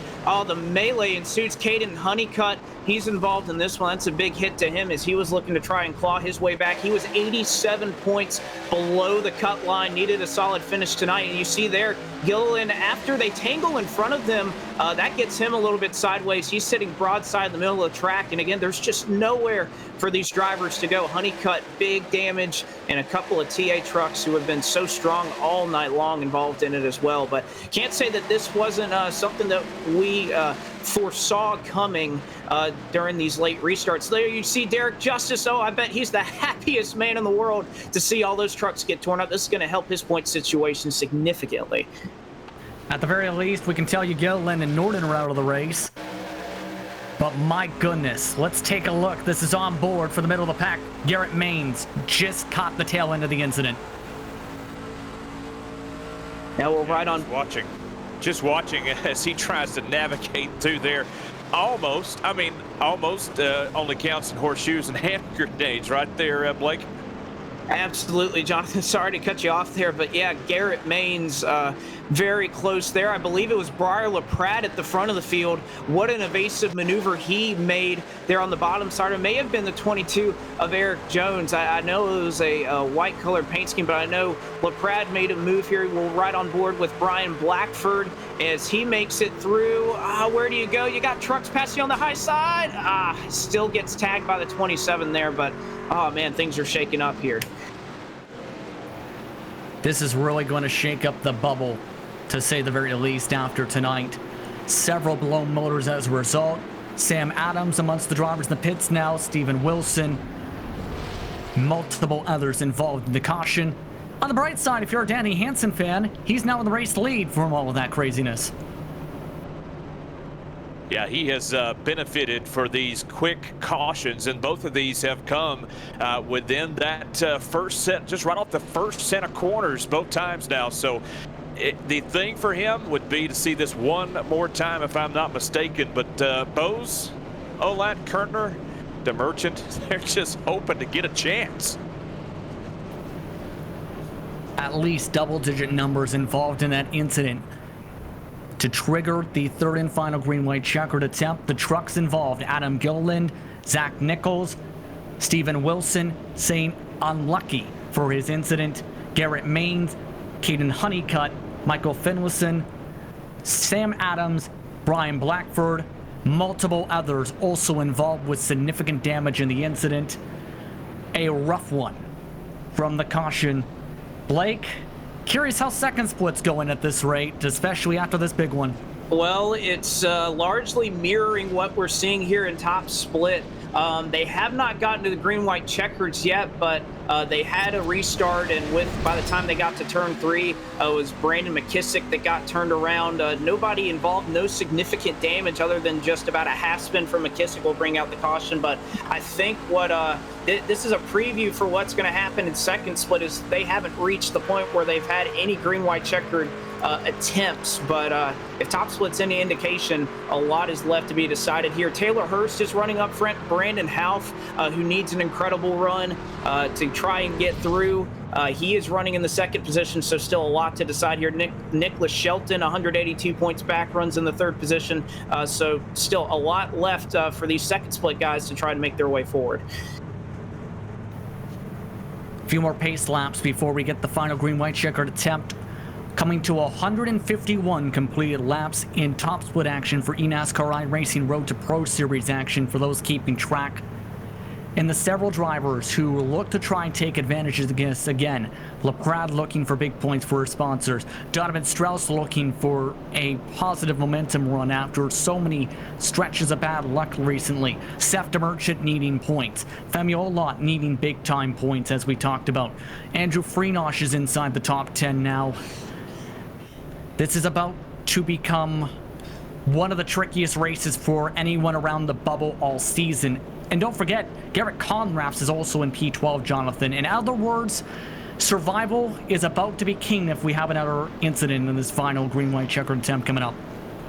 the melee ensues. Caden Honeycutt, he's involved in this one. That's a big hit to him as he was looking to try and claw his way back. He was 87 points below the cut line, needed a solid finish tonight. And you see there, Gilliland, after they tangle in front of them, that gets him a little bit sideways. He's sitting broadside in the middle of the track. And again, there's just nowhere for these drivers to go. Honeycutt, big damage, and a couple of TA trucks who have been so strong all night long involved in it as well. But can't say that this wasn't something that we foresaw coming during these late restarts. There you see Derek Justice. Oh, I bet he's the happiest man in the world to see all those trucks get torn up. This is going to help his point situation significantly. At the very least, we can tell you Gilliland and Norton are out of the race. But my goodness, let's take a look. This is on board for the middle of the pack. Garrett Maines just caught the tail end of the incident. Now we're right on. Just watching as he tries to navigate through there. Almost only counts in horseshoes and hand grenades right there, Blake. Absolutely, Jonathan. Sorry to cut you off there, but yeah, Garrett Maines very close there. I believe it was Briar LaPrade at the front of the field. What an evasive maneuver he made there on the bottom side. It may have been the 22 of Eric Jones. I know it was a white-colored paint scheme, but I know LaPrade made a move here. We're right on board with Brian Blackford as he makes it through. Where do you go? You got trucks passing you on the high side. Still gets tagged by the 27 there, but oh man, things are shaking up here. This is really going to shake up the bubble, to say the very least, after tonight. Several blown motors as a result. Sam Adams amongst the drivers in the pits now. Steven Wilson. Multiple others involved in the caution. On the bright side, if you're a Danny Hansen fan, he's now in the race lead from all of that craziness. Yeah, he has benefited for these quick cautions, and both of these have come within that first set, just right off the first set of corners both times now. So the thing for him would be to see this one more time, if I'm not mistaken. But Bose, Olat, Kertner, DeMerchant, they're just hoping to get a chance. At least double-digit numbers involved in that incident to trigger the third and final green-white checkered attempt. The trucks involved: Adam Gilliland, Zach Nichols, Steven Wilson, saying unlucky for his incident. Garrett Maines, Caden Honeycutt, Michael Finlayson, Sam Adams, Brian Blackford, multiple others also involved with significant damage in the incident. A rough one from the caution. Blake, curious how second split's going at this rate, especially after this big one. Well, it's largely mirroring what we're seeing here in top split. They have not gotten to the green-white checkers yet, but they had a restart, and by the time they got to turn 3, it was Brandon McKissick that got turned around. Nobody involved, no significant damage other than just about a half spin from McKissick will bring out the caution. But I think this is a preview for what's going to happen in second split is they haven't reached the point where they've had any green-white checkered attempts, but if top split's any indication, a lot is left to be decided here. Taylor Hurst is running up front. Brandon Houff, who needs an incredible run to try and get through. He is running in the second position, so still a lot to decide here. Nicholas Shelton, 182 points back, runs in the third position. So still a lot left for these second split guys to try to make their way forward. A few more pace laps before we get the final green-white checkered attempt. Coming to 151 completed laps in top split action for eNASCAR iRacing Road to Pro Series action for those keeping track. And the several drivers who look to try and take advantages against, again, LaPrade looking for big points for his sponsors, Donovan Strauss looking for a positive momentum run after so many stretches of bad luck recently, Seth DeMerchant needing points, Femi Olot needing big time points as we talked about, Andrew Freenosh is inside the top 10 now. This is about to become one of the trickiest races for anyone around the bubble all season. And don't forget, Garrett Conraths is also in P12, Jonathan. In other words, survival is about to be king if we have another incident in this final green-white checkered attempt coming up.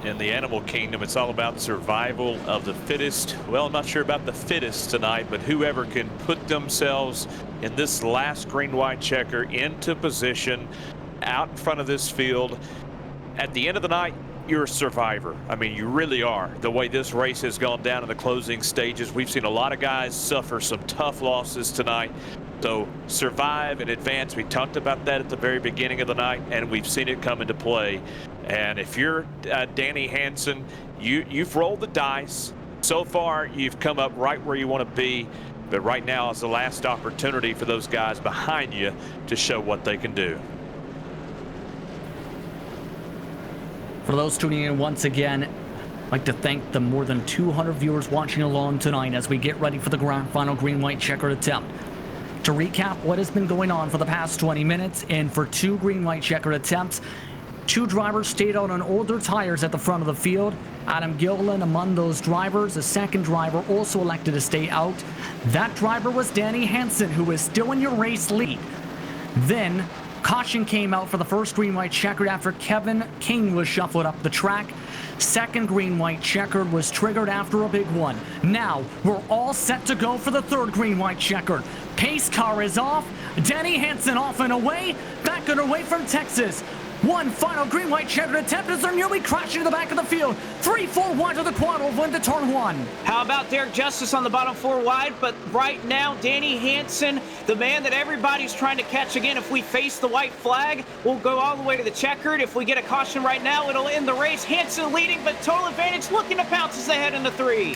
In the animal kingdom, it's all about survival of the fittest. Well, I'm not sure about the fittest tonight, but whoever can put themselves in this last green-white checker into position out in front of this field. At the end of the night, you're a survivor. I mean, you really are. The way this race has gone down in the closing stages, we've seen a lot of guys suffer some tough losses tonight. So survive and advance. We talked about that at the very beginning of the night, and we've seen it come into play. And if you're Danny Hansen, you've rolled the dice. So far, you've come up right where you want to be. But right now is the last opportunity for those guys behind you to show what they can do. For those tuning in once again, I'd like to thank the more than 200 viewers watching along tonight as we get ready for the grand final green-white checkered attempt. To recap what has been going on for the past 20 minutes, and for 2 green-white checkered attempts, 2 drivers stayed out on older tires at the front of the field. Adam Gilliland among those drivers. A second driver also elected to stay out. That driver was Danny Hansen, who is still in your race lead. Then, caution came out for the first green-white checkered after Kevin King was shuffled up the track. Second green-white checkered was triggered after a big one. Now, we're all set to go for the third green-white checkered. Pace car is off. Danny Hansen off and away. Back and away from Texas. One final green-white checkered attempt as they're nearly crashing to the back of the field. 3-4 wide to the quad over into turn 1. How about Derek Justice on the bottom 4 wide? But right now, Danny Hansen, the man that everybody's trying to catch again. If we face the white flag, we'll go all the way to the checkered. If we get a caution right now, it'll end the race. Hansen leading, but total advantage looking to pounce as they head into 3.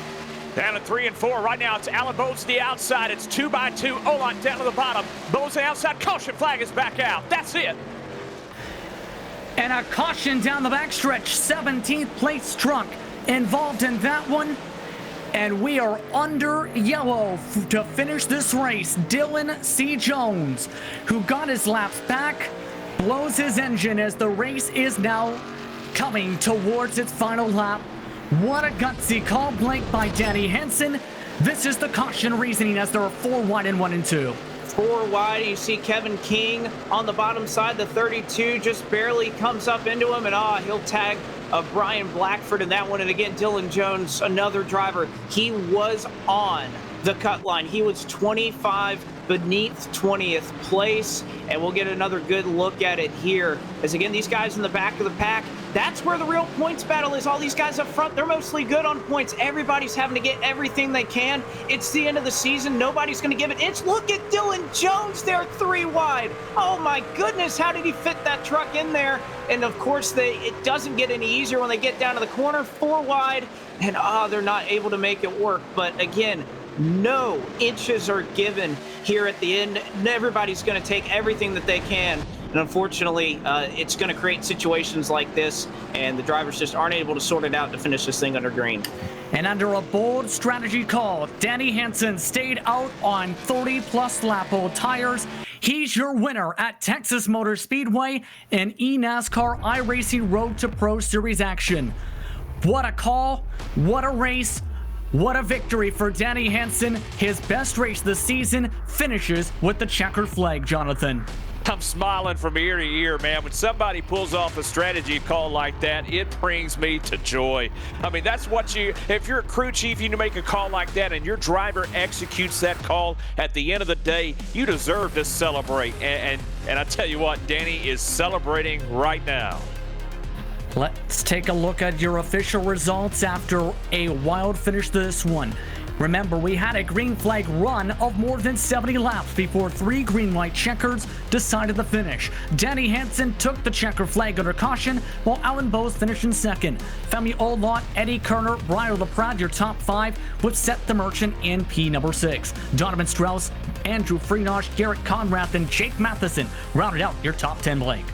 Down to 3 and 4. Right now, it's Alan Bowes to the outside. It's 2 by 2. Olot down to the bottom. Bowes to the outside. Caution flag is back out. That's it. And a caution down the backstretch. 17th place truck involved in that one. And we are under yellow to finish this race. Dylan C. Jones, who got his laps back, blows his engine as the race is now coming towards its final lap. What a gutsy call blank by Danny Hansen. This is the caution reasoning as there are 4 wide and 1 and 2. 4 wide, you see Kevin King on the bottom side. The 32 just barely comes up into him, and he'll tag Brian Blackford in that one. And again, Dylan Jones, another driver, he was on the cut line. He was 25 beneath 20th place, and we'll get another good look at it here as again these guys in the back of the pack, that's where the real points battle is. All these guys up front, they're mostly good on points. Everybody's having to get everything they can. It's the end of the season. Nobody's going to give it inch. Look at Dylan Jones there, 3 wide. Oh my goodness, how did he fit that truck in there? And of course it doesn't get any easier when they get down to the corner. 4 wide, and they're not able to make it work. But again, no inches are given here at the end. Everybody's going to take everything that they can. And unfortunately, it's going to create situations like this, and the drivers just aren't able to sort it out to finish this thing under green. And under a bold strategy call, Danny Hansen stayed out on 30-plus lap old tires. He's your winner at Texas Motor Speedway in eNASCAR iRacing Road to Pro Series action. What a call, what a race, what a victory for Danny Hansen. His best race this season finishes with the checkered flag, Jonathan. I'm smiling from ear to ear, man. When somebody pulls off a strategy call like that, it brings me to joy. I mean, that's what if you're a crew chief, you make a call like that and your driver executes that call at the end of the day, you deserve to celebrate. And I tell you what, Danny is celebrating right now. Let's take a look at your official results after a wild finish to this one. Remember, we had a green flag run of more than 70 laps before 3 green-white checkers decided the finish. Danny Hansen took the checker flag under caution, while Alan Bowes finished in second. Femi Olot, Eddie Kerner, Brian LaPrade, your top 5, with Seth the Merchant in P number 6. Donovan Strauss, Andrew Freenash, Garrett Conrath, and Jake Matheson rounded out your top 10, Blake.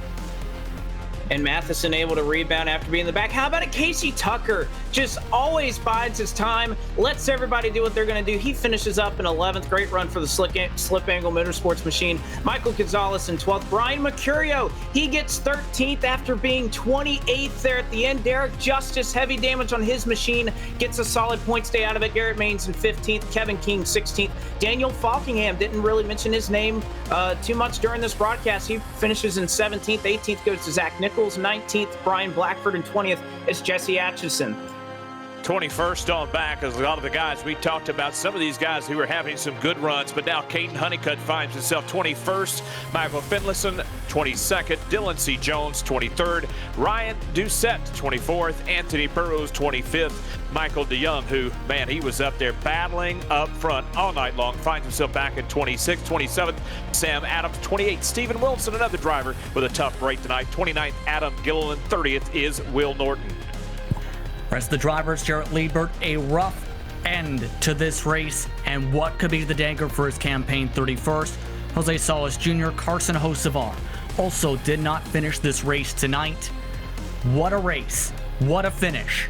And Matheson able to rebound after being in the back. How about it? Casey Tucker just always bides his time, lets everybody do what they're going to do. He finishes up in 11th. Great run for the Slip Angle Motorsports machine. Michael Gonzalez in 12th. Brian Mercurio, he gets 13th after being 28th there at the end. Derek Justice, heavy damage on his machine, gets a solid point stay out of it. Garrett Maines in 15th. Kevin King 16th. Daniel Falkingham, didn't really mention his name too much during this broadcast. He finishes in 17th. 18th goes to Zach Nichols. 19th, Brian Blackford, and 20th is Jesse Atchison. 21st on back as a lot of the guys we talked about, some of these guys who are having some good runs, but now Caden Honeycutt finds himself 21st, Michael Finlayson 22nd, Dylan C. Jones 23rd, Ryan Doucette 24th, Anthony Burrows 25th, Michael DeYoung, who, man, he was up there battling up front all night long, finds himself back at 26th, 27th, Sam Adams 28th, Stephen Wilson, another driver with a tough break tonight, 29th, Adam Gilliland, 30th is Will Norton. Rest of the drivers, Jarrett Liebert, a rough end to this race and what could be the dagger for his campaign 31st. Jose Salas Jr., Carson Hocevar also did not finish this race tonight. What a race. What a finish.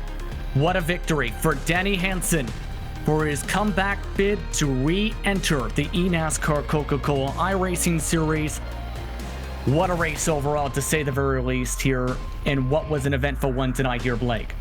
What a victory for Danny Hansen for his comeback bid to re-enter the eNASCAR Coca-Cola iRacing Series. What a race overall, to say the very least here, and what was an eventful one tonight here, Blake.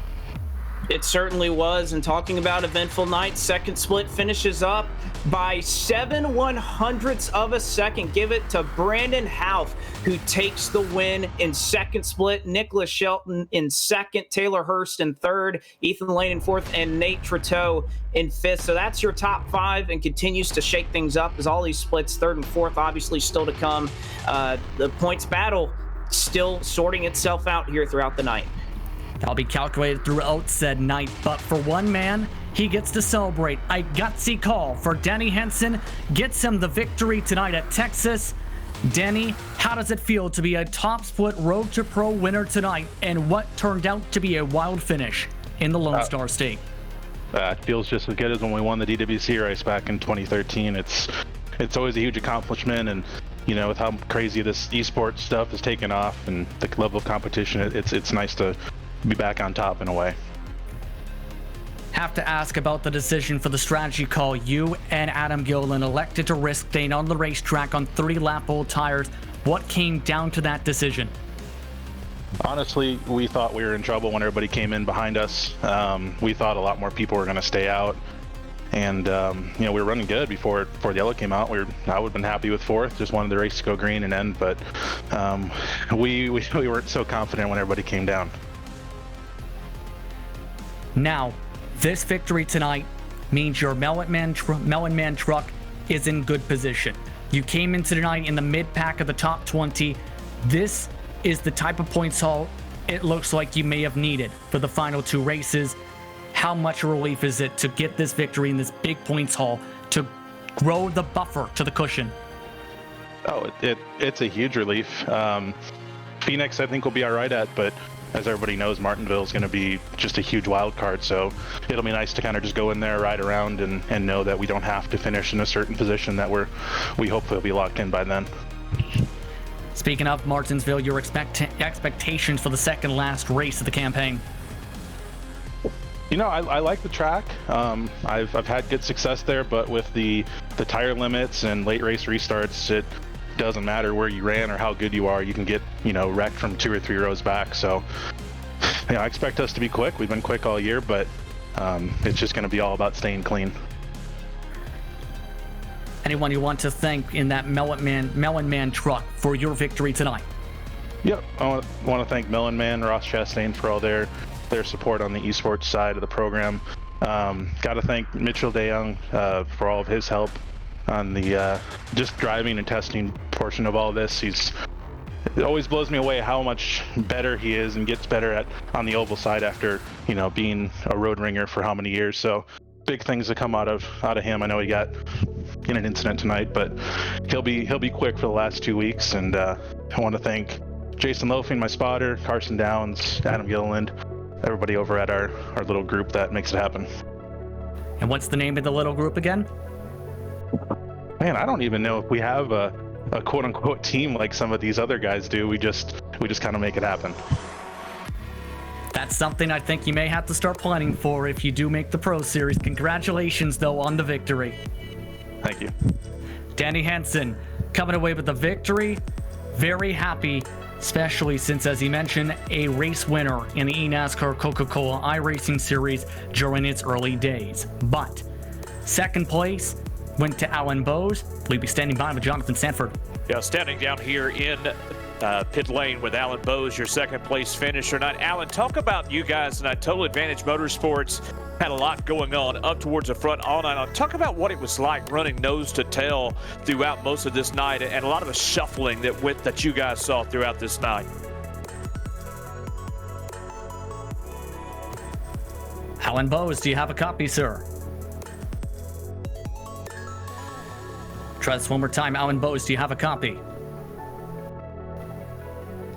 It certainly was. And talking about eventful night, second split finishes up by 7/100ths of a second. Give it to Brandon Houff, who takes the win in second split. Nicholas Shelton in second, Taylor Hurst in third, Ethan Lane in fourth, and Nate Trotteau in fifth. So that's your top five, and continues to shake things up as all these splits, third and fourth, obviously still to come. The points battle still sorting itself out here throughout the night. That'll be calculated throughout said night, but for one man, he gets to celebrate. A gutsy call for Danny Hansen gets him the victory tonight at Texas. Danny, how does it feel to be a top split Road to Pro winner tonight, and what turned out to be a wild finish in the Lone Star State? It feels just as good as when we won the DWC race back in 2013. It's always a huge accomplishment, and you know, with how crazy this esports stuff has taken off and the level of competition, it's nice to be back on top in a way. Have to ask about the decision for the strategy call. You and Adam Gilliland elected to risk staying on the racetrack on 3-lap old tires. What came down to that decision? Honestly, we thought we were in trouble when everybody came in behind us. We thought a lot more people were going to stay out, and you know, we were running good before the yellow came out. I would have been happy with fourth. Just wanted the race to go green and end, but we weren't so confident when everybody came down. Now, this victory tonight means your Melon Man truck is in good position. You came into tonight in the mid-pack of the top 20. This is the type of points haul it looks like you may have needed for the final two races. How much relief is it to get this victory in this big points haul to grow the buffer to the cushion? Oh, it's a huge relief. Phoenix, I think, will be all right at, but as everybody knows, Martinsville is going to be just a huge wild card, so it'll be nice to kind of just go in there, ride around, and know that we don't have to finish in a certain position, that we hopefully will be locked in by then. Speaking of Martinsville, your expectations for the second last race of the campaign? You know, I like the track. I've had good success there, but with the tire limits and late race restarts, it doesn't matter where you ran or how good you are. You can get, you know, wrecked from 2 or 3 rows back. So, you know, I expect us to be quick. We've been quick all year, but it's just going to be all about staying clean. Anyone you want to thank in that Melon Man truck for your victory tonight? Yep, I want to thank Melon Man, Ross Chastain for all their support on the esports side of the program. Got to thank Mitchell DeYoung for all of his help on the just driving and testing portion of all this. It always blows me away how much better he is and gets better on the oval side after, you know, being a road ringer for how many years. So big things to come out of him. I know he got in an incident tonight, but he'll be quick for the last 2 weeks. And I want to thank Jason Loafing, my spotter, Carson Downs, Adam Gilliland, everybody over at our little group that makes it happen. And what's the name of the little group again? Man, I don't even know if we have a quote-unquote team like some of these other guys do. We just kind of make it happen. That's something I think you may have to start planning for if you do make the Pro Series. Congratulations, though, on the victory. Thank you. Danny Hansen coming away with the victory. Very happy, especially since, as he mentioned, a race winner in the eNASCAR Coca-Cola iRacing Series during its early days. But second place went to Alan Bowes. We'll be standing by with Jonathan Sanford. Yeah, standing down here in pit lane with Alan Bowes, your second place finisher. Now, Alan, talk about you guys tonight. Total Advantage Motorsports had a lot going on up towards the front all night long. Talk about what it was like running nose to tail throughout most of this night, and a lot of the shuffling that you guys saw throughout this night. Alan Bowes, do you have a copy, sir? Try this one more time. Alan Bowes, do you have a copy?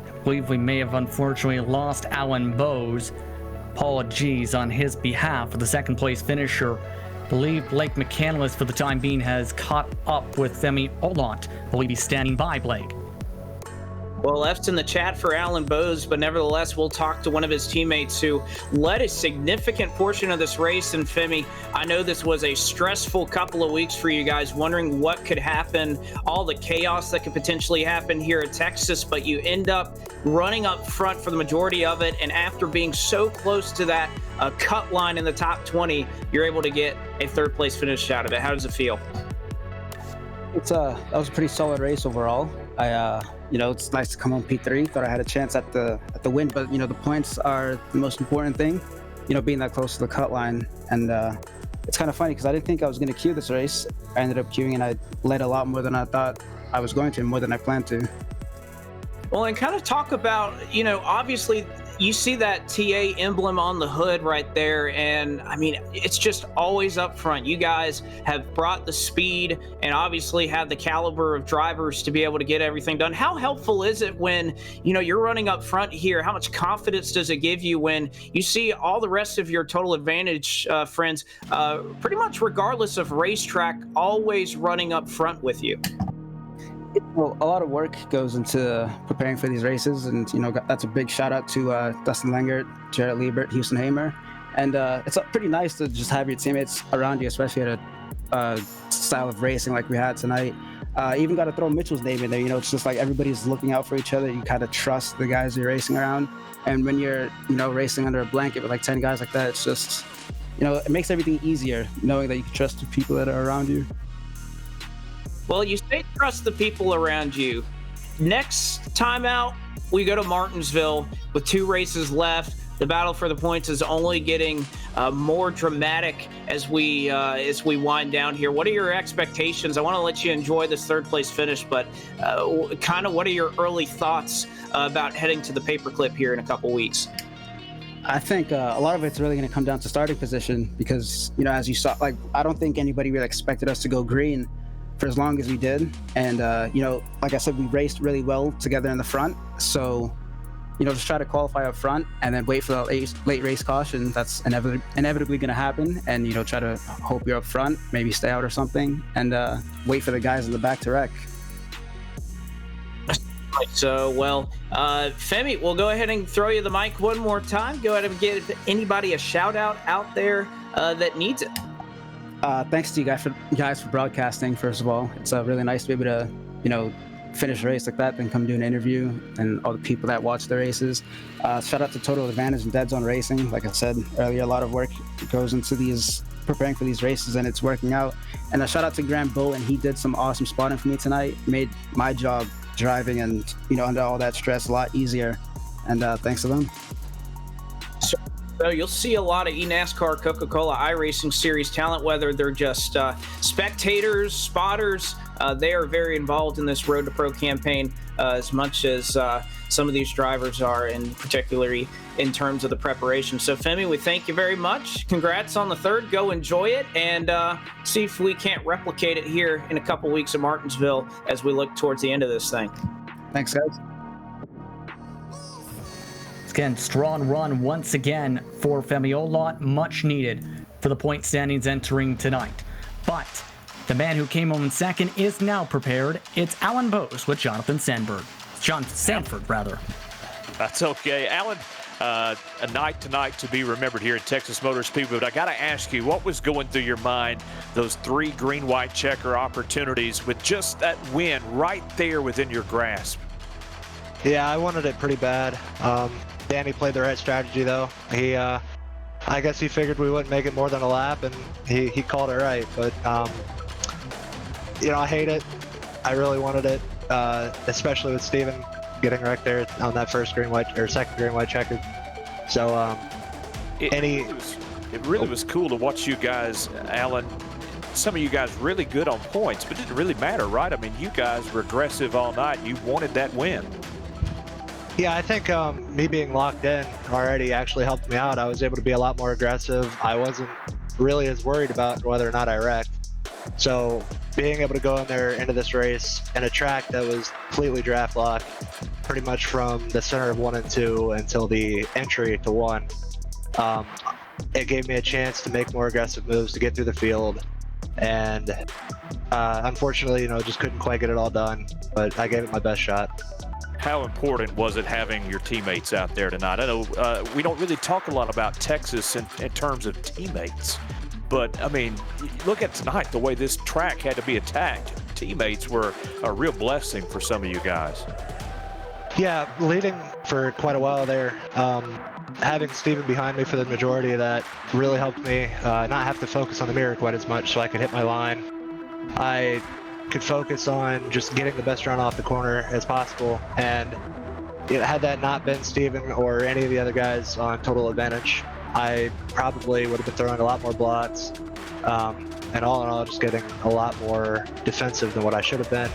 I believe we may have unfortunately lost Alan Bowes. Apologies on his behalf for the second place finisher believe Blake McCandless for the time being has caught up with Femi Olot. Will he be standing by, Blake? Well, left's in the chat for Alan Bose, but nevertheless, we'll talk to one of his teammates who led a significant portion of this race. And Femi, I know this was a stressful couple of weeks for you guys, wondering what could happen, all the chaos that could potentially happen here at Texas, but you end up running up front for the majority of it. And after being so close to that cut line in the top 20, you're able to get a third place finish out of it. How does it feel? That was a pretty solid race overall. It's nice to come on P3. Thought I had a chance at the win, but the points are the most important thing. Being that close to the cut line, and it's kind of funny because I didn't think I was going to queue this race. I ended up queuing, and I led a lot more than I thought I was going to, more than I planned to. Well, and kind of talk about, obviously you see that TA emblem on the hood right there. And I mean, it's just always up front. You guys have brought the speed and obviously have the caliber of drivers to be able to get everything done. How helpful is it when, you're running up front here? How much confidence does it give you when you see all the rest of your total advantage friends, pretty much regardless of racetrack, always running up front with you? Well, a lot of work goes into preparing for these races, and that's a big shout out to Dustin Langert, Jarrett Liebert, Houston Hamer, and it's pretty nice to just have your teammates around you, especially at a style of racing like we had tonight. Even got to throw Mitchell's name in there. It's just like everybody's looking out for each other. You kind of trust the guys you're racing around, and when you're racing under a blanket with like 10 guys like that, it's just it makes everything easier knowing that you can trust the people that are around you. Well, you say trust the people around you. Next time out, we go to Martinsville with 2 races left. The battle for the points is only getting more dramatic as we wind down here. What are your expectations? I want to let you enjoy this third place finish, but kind of what are your early thoughts about heading to the paperclip here in a couple weeks? I think a lot of it's really going to come down to starting position because, as you saw, I don't think anybody really expected us to go green for as long as we did. And, like I said, we raced really well together in the front. So, just try to qualify up front and then wait for the late race caution. That's inevitably going to happen. And, try to hope you're up front, maybe stay out or something, and wait for the guys in the back to wreck. So, Femi, we'll go ahead and throw you the mic one more time. Go ahead and give anybody a shout out there that needs it. Thanks to you guys for broadcasting. First of all, it's really nice to be able to, finish a race like that, then come do an interview, and all the people that watch the races. Shout out to Total Advantage and Dead Zone Racing. Like I said earlier, a lot of work goes into preparing for these races, and it's working out. And a shout out to Graham Bull, and he did some awesome spotting for me tonight. Made my job driving and under all that stress a lot easier. And thanks to them. So you'll see a lot of eNASCAR, Coca-Cola, iRacing Series talent, whether they're just spectators, spotters. They are very involved in this Road to Pro campaign as much as some of these drivers are, and particularly in terms of the preparation. So, Femi, we thank you very much. Congrats on the third. Go enjoy it and see if we can't replicate it here in a couple weeks at Martinsville as we look towards the end of this thing. Thanks, guys. Again, strong run once again for Femi Olot, much needed for the point standings entering tonight. But the man who came home in second is now prepared. It's Alan Bose with Jonathan Sanford, rather. That's okay. Alan, a night tonight to be remembered here at Texas Motor Speedway, but I got to ask you, what was going through your mind, those 3 green-white checker opportunities with just that win right there within your grasp? Yeah, I wanted it pretty bad. Danny played the right strategy, though. I guess he figured we wouldn't make it more than a lap, and he called it right. But, I hate it. I really wanted it, especially with Steven getting wrecked there on that first green-white or second green-white checker. So, it really was cool to watch you guys, Alan. Some of you guys really good on points, but it didn't really matter, right? I mean, you guys were aggressive all night. You wanted that win. Yeah, I think me being locked in already actually helped me out. I was able to be a lot more aggressive. I wasn't really as worried about whether or not I wrecked. So being able to go in there into this race in a track that was completely draft locked, pretty much from the center of 1 and 2 until the entry to 1, it gave me a chance to make more aggressive moves to get through the field. And unfortunately, just couldn't quite get it all done, but I gave it my best shot. How important was it having your teammates out there tonight? I know we don't really talk a lot about Texas in terms of teammates, but I mean, look at tonight, the way this track had to be attacked. Teammates were a real blessing for some of you guys. Yeah, leading for quite a while there, having Steven behind me for the majority of that really helped me not have to focus on the mirror quite as much, so I could hit my line. I could focus on just getting the best run off the corner as possible, and had that not been Steven or any of the other guys on total advantage, I probably would have been throwing a lot more blocks, and all in all just getting a lot more defensive than what I should have been.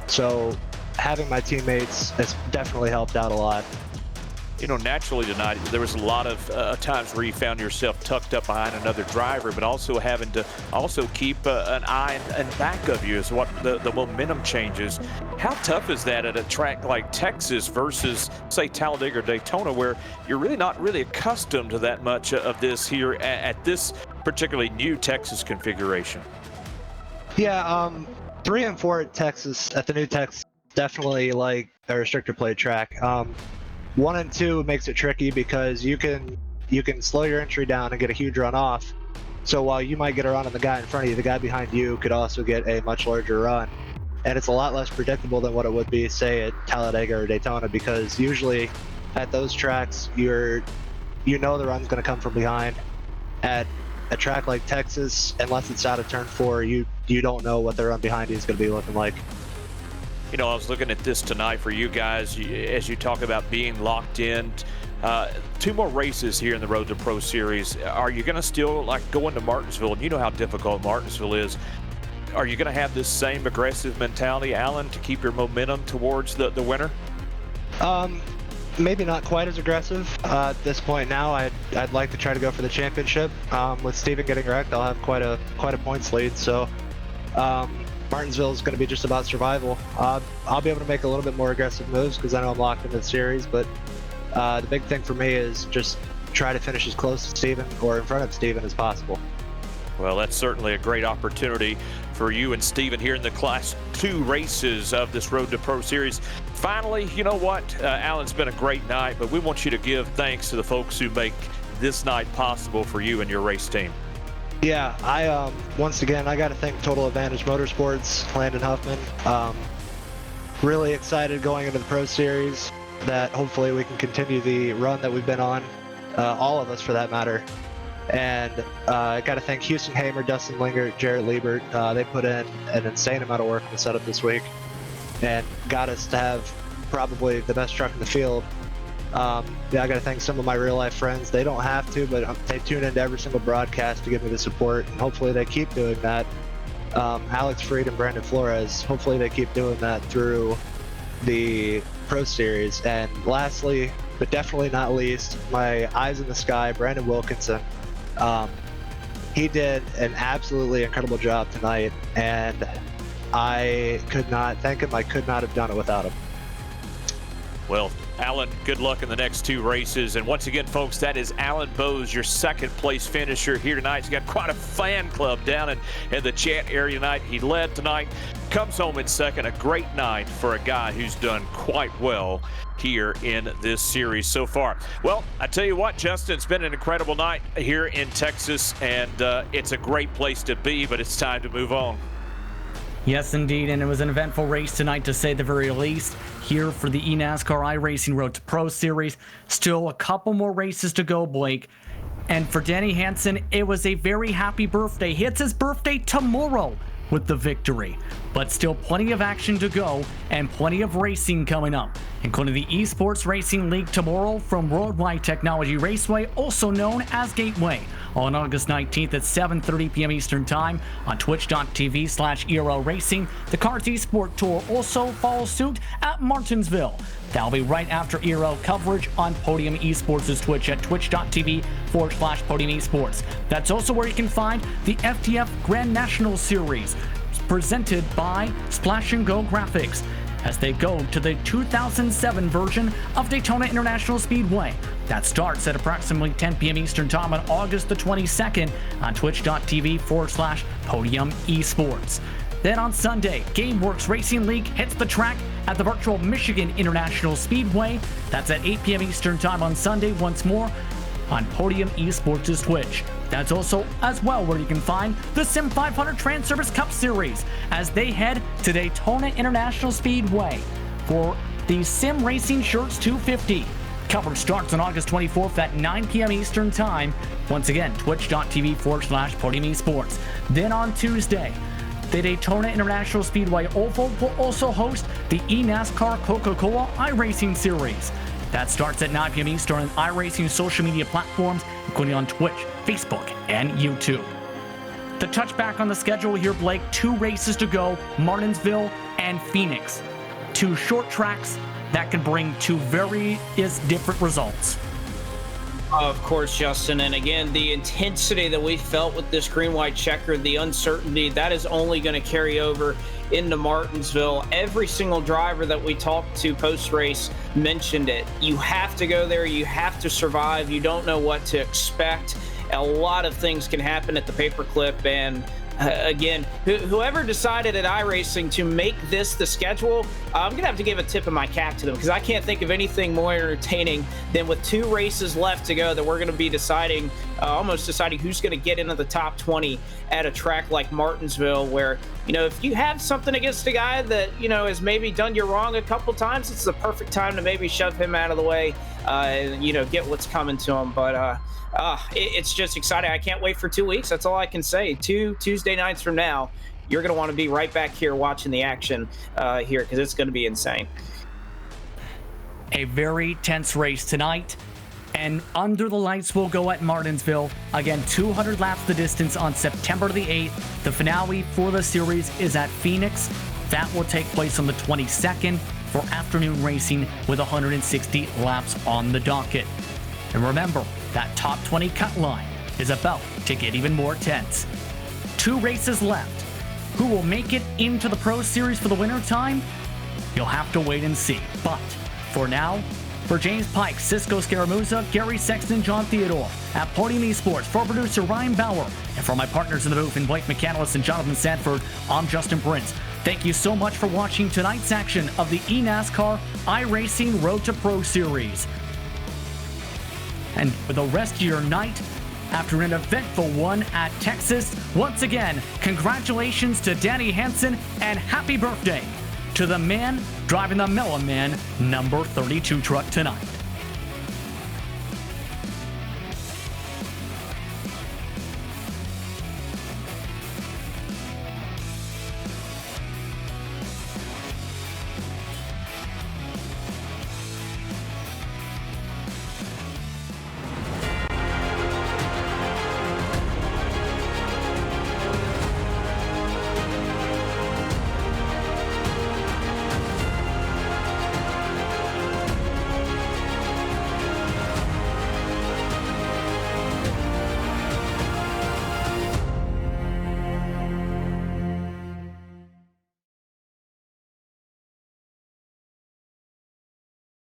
So having my teammates has definitely helped out a lot. Naturally tonight, there was a lot of times where you found yourself tucked up behind another driver, but also having to keep an eye and back of you as what the momentum changes. How tough is that at a track like Texas versus, say, Talladega or Daytona, where you're really not really accustomed to that much of this here at this particularly new Texas configuration? Yeah, 3 and 4 at Texas, at the new Texas, definitely like a restrictor plate track. 1 and 2 makes it tricky because you can slow your entry down and get a huge run off. So while you might get a run on the guy in front of you, the guy behind you could also get a much larger run. And it's a lot less predictable than what it would be, say, at Talladega or Daytona, because usually at those tracks, the run's going to come from behind. At a track like Texas, unless it's out of turn 4, you don't know what the run behind you is going to be looking like. I was looking at this tonight for you guys as you talk about being locked in. 2 more races here in the Road to Pro Series. Are you going to still go into Martinsville? And you know how difficult Martinsville is. Are you going to have this same aggressive mentality, Alan, to keep your momentum towards the winner? Maybe not quite as aggressive at this point now. I'd like to try to go for the championship. With Steven getting wrecked, I'll have quite a points lead. So Martinsville is going to be just about survival. I'll be able to make a little bit more aggressive moves because I know I'm locked into the series, but the big thing for me is just try to finish as close to Steven or in front of Steven as possible. Well, that's certainly a great opportunity for you and Steven here in the Class 2 races of this Road to Pro Series. Finally, you know what? Alan's been a great night, but we want you to give thanks to the folks who make this night possible for you and your race team. Yeah, I once again, I got to thank Total Advantage Motorsports, Landon Huffman. Really excited going into the Pro Series that hopefully we can continue the run that we've been on, all of us for that matter. And I got to thank Houston Hamer, Dustin Lingert, Jarrett Liebert. They put in an insane amount of work in the setup this week and got us to have probably the best truck in the field. I got to thank some of my real life friends. They don't have to, but they tune into every single broadcast to give me the support, and hopefully they keep doing that. Alex Freed and Brandon Flores, hopefully they keep doing that through the Pro Series. And lastly, but definitely not least, my eyes in the sky, Brandon Wilkinson. He did an absolutely incredible job tonight, and I could not thank him. I could not have done it without him. Well, Alan, good luck in the next 2 races. And once again, folks, that is Alan Bowes, your second place finisher here tonight. He's got quite a fan club down in the chat area tonight. He led tonight, comes home in second. A great night for a guy who's done quite well here in this series so far. Well, I tell you what, Justin, it's been an incredible night here in Texas, and it's a great place to be, but it's time to move on. Yes, indeed, and it was an eventful race tonight, to say the very least, here for the eNASCAR iRacing Road to Pro Series. Still a couple more races to go, Blake. And for Denny Hansen, it was a very happy birthday. It's his birthday tomorrow with the victory. But still plenty of action to go and plenty of racing coming up, including the Esports Racing League tomorrow from Worldwide Technology Raceway, also known as Gateway, on August 19th at 7:30 p.m. Eastern Time on twitch.tv/eRacing. The Cars Esport Tour also follows suit at Martinsville. That'll be right after Eero coverage on Podium Esports' Twitch at twitch.tv/Podium Esports. That's also where you can find the FTF Grand National Series, presented by Splash and Go Graphics. as they go to the 2007 version of Daytona International Speedway. That starts at approximately 10 p.m. Eastern Time on August the 22nd on twitch.tv/Podium Esports. Then on Sunday, GameWorks Racing League hits the track at the virtual Michigan International Speedway. That's at 8 p.m. Eastern Time on Sunday once more on Podium Esports' Twitch. That's also as well where you can find the Sim 500 Trans-Service Cup Series as they head to Daytona International Speedway for the Sim Racing Shirts 250. Coverage starts on August 24th at 9 p.m. Eastern Time. Once again, twitch.tv/Podium Esports. Then on Tuesday, the Daytona International Speedway Oval will also host the eNASCAR Coca-Cola iRacing Series. That starts at 9 p.m. Eastern on iRacing social media platforms, including on Twitch, Facebook, and YouTube. To touch back on the schedule here, Blake, 2 races to go, Martinsville and Phoenix. 2 short tracks that can bring 2 various different results. Of course, Justin, and again, the intensity that we felt with this green-white checker, the uncertainty, that is only going to carry over into Martinsville. Every single driver that we talked to post-race mentioned it. You have to go there. You have to survive. You don't know what to expect. A lot of things can happen at the paperclip, and again, whoever decided at iRacing to make this the schedule, I'm going to have to give a tip of my cap to them, because I can't think of anything more entertaining than with 2 races left to go that we're going to be deciding, almost deciding who's going to get into the top 20 at a track like Martinsville, where, you know, if you have something against a guy that, you know, has maybe done you wrong a couple times, it's the perfect time to maybe shove him out of the way, and, you know, get what's coming to him. But it's just exciting. I can't wait for 2 weeks. That's all I can say. 2 Tuesday nights from now, you're going to want to be right back here watching the action here, because it's going to be insane. A very tense race tonight, and under the lights will go at Martinsville. Again, 200 laps the distance on September the 8th. The finale for the series is at Phoenix. That will take place on the 22nd for afternoon racing with 160 laps on the docket. And remember, that top 20 cut line is about to get even more tense. 2 races left. Who will make it into the Pro Series for the winter time? You'll have to wait and see. But for now, for James Pike, Cisco Scaramuza, Gary Sexton, John Theodore, at Podium Esports, for producer Ryan Bauer, and for my partners in the booth, Blake McCandless and Jonathan Sanford, I'm Justin Prince. Thank you so much for watching tonight's action of the eNASCAR iRacing Road to Pro Series. And for the rest of your night, after an eventful one at Texas, once again, congratulations to Danny Hansen and happy birthday to the man driving the Mellow Man number 32 truck tonight.